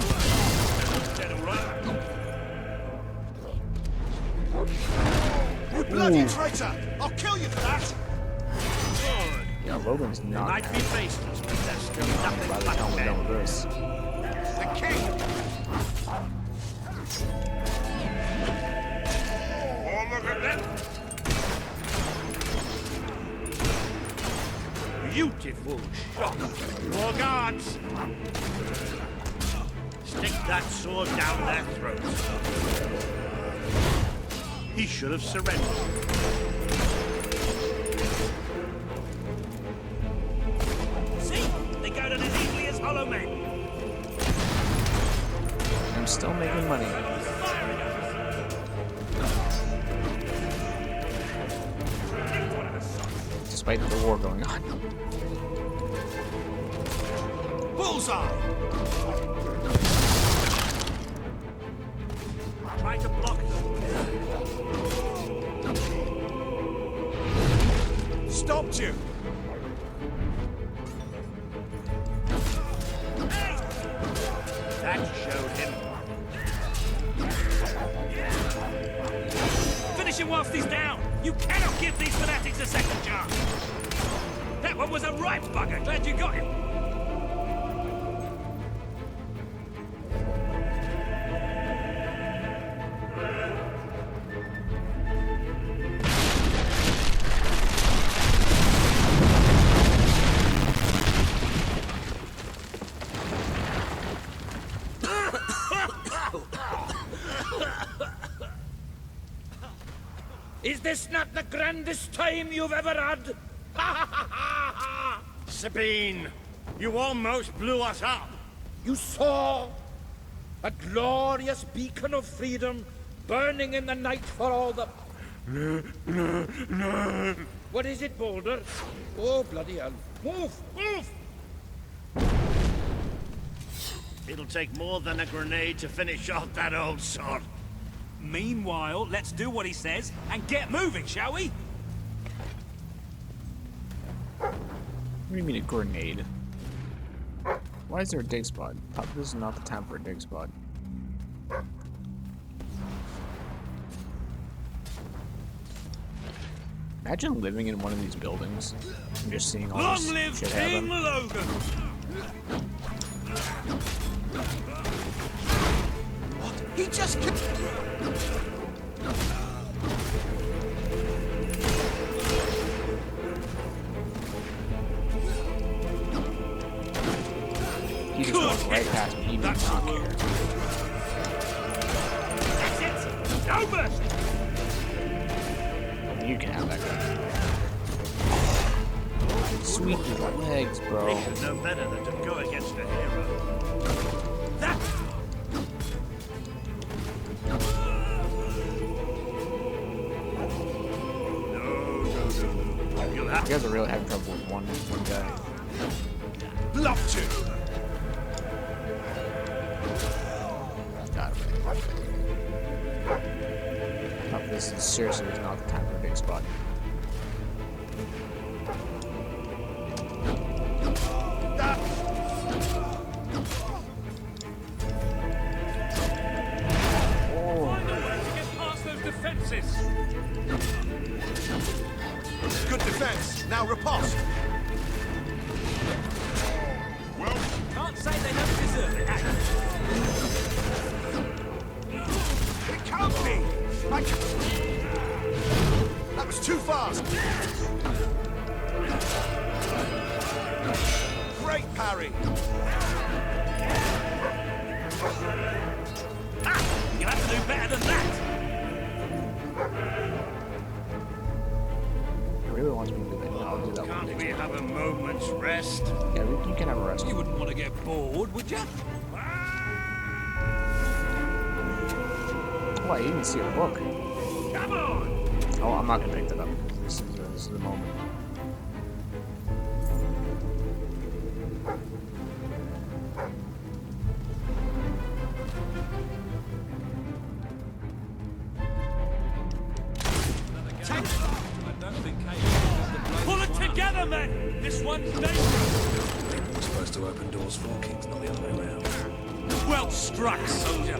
You bloody traitor! I'll kill you for that. Yeah, Logan's They not might be faceless, but they're still nothing by the but time we're done with men. this. The king. Oh, look at them! Beautiful shot. More guards. Stick that sword down their throats. He should have surrendered. See? They go down as easily as hollow men. I'm still making money. Firing at us. despite the war going on. Bullseye! Try to block them. Stopped you! That showed him. Finish him whilst he's down! You cannot give these fanatics a second chance! That one was a right bugger! Glad you got him! Is this not the grandest time you've ever had? Sabine, you almost blew us up. You saw a glorious beacon of freedom burning in the night for all the... No. What is it, Boulder? Oh, bloody hell. Move! Move! It'll take more than a grenade to finish off that old sod. Meanwhile, let's do what he says and get moving, shall we? What do you mean a grenade? Why is there a dig spot? This is not the time for a dig spot. Imagine living in one of these buildings and just seeing all Long this live shit King happen. Logan! He just... He just walked right past me. He did not care. That's it! No burst! You can have that guy. Sweet legs, bro. They should know better than to go against a hero. That... You guys are really having trouble with one guy. Love to! Got it. This is seriously not the time for a big spot. Find a way to get past those defenses! Good defense. Now riposte. Can't say they don't deserve it, It can't be! That was too fast! Great parry! You'll have to do better than that! He really wants me to do that. I'll do that one. Can't we have a moment's rest? Yeah, you can have a rest. You wouldn't want to get bored, would you? Oh, I even see a book. Come on! Oh, I'm not gonna pick that up because this is the moment. Pull it together, men! This one's dangerous! We're supposed to open doors for kings, not the other way around. Well struck, soldier!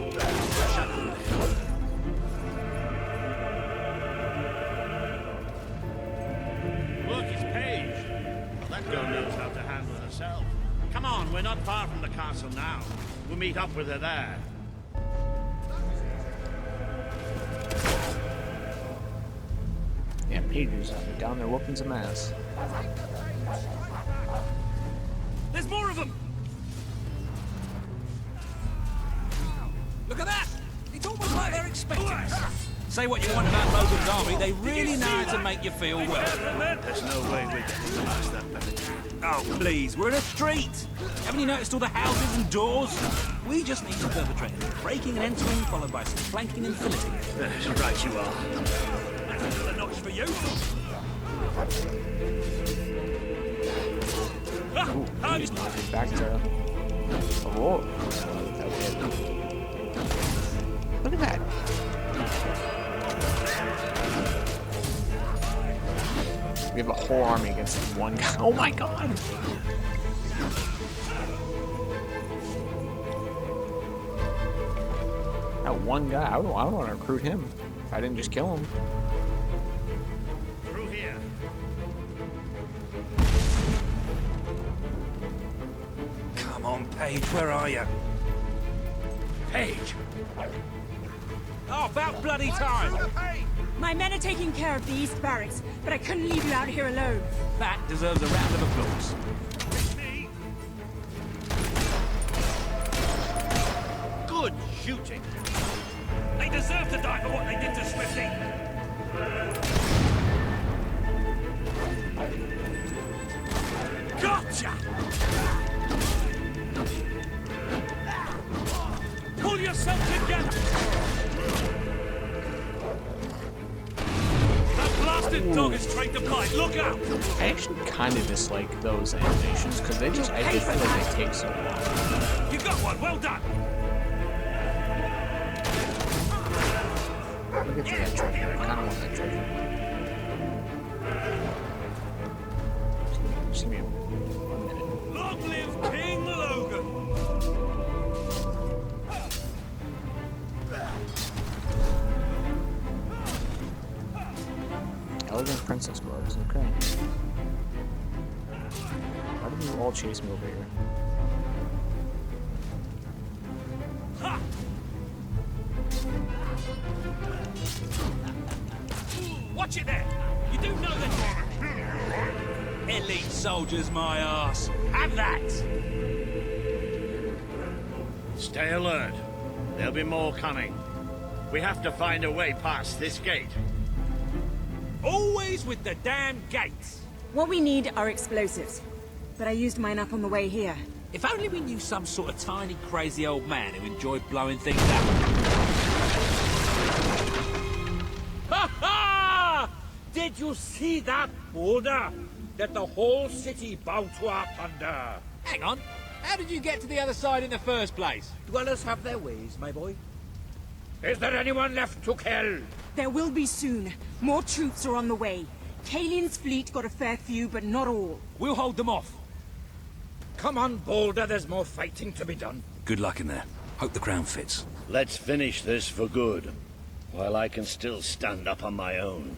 Look, it's Paige. Well, that girl knows how to handle herself. Come on, we're not far from the castle now. We'll meet up with her there. Yeah, Pages down there whooping some ass. There's more of them! Look at that! It's almost like they're expecting us. Say what you want about Logan's army, they really know how to make you feel welcome. There's no way we're getting past that barricade. Oh, please, we're in a street. Haven't you noticed all the houses and doors? We just need to perpetrate breaking and entering, followed by some flanking and filleting. Right you are. That's another notch for you. Ooh, he's not get back to. Oh, that way. Look at that. We have a whole army against one guy. Oh my god! That one guy, I don't want to recruit him if I didn't just kill him. Through here. Come on, Paige, where are you? Paige! Oh, about bloody time! My men are taking care of the East Barracks, but I couldn't leave you out here alone. That deserves a round of applause. Good shooting. They deserve to die for what they did to Swifty! Gotcha! Pull yourself together! That blasted dog is trained to bite. Look out! I actually kind of dislike those animations because I just feel like they take so long. You got one. Well done. Look at that treasure. I kind of want that treasure. Just give me 1 minute. Long live King Logan! Elegant princess gloves, okay. Why did you all chase me over here? Ha! Watch it there! You do know that elite soldiers, my ass. Have that! Stay alert. There'll be more coming. We have to find a way past this gate. Always with the damn gates. What we need are explosives, but I used mine up on the way here. If only we knew some sort of tiny, crazy old man who enjoyed blowing things up. Ha ha! Did you see that boulder that the whole city bowed to our thunder? Hang on. How did you get to the other side in the first place? Dwellers have their ways, my boy. Is there anyone left to kill? There will be soon. More troops are on the way. Kalian's fleet got a fair few, but not all. We'll hold them off. Come on, Boulder, there's more fighting to be done. Good luck in there. Hope the crown fits. Let's finish this for good, while I can still stand up on my own.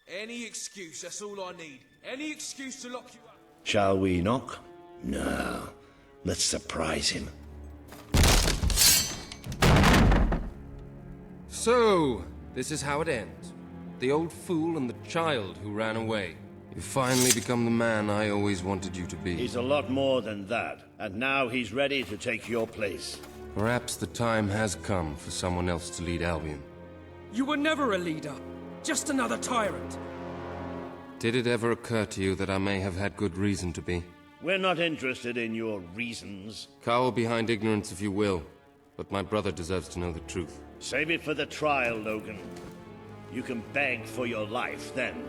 Any excuse, that's all I need. Any excuse to lock you up. Shall we knock? No. Let's surprise him. So, this is how it ends. The old fool and the child who ran away. You finally become the man I always wanted you to be. He's a lot more than that, and now he's ready to take your place. Perhaps the time has come for someone else to lead Albion. You were never a leader. Just another tyrant. Did it ever occur to you that I may have had good reason to be? We're not interested in your reasons. Cower behind ignorance if you will, but my brother deserves to know the truth. Save it for the trial, Logan. You can beg for your life then.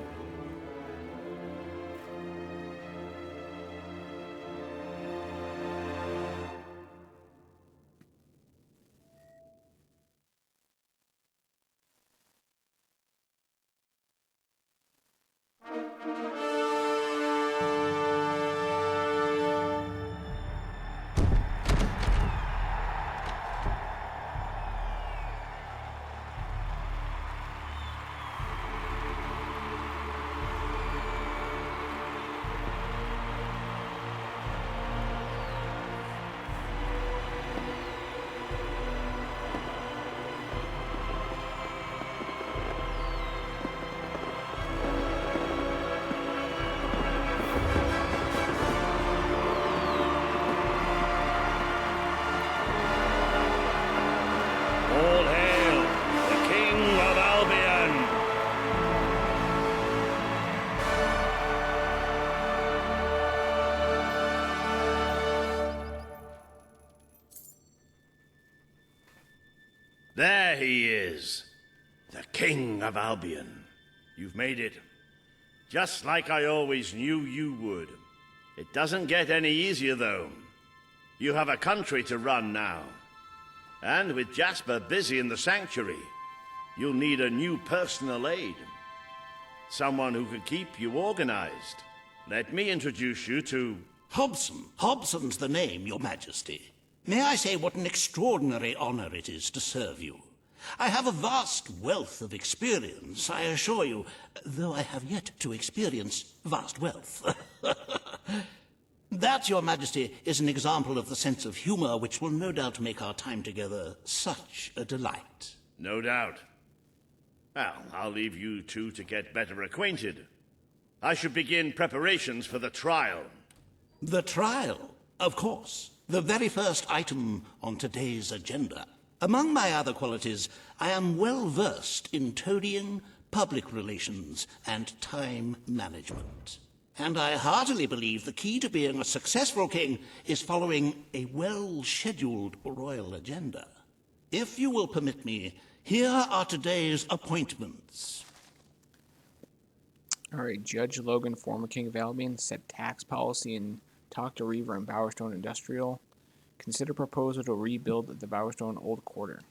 There he is. The King of Albion. You've made it. Just like I always knew you would. It doesn't get any easier, though. You have a country to run now. And with Jasper busy in the sanctuary, you'll need a new personal aide. Someone who can keep you organized. Let me introduce you to... Hobson. Hobson's the name, Your Majesty. May I say what an extraordinary honor it is to serve you? I have a vast wealth of experience, I assure you, though I have yet to experience vast wealth. That, Your Majesty, is an example of the sense of humor which will no doubt make our time together such a delight. No doubt. Well, I'll leave you two to get better acquainted. I should begin preparations for the trial. The trial, of course. The very first item on today's agenda. Among my other qualities, I am well versed in toadying, public relations, and time management. And I heartily believe the key to being a successful king is following a well-scheduled royal agenda. If you will permit me, here are today's appointments. All right, Judge Logan, former King of Albion, set tax policy and talk to Reaver and Bowerstone Industrial. Consider proposal to rebuild the Bowerstone Old Quarter.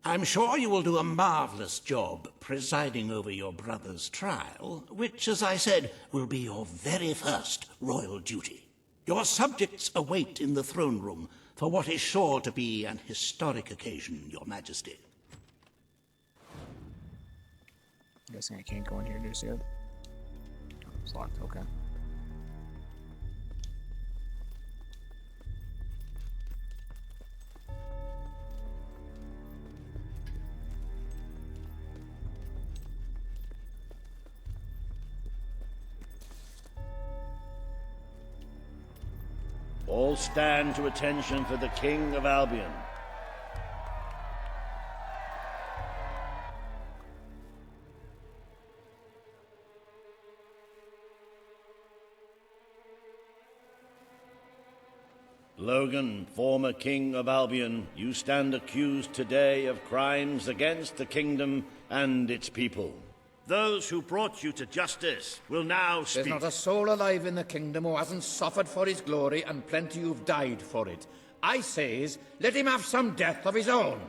I'm sure you will do a marvelous job presiding over your brother's trial, which, as I said, will be your very first royal duty. Your subjects await in the throne room for what is sure to be an historic occasion, Your Majesty. I'm guessing I can't go in here just yet. It's locked, okay. All stand to attention for the King of Albion. Logan, former King of Albion, you stand accused today of crimes against the kingdom and its people. Those who brought you to justice will now speak. There's not a soul alive in the kingdom who hasn't suffered for his glory, and plenty who've died for it. I says, let him have some death of his own.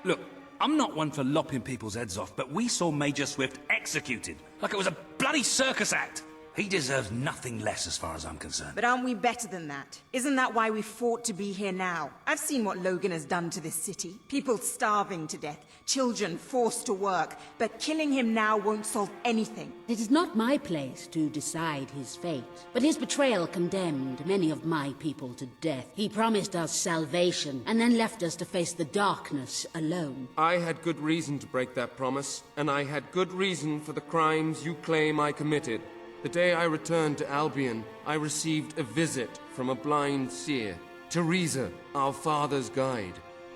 Look, I'm not one for lopping people's heads off, but we saw Major Swift executed like it was a bloody circus act. He deserves nothing less as far as I'm concerned. But aren't we better than that? Isn't that why we fought to be here now? I've seen what Logan has done to this city. People starving to death, children forced to work. But killing him now won't solve anything. It is not my place to decide his fate, but his betrayal condemned many of my people to death. He promised us salvation, and then left us to face the darkness alone. I had good reason to break that promise, and I had good reason for the crimes you claim I committed. The day I returned to Albion, I received a visit from a blind seer, Teresa, our father's guide.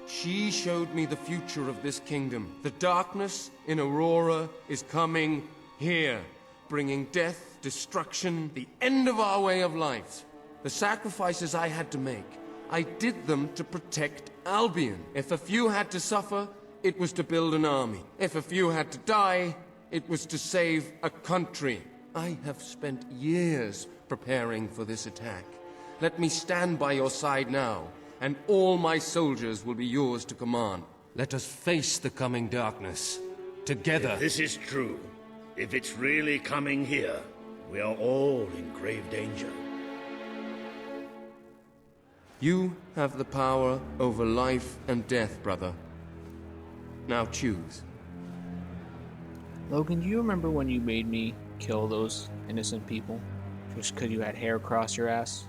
She showed me the future of this kingdom. The darkness in Aurora is coming here, bringing death, destruction, the end of our way of life. The sacrifices I had to make, I did them to protect Albion. If a few had to suffer, it was to build an army. If a few had to die, it was to save a country. I have spent years preparing for this attack. Let me stand by your side now, and all my soldiers will be yours to command. Let us face the coming darkness, together. If this is true, if it's really coming here, we are all in grave danger. You have the power over life and death, brother. Now choose. Logan, do you remember when you made me kill those innocent people just because you had hair across your ass?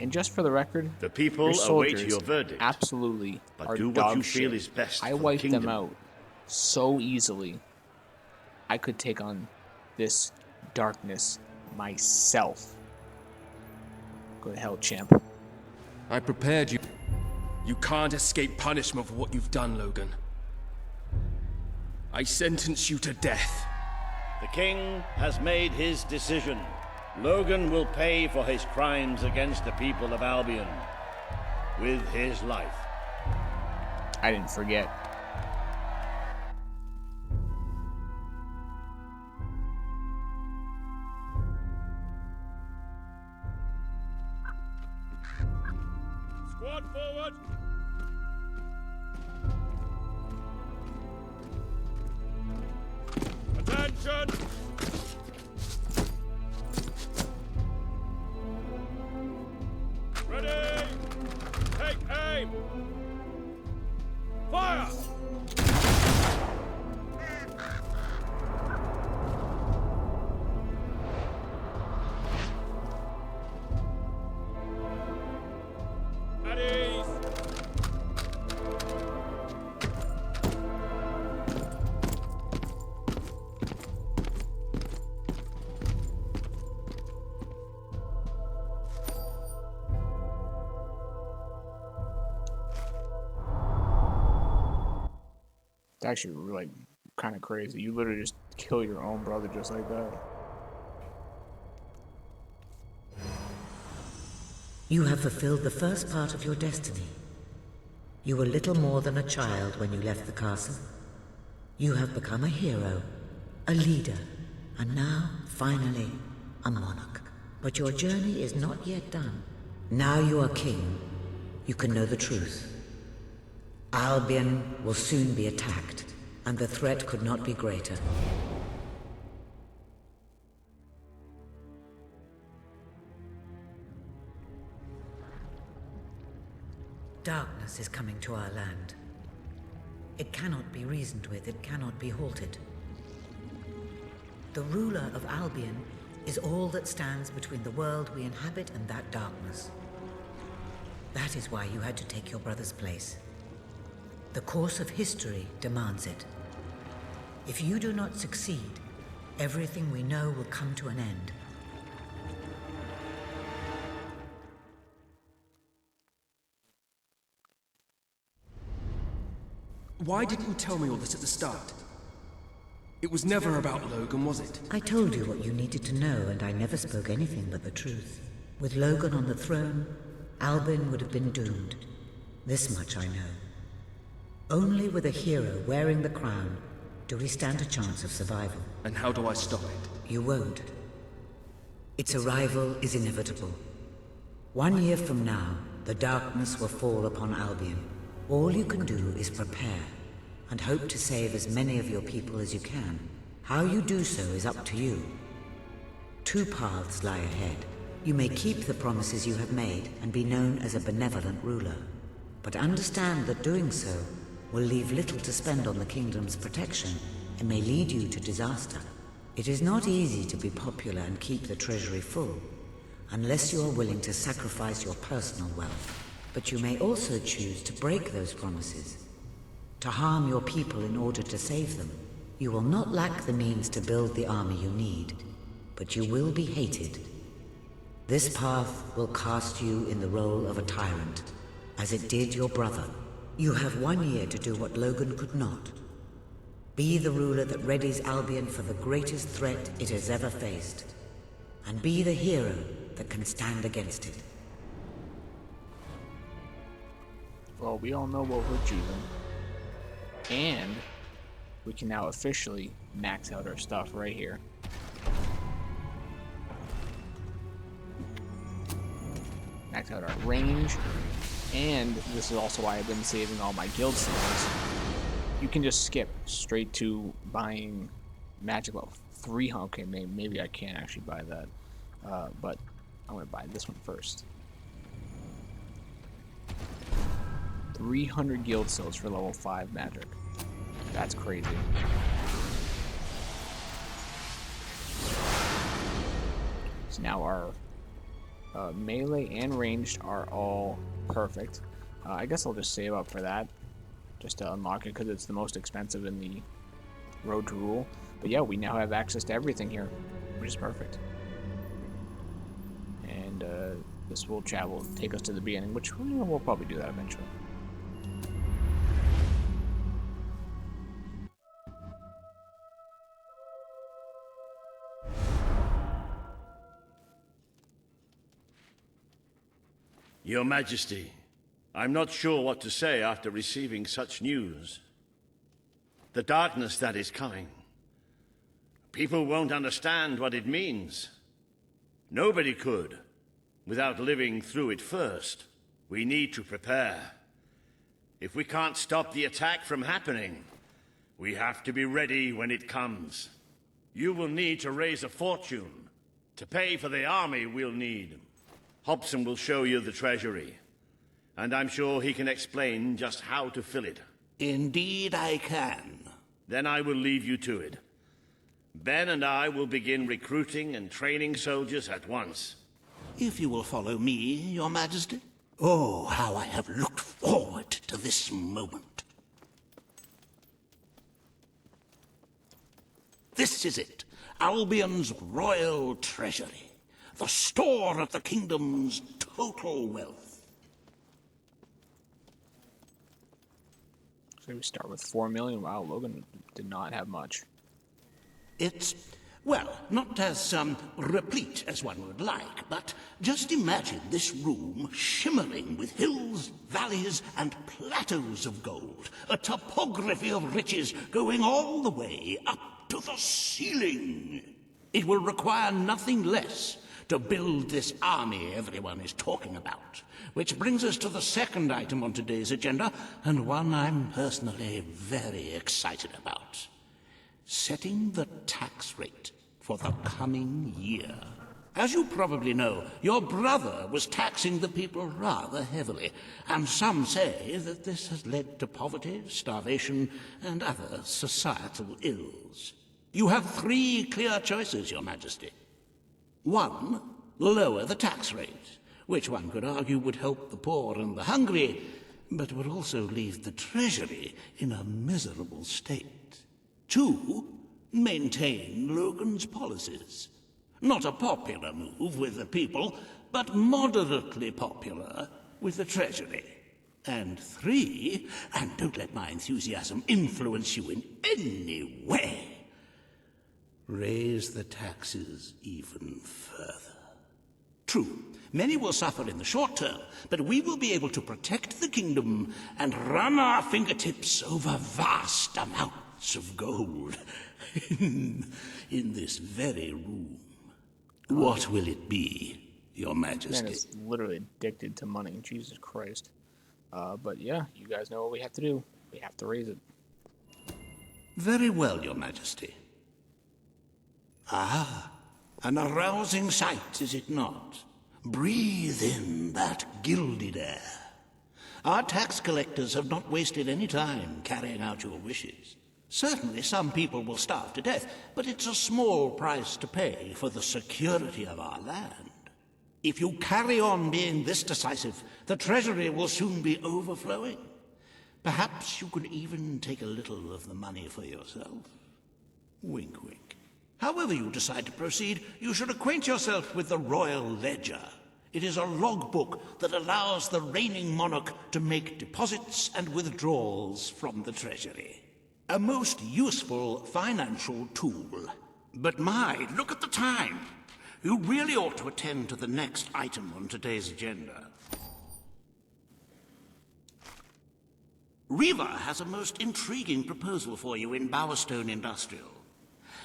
And just for the record, the people your soldiers await your verdict. Absolutely, but are do what dog you shit. feel is best. I for wiped the kingdom. them out so easily. I could take on this darkness myself. Go to hell, champ. I prepared you. You can't escape punishment for what you've done, Logan. I sentence you to death. The king has made his decision. Logan will pay for his crimes against the people of Albion with his life. I didn't forget. Squad forward! Attention! Ready! Take aim! Fire! At ease! It's actually like kind of crazy. You literally just kill your own brother just like that. You have fulfilled the first part of your destiny. You were little more than a child when you left the castle. You have become a hero, a leader, and now, finally, a monarch. But your journey is not yet done. Now you are king. You can know the truth. Albion will soon be attacked, and the threat could not be greater. Darkness is coming to our land. It cannot be reasoned with, it cannot be halted. The ruler of Albion is all that stands between the world we inhabit and that darkness. That is why you had to take your brother's place. The course of history demands it. If you do not succeed, everything we know will come to an end. Why didn't you tell me all this at the start? It was never about Logan, was it? I told you what you needed to know, and I never spoke anything but the truth. With Logan on the throne, Albion would have been doomed. This much I know. Only with a hero wearing the crown do we stand a chance of survival. And how do I stop it? You won't. Its arrival is inevitable. 1 year from now, the darkness will fall upon Albion. All you can do is prepare, and hope to save as many of your people as you can. How you do so is up to you. 2 paths lie ahead. You may keep the promises you have made and be known as a benevolent ruler. But understand that doing so will leave little to spend on the kingdom's protection and may lead you to disaster. It is not easy to be popular and keep the treasury full, unless you are willing to sacrifice your personal wealth. But you may also choose to break those promises, to harm your people in order to save them. You will not lack the means to build the army you need, but you will be hated. This path will cast you in the role of a tyrant, as it did your brother. You have 1 year to do what Logan could not. Be the ruler that readies Albion for the greatest threat it has ever faced, and be the hero that can stand against it. Well, we all know what we're choosing. And we can now officially max out our stuff right here. Max out our range. And this is also why I've been saving all my guild stones. You can just skip straight to buying magic level 300. Okay, maybe I can't actually buy that. But I'm going to buy this one first. 300 guild souls for level 5 magic. That's crazy. So now our melee and ranged are all perfect. I guess I'll just save up for that, just to unlock it, because it's the most expensive in the Road to Rule. But yeah, we now have access to everything here, which is perfect. And this will take us to the beginning, which we'll probably do that eventually. Your Majesty, I'm not sure what to say after receiving such news. The darkness that is coming. People won't understand what it means. Nobody could, without living through it first. We need to prepare. If we can't stop the attack from happening, we have to be ready when it comes. You will need to raise a fortune to pay for the army we'll need. Hobson will show you the treasury, and I'm sure he can explain just how to fill it. Indeed I can. Then I will leave you to it. Ben and I will begin recruiting and training soldiers at once. If you will follow me, Your Majesty. Oh, how I have looked forward to this moment. This is it, Albion's royal treasury, the store of the kingdom's total wealth. So we start with 4 million. Wow, Logan did not have much. It's, well, not as replete as one would like, but just imagine this room shimmering with hills, valleys, and plateaus of gold, a topography of riches going all the way up to the ceiling. It will require nothing less to build this army everyone is talking about. Which brings us to the second item on today's agenda, and one I'm personally very excited about. Setting the tax rate for the coming year. As you probably know, your brother was taxing the people rather heavily, and some say that this has led to poverty, starvation, and other societal ills. You have 3 clear choices, Your Majesty. 1, lower the tax rate, which one could argue would help the poor and the hungry, but would also leave the treasury in a miserable state. 2, maintain Logan's policies. Not a popular move with the people, but moderately popular with the treasury. And 3, and don't let my enthusiasm influence you in any way, raise the taxes even further. True, many will suffer in the short term, but we will be able to protect the kingdom and run our fingertips over vast amounts of gold in this very room. What will it be, Your Majesty? Man is literally addicted to money. Jesus Christ. But yeah, you guys know what we have to do. We have to raise it. Very well, Your Majesty. Ah, an arousing sight, is it not? Breathe in that gilded air. Our tax collectors have not wasted any time carrying out your wishes. Certainly some people will starve to death, but it's a small price to pay for the security of our land. If you carry on being this decisive, the treasury will soon be overflowing. Perhaps you could even take a little of the money for yourself. Wink, wink. However you decide to proceed, you should acquaint yourself with the Royal Ledger. It is a logbook that allows the reigning monarch to make deposits and withdrawals from the treasury. A most useful financial tool. But my, look at the time. You really ought to attend to the next item on today's agenda. Reva has a most intriguing proposal for you in Bowerstone Industrial.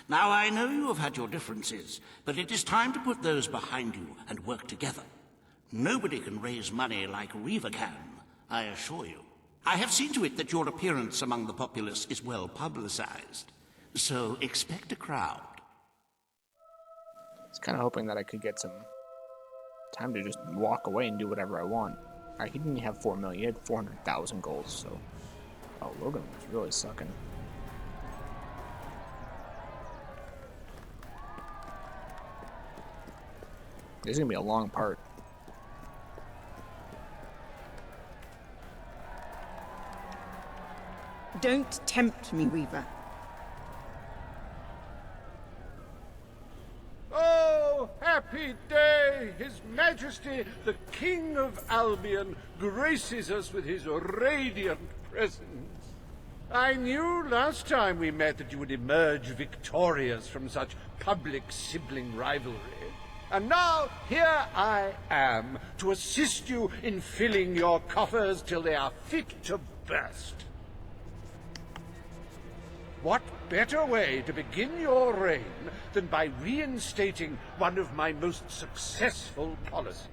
Now, I know you have had your differences, but it is time to put those behind you and work together. Nobody can raise money like Reva can, I assure you. I have seen to it that your appearance among the populace is well publicized, so expect a crowd. I was kind of hoping that I could get some time to just walk away and do whatever I want. Alright, he didn't have 4 million, he had 400,000 gold, so... Oh, Logan was really sucking. This is gonna be a long part. Don't tempt me, Weaver. Oh, happy day! His Majesty, the King of Albion, graces us with his radiant presence. I knew last time we met that you would emerge victorious from such public sibling rivalry. And now, here I am, to assist you in filling your coffers till they are fit to burst. What better way to begin your reign than by reinstating one of my most successful policies?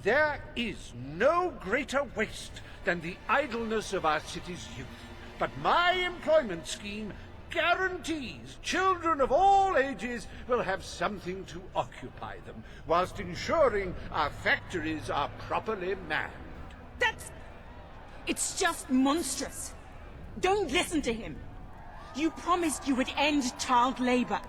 There is no greater waste than the idleness of our city's youth, but my employment scheme guarantees children of all ages will have something to occupy them, whilst ensuring our factories are properly manned. It's just monstrous. Don't listen to him. You promised you would end child labor.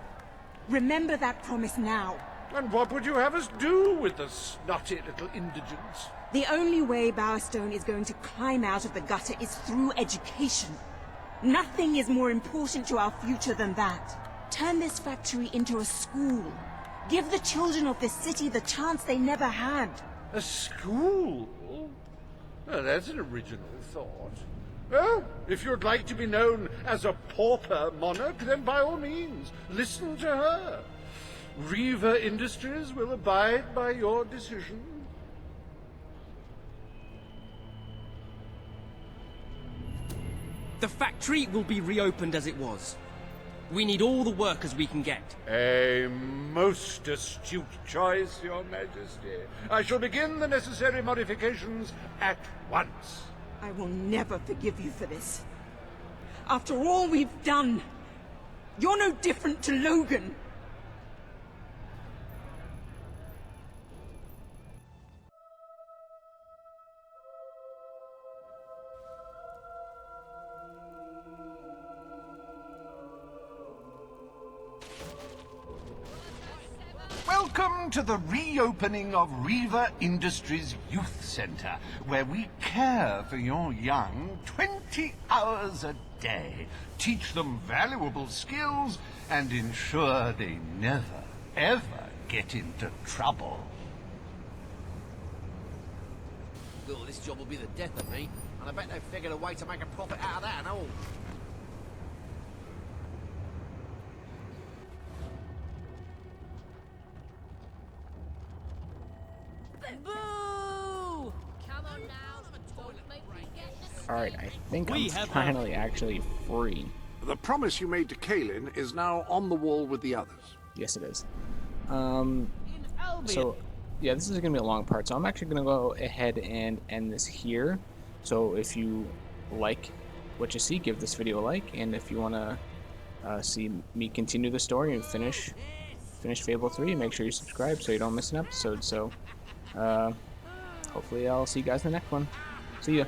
Remember that promise now. And what would you have us do with the snotty little indigents? The only way Bowerstone is going to climb out of the gutter is through education. Nothing is more important to our future than that. Turn this factory into a school. Give the children of this city the chance they never had. A school? Well, that's an original thought. Well, if you'd like to be known as a pauper monarch, then by all means, listen to her. Reaver Industries will abide by your decision. The factory will be reopened as it was. We need all the workers we can get. A most astute choice, Your Majesty. I shall begin the necessary modifications at once. I will never forgive you for this. After all we've done, you're no different to Logan. Welcome to the reopening of Reaver Industries Youth Center, where we care for your young 20 hours a day, teach them valuable skills, and ensure they never, ever get into trouble. Oh, this job will be the death of me, and I bet they've figured a way to make a profit out of that and all. Boo! Come on now, don't make me get this. Alright, I think I'm finally actually free. The promise you made to Kaelin is now on the wall with the others. Yes, it is. So, yeah, this is going to be a long part, so I'm actually going to go ahead and end this here. So if you like what you see, give this video a like, and if you want to see me continue the story and finish Fable 3, make sure you subscribe so you don't miss an episode. So, hopefully I'll see you guys in the next one. See ya.